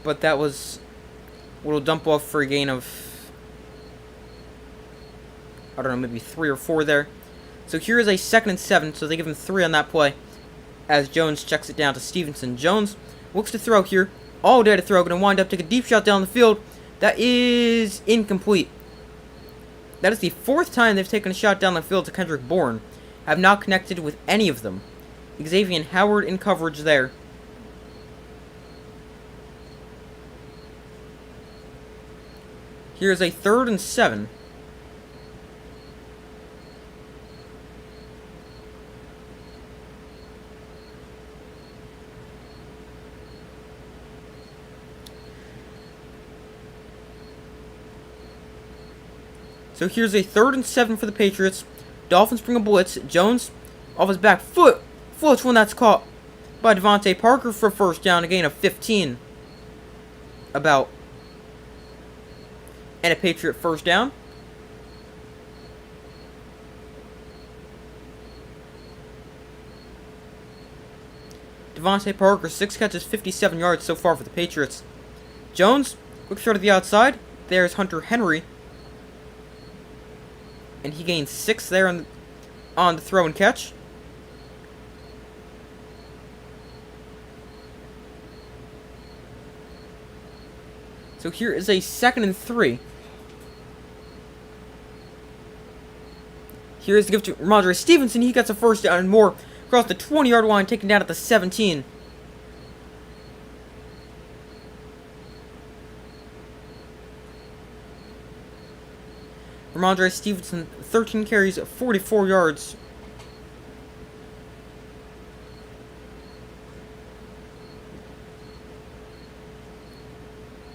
But that was a little dump off for a gain of, I don't know, maybe 3 or 4 there. So here is a 2nd and 7, so they give him 3 on that play as Jones checks it down to Stevenson. Jones looks to throw here. All day to throw. Going to wind up, take a deep shot down the field. That is incomplete. That is the 4th time they've taken a shot down the field to Kendrick Bourne. Have not connected with any of them. Xavier Howard in coverage there. Here's a 3rd and 7. So here's a 3rd and 7 for the Patriots. Dolphins bring a blitz. Jones off his back foot. Floats one that's caught by Devontae Parker for a first down, a gain of 15. About. And a Patriot first down. Devontae Parker, 6 catches, 57 yards so far for the Patriots. Jones, quick throw to the outside. There's Hunter Henry. And he gains 6 there on the throw and catch. So here is a 2nd and 3. Here's the give to Ramondre Stevenson. He gets a first down and more across the 20-yard line, taken down at the 17. Ramondre Stevenson, 13 carries, 44 yards.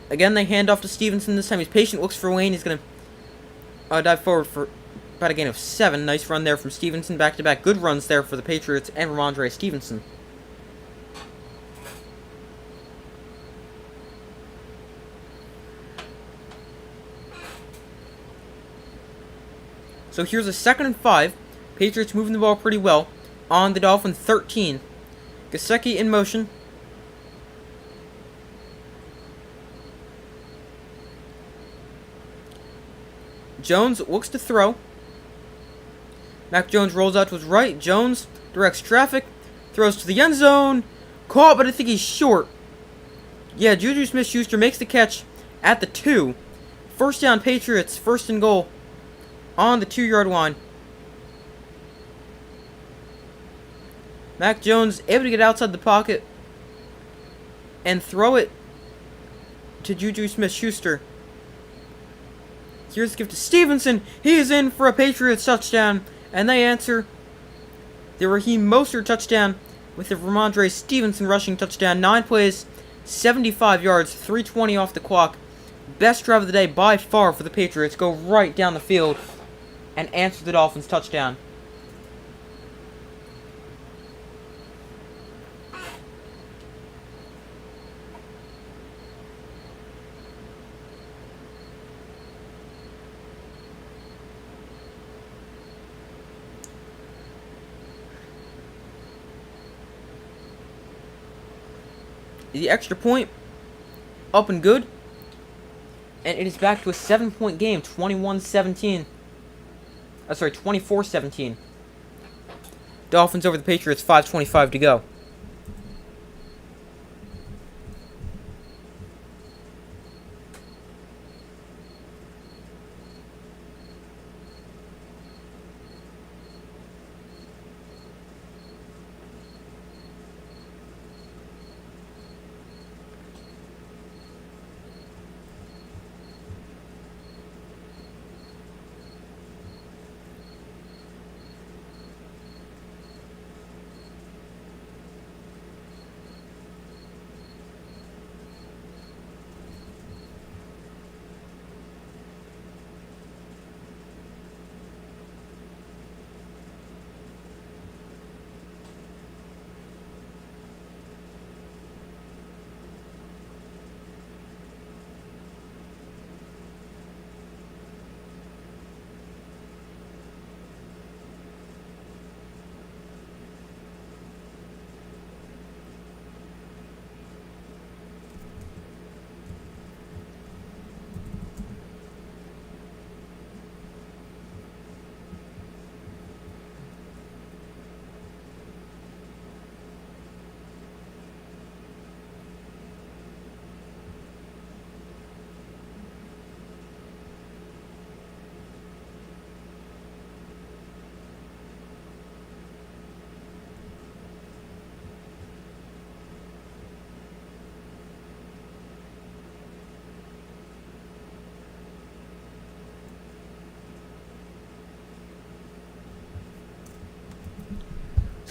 Again, they hand off to Stevenson. This time he's patient, looks for Wayne. He's going to dive forward for about a gain of 7. Nice run there from Stevenson. Back-to-back good runs there for the Patriots and Ramondre Stevenson. So here's a 2nd and 5. Patriots moving the ball pretty well on the Dolphins 13. Gesicki in motion. Jones looks to throw. Mac Jones rolls out to his right. Jones directs traffic. Throws to the end zone. Caught, but I think he's short. Yeah, Juju Smith-Schuster makes the catch at the 2. First down, Patriots. 1st and goal on the 2-yard line. Mac Jones able to get outside the pocket and throw it to Juju Smith-Schuster. Here's the give to Stevenson. He is in for a Patriots touchdown. And they answer the Raheem Mostert touchdown with the Ramondre Stevenson rushing touchdown. 9 plays, 75 yards, 3:20 off the clock. Best drive of the day by far for the Patriots. Go right down the field and answer the Dolphins touchdown. The extra point, up and good. And it is back to a 7-point game, 21-17. 24-17. Dolphins over the Patriots, 5:25 to go.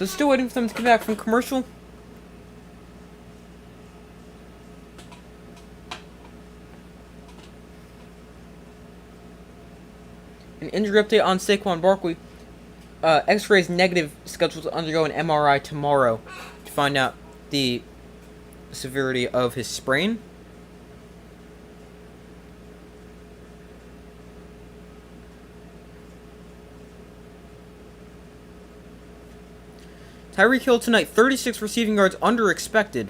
So still waiting for them to come back from commercial. An injury update on Saquon Barkley. X-rays negative, scheduled to undergo an MRI tomorrow to find out the severity of his sprain. Tyreek Hill tonight, 36 receiving yards under expected,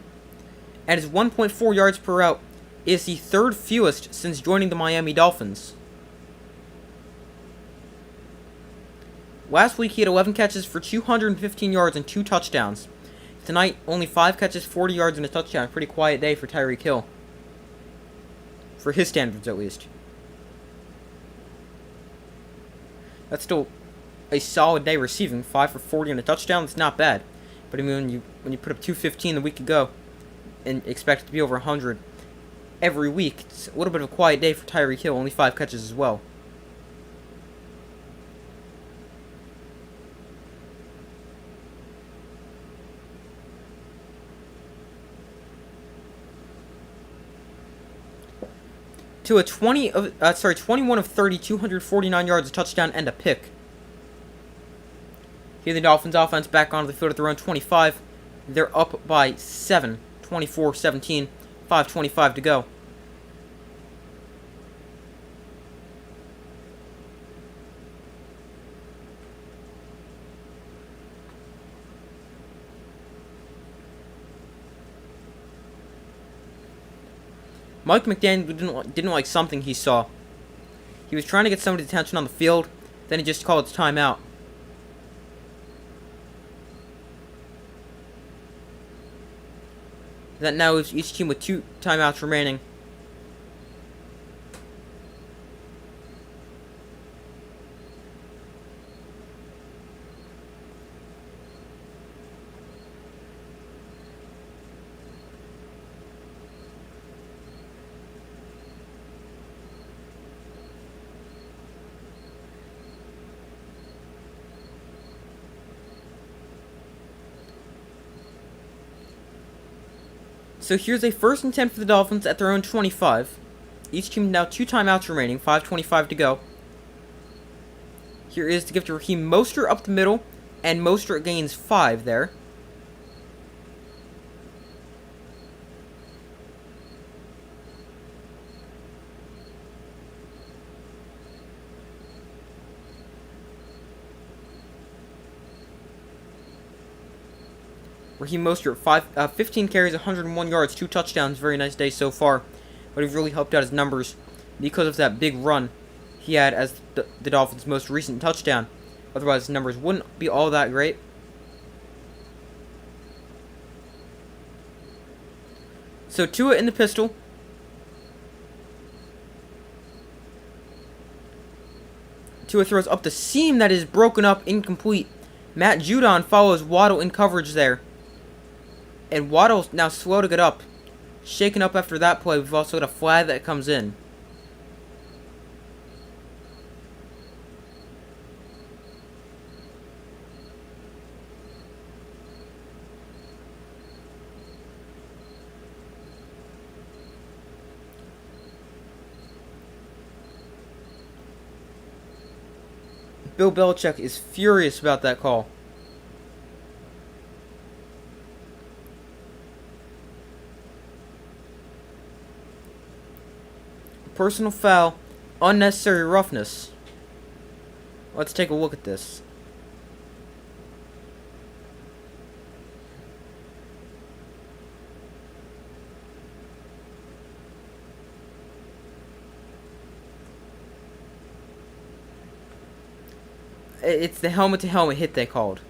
and his 1.4 yards per route is the third fewest since joining the Miami Dolphins. Last week, he had 11 catches for 215 yards and 2 touchdowns. Tonight, only 5 catches, 40 yards, and a touchdown. Pretty quiet day for Tyreek Hill. For his standards, at least. That's still a solid day receiving. 5 for 40 and a touchdown. That's not bad. But I mean, when you put up 215 the week ago and expect it to be over 100 every week, it's a little bit of a quiet day for Tyreek Hill. Only 5 catches as well. To a 21 of 30, 249 yards, a touchdown, and a pick. Here the Dolphins offense back onto the field at their own 25. They're up by 7, 24-17, 5:25 to go. Mike McDaniel didn't like something he saw. He was trying to get somebody's attention on the field, then he just called his timeout. That now leaves each team with 2 timeouts remaining. So here's a 1st and 10 for the Dolphins at their own 25. Each team now 2 timeouts remaining, 5:25 to go. Here is to give to Raheem Mostert up the middle, and Mostert gains 5 there. Raheem Mostert, 15 carries, 101 yards, 2 touchdowns. Very nice day so far. But he's really helped out his numbers because of that big run he had as the Dolphins' most recent touchdown. Otherwise, his numbers wouldn't be all that great. So Tua in the pistol. Tua throws up the seam that is broken up, incomplete. Matt Judon follows Waddle in coverage there. And Waddle's now slow to get up. Shaken up after that play. We've also got a flag that comes in. Bill Belichick is furious about that call. Personal foul, unnecessary roughness. Let's take a look at this. It's the helmet-to-helmet hit they called.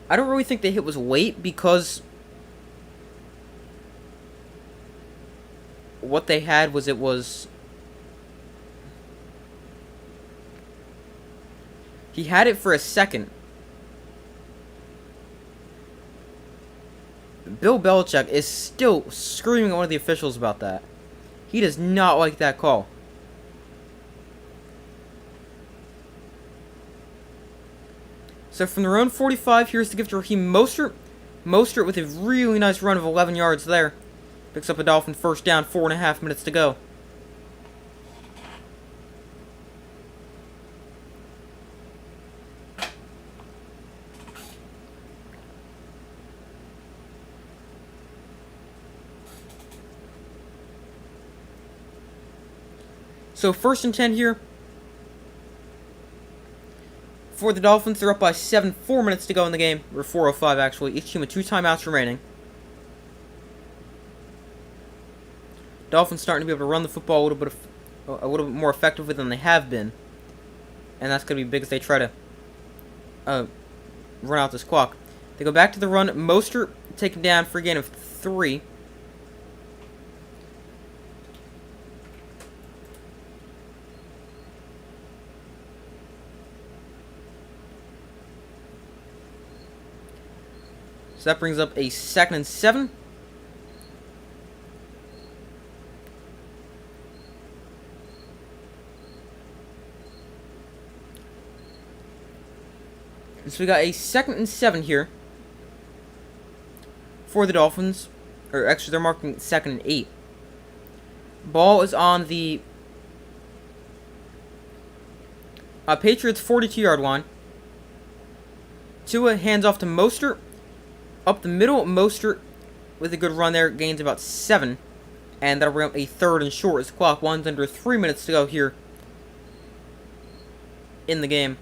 I don't really think the hit was late because what they had was he had it for a second. Bill Belichick is still screaming at one of the officials about that. He does not like that call. So from their own 45, here's the gift to Raheem Mostert. Mostert with a really nice run of 11 yards there. Picks up a Dolphin first down, 4.5 minutes to go. So 1st and 10 here. For the Dolphins, they're up by 7, 4 minutes to go in the game. Or 4:05 actually. Each team with 2 timeouts remaining. Dolphins starting to be able to run the football a little bit more effectively than they have been. And that's going to be big as they try to run out this clock. They go back to the run. Mostert taken down for a gain of 3. So that brings up a 2nd and 7. So we got a 2nd and 7 here for the Dolphins. Or actually, they're marking 2nd and 8. Ball is on the Patriots 42-yard line. Tua hands off to Mostert. Up the middle, Mostert with a good run there, gains about 7. And that'll bring up a 3rd and short as the clock winds under 3 minutes to go here in the game.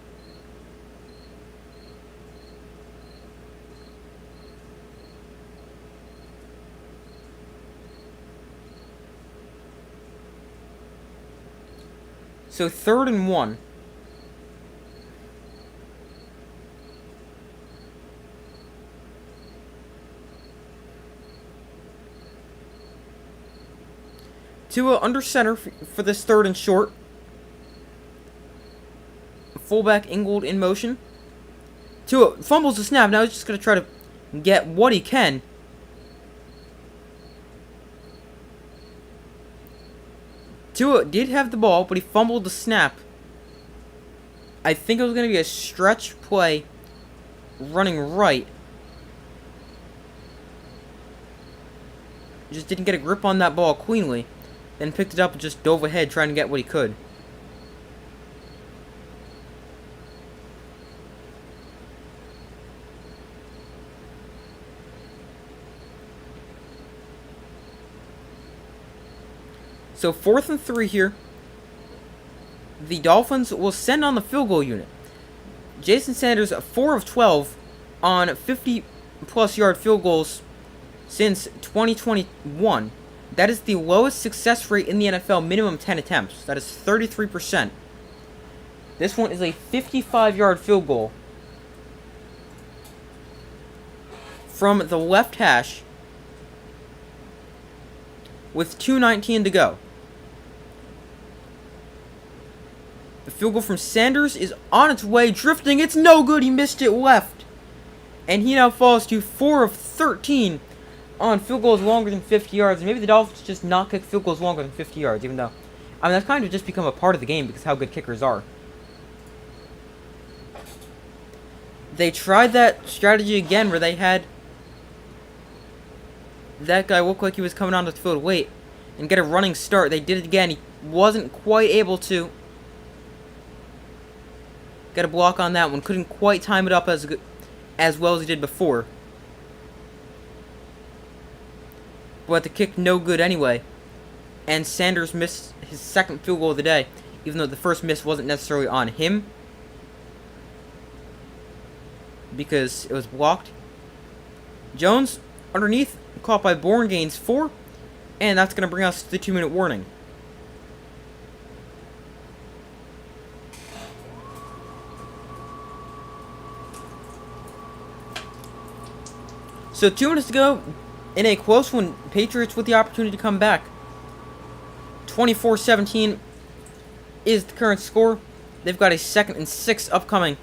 So 3rd and 1. Tua under center for this 3rd and short. Fullback Ingold in motion. Tua fumbles the snap. Now he's just going to try to get what he can. Tua did have the ball, but he fumbled the snap. I think it was going to be a stretch play running right. Just didn't get a grip on that ball cleanly. Then picked it up and just dove ahead trying to get what he could. So 4th and 3 here. The Dolphins will send on the field goal unit. Jason Sanders, 4 of 12 on 50-plus yard field goals since 2021. That is the lowest success rate in the NFL, minimum 10 attempts. That is 33%. This one is a 55-yard field goal from the left hash with 2:19 to go. The field goal from Sanders is on its way, drifting. It's no good. He missed it left. And he now falls to 4 of 13 on field goals longer than 50 yards. And maybe the Dolphins just not kick field goals longer than 50 yards, even though, I mean, that's kind of just become a part of the game because how good kickers are. They tried that strategy again where they had that guy look like he was coming onto the field late and get a running start. They did it again. He wasn't quite able to get a block on that one. Couldn't quite time it up as well as he did before. But the kick no good anyway. And Sanders missed his 2nd field goal of the day, even though the first miss wasn't necessarily on him because it was blocked. Jones underneath, caught by Bourne, gains 4, and that's going to bring us to the 2-minute warning. So 2 minutes to go in a close one. Patriots with the opportunity to come back. 24-17 is the current score. They've got a 2nd and 6 upcoming.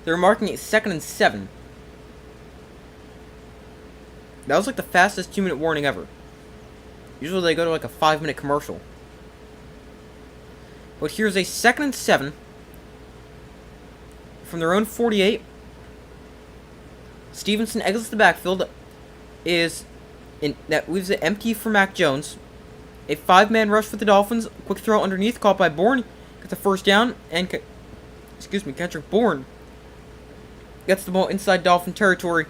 They're marking it 2nd and 7. That was like the fastest 2-minute warning ever. Usually they go to like a 5-minute commercial. But here's a 2nd and 7 from their own 48. Stevenson exits the backfield. That leaves it empty for Mac Jones. A 5-man rush for the Dolphins. Quick throw underneath, caught by Bourne. Gets the first down, and Kendrick Bourne gets the ball inside Dolphin territory.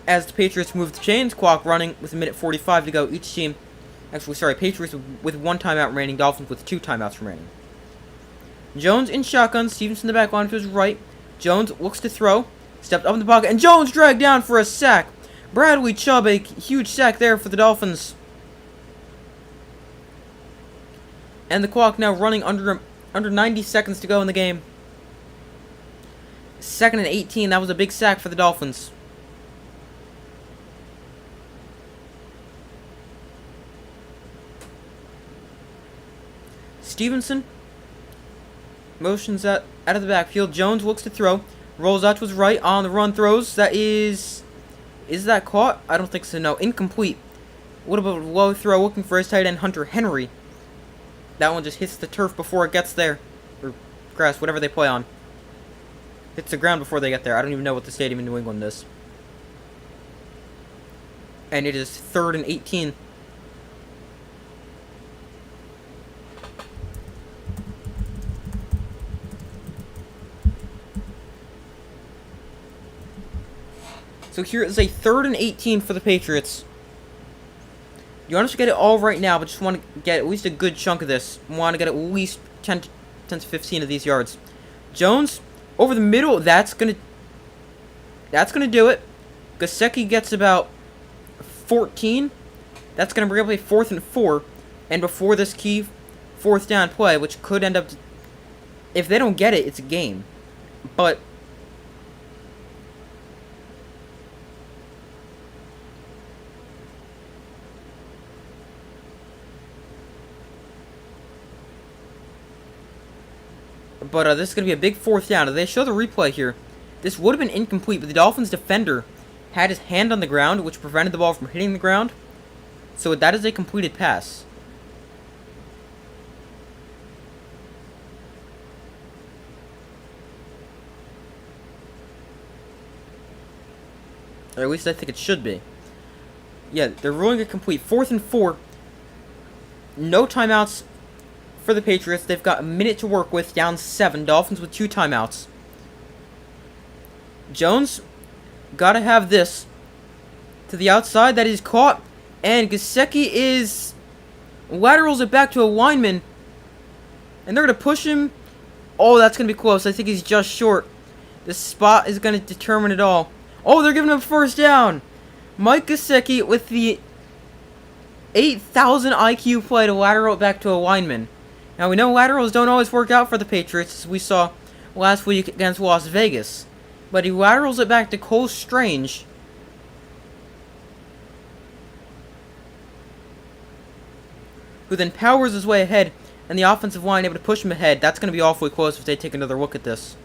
As the Patriots move the chains, clock running with 1:45 to go. Each team, Patriots with 1 timeout remaining, Dolphins with 2 timeouts remaining. Jones in shotgun, Stevenson in the back line to his right. Jones looks to throw, stepped up in the pocket, and Jones dragged down for a sack. Bradley Chubb, a huge sack there for the Dolphins. And the clock now running under 90 seconds to go in the game. 2nd and 18, that was a big sack for the Dolphins. Stevenson motions out of the backfield. Jones looks to throw, rolls out to his right, on the run, throws. Is that caught? I don't think so, no. Incomplete. What about a low throw, looking for his tight end, Hunter Henry. That one just hits the turf before it gets there. Or grass, whatever they play on. Hits the ground before they get there. I don't even know what the stadium in New England is. And it is 3rd and 18. So here is a 3rd and 18 for the Patriots. You want to get it all right now, but just want to get at least a good chunk of this. Want to get at least 10 to 15 of these yards. Jones over the middle. That's gonna do it. Gesicki gets about 14. That's gonna bring up a 4th and 4. And before this key 4th down play, which could end up, if they don't get it, it's a game. But this is going to be a big 4th down. They show the replay here. This would have been incomplete, but the Dolphins defender had his hand on the ground, which prevented the ball from hitting the ground. So that is a completed pass. Or at least I think it should be. Yeah, they're ruling it complete. 4th and 4. No timeouts for the Patriots. They've got a minute to work with, down 7. Dolphins with 2 timeouts. Jones, gotta have this. To the outside, that is caught. And Gesicki laterals it back to a lineman. And they're gonna push him. Oh, that's gonna be close. I think he's just short. This spot is gonna determine it all. Oh, they're giving him 1st down. Mike Gesicki with the 8,000 IQ play to lateral it back to a lineman. Now, we know laterals don't always work out for the Patriots, as we saw last week against Las Vegas. But he laterals it back to Cole Strange. Who then powers his way ahead, and the offensive line able to push him ahead. That's going to be awfully close if they take another look at this.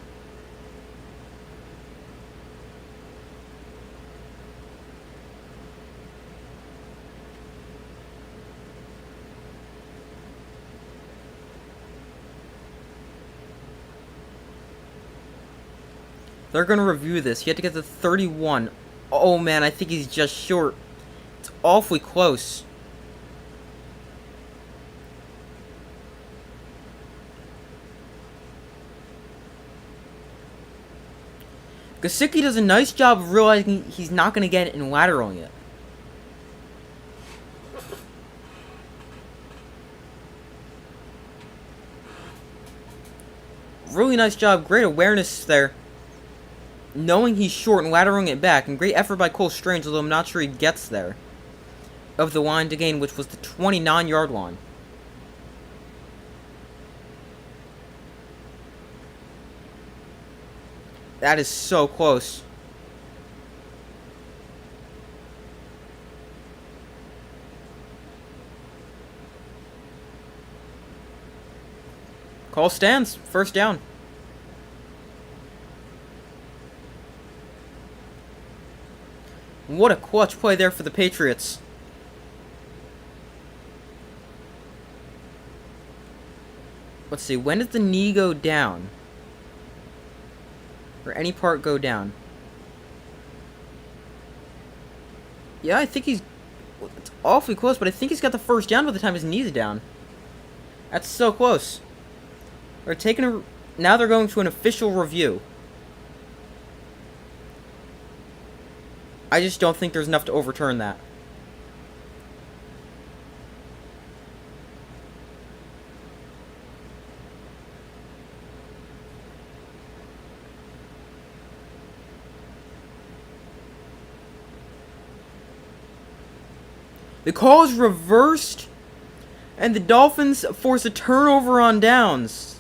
They're going to review this. He had to get to 31. Oh, man, I think he's just short. It's awfully close. Gesicki does a nice job of realizing he's not going to get it and lateraling it. Really nice job. Great awareness there. Knowing he's short and lateraling it back. And great effort by Cole Strange, although I'm not sure he gets there. Of the line to gain, which was the 29-yard line. That is so close. Call stands. 1st down. What a clutch play there for the Patriots. Let's see, when did the knee go down? Or any part go down? Yeah, I think he's... It's awfully close, but I think he's got the first down by the time his knees are down. That's so close. They're taking a... Now they're going to an official review. I just don't think there's enough to overturn that. The call is reversed, and the Dolphins force a turnover on downs.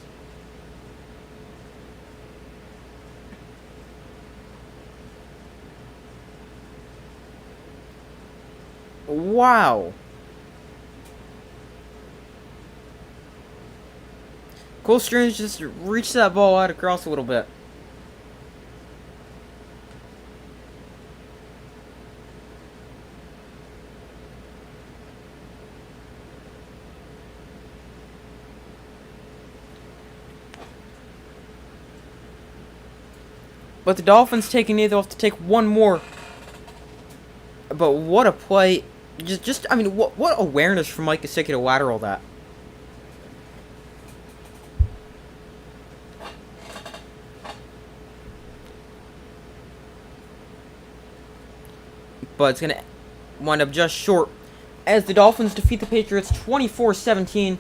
Wow. Cole Strange just reached that ball out across a little bit. But the Dolphins taking it, they'll have to take one more. But what a play. I mean, what awareness from Mike Gesicki to lateral that. But it's going to wind up just short as the Dolphins defeat the Patriots 24-17.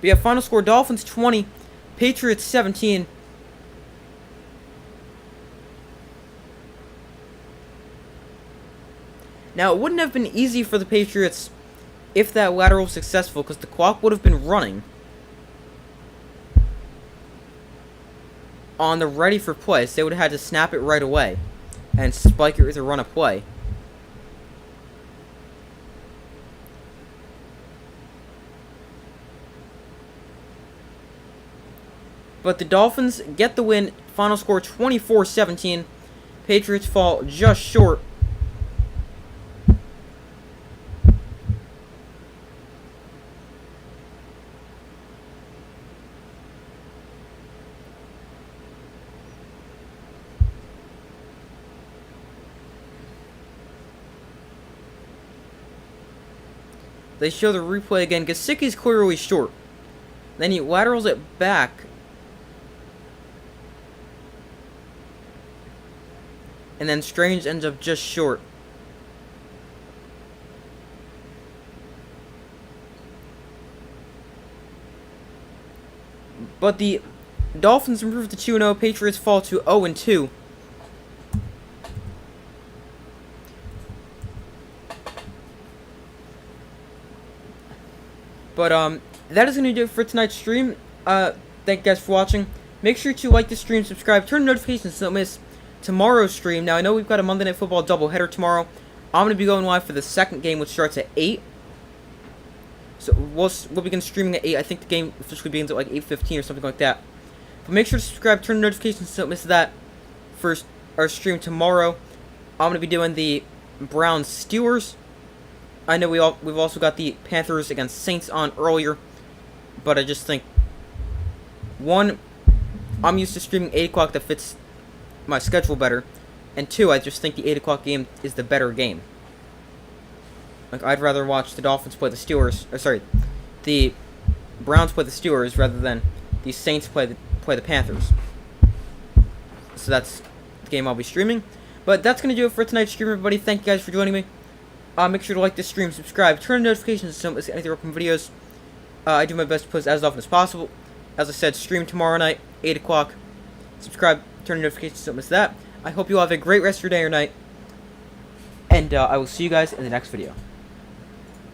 We have final score: Dolphins 20, Patriots 17. Now, it wouldn't have been easy for the Patriots if that lateral was successful, because the clock would have been running on the ready for play, so they would have had to snap it right away and spike it with a run of play. But the Dolphins get the win. Final score 24-17. Patriots fall just short. They show the replay again. Gesicki's clearly short. Then he laterals it back. And then Strange ends up just short. But the Dolphins improve to 2-0. Patriots fall to 0-2. But that is going to do it for tonight's stream. Thank you guys for watching. Make sure to like the stream, subscribe, turn notifications so don't miss tomorrow's stream. Now, I know we've got a Monday Night Football doubleheader tomorrow. I'm going to be going live for the second game, which starts at 8. So we'll begin streaming at 8. I think the game officially begins at like 8:15 or something like that. But make sure to subscribe, turn notifications so don't miss that for our stream tomorrow. I'm going to be doing the Browns-Steelers. I know we've also got the Panthers against Saints on earlier. But I just think, one, I'm used to streaming 8 o'clock that fits my schedule better, and 2, I just think the 8 o'clock game is the better game. Like, I'd rather watch the Dolphins play the Steelers, or sorry, the Browns play the Steelers rather than the Saints play the Panthers. So that's the game I'll be streaming. But that's going to do it for tonight's stream, everybody. Thank you guys for joining me. Make sure to like this stream, subscribe, turn on notifications so don't miss any of the upcoming videos. I do my best to post as often as possible. As I said, stream tomorrow night, 8 o'clock. Subscribe, turn on notifications so don't miss that. I hope you all have a great rest of your day or night. And I will see you guys in the next video.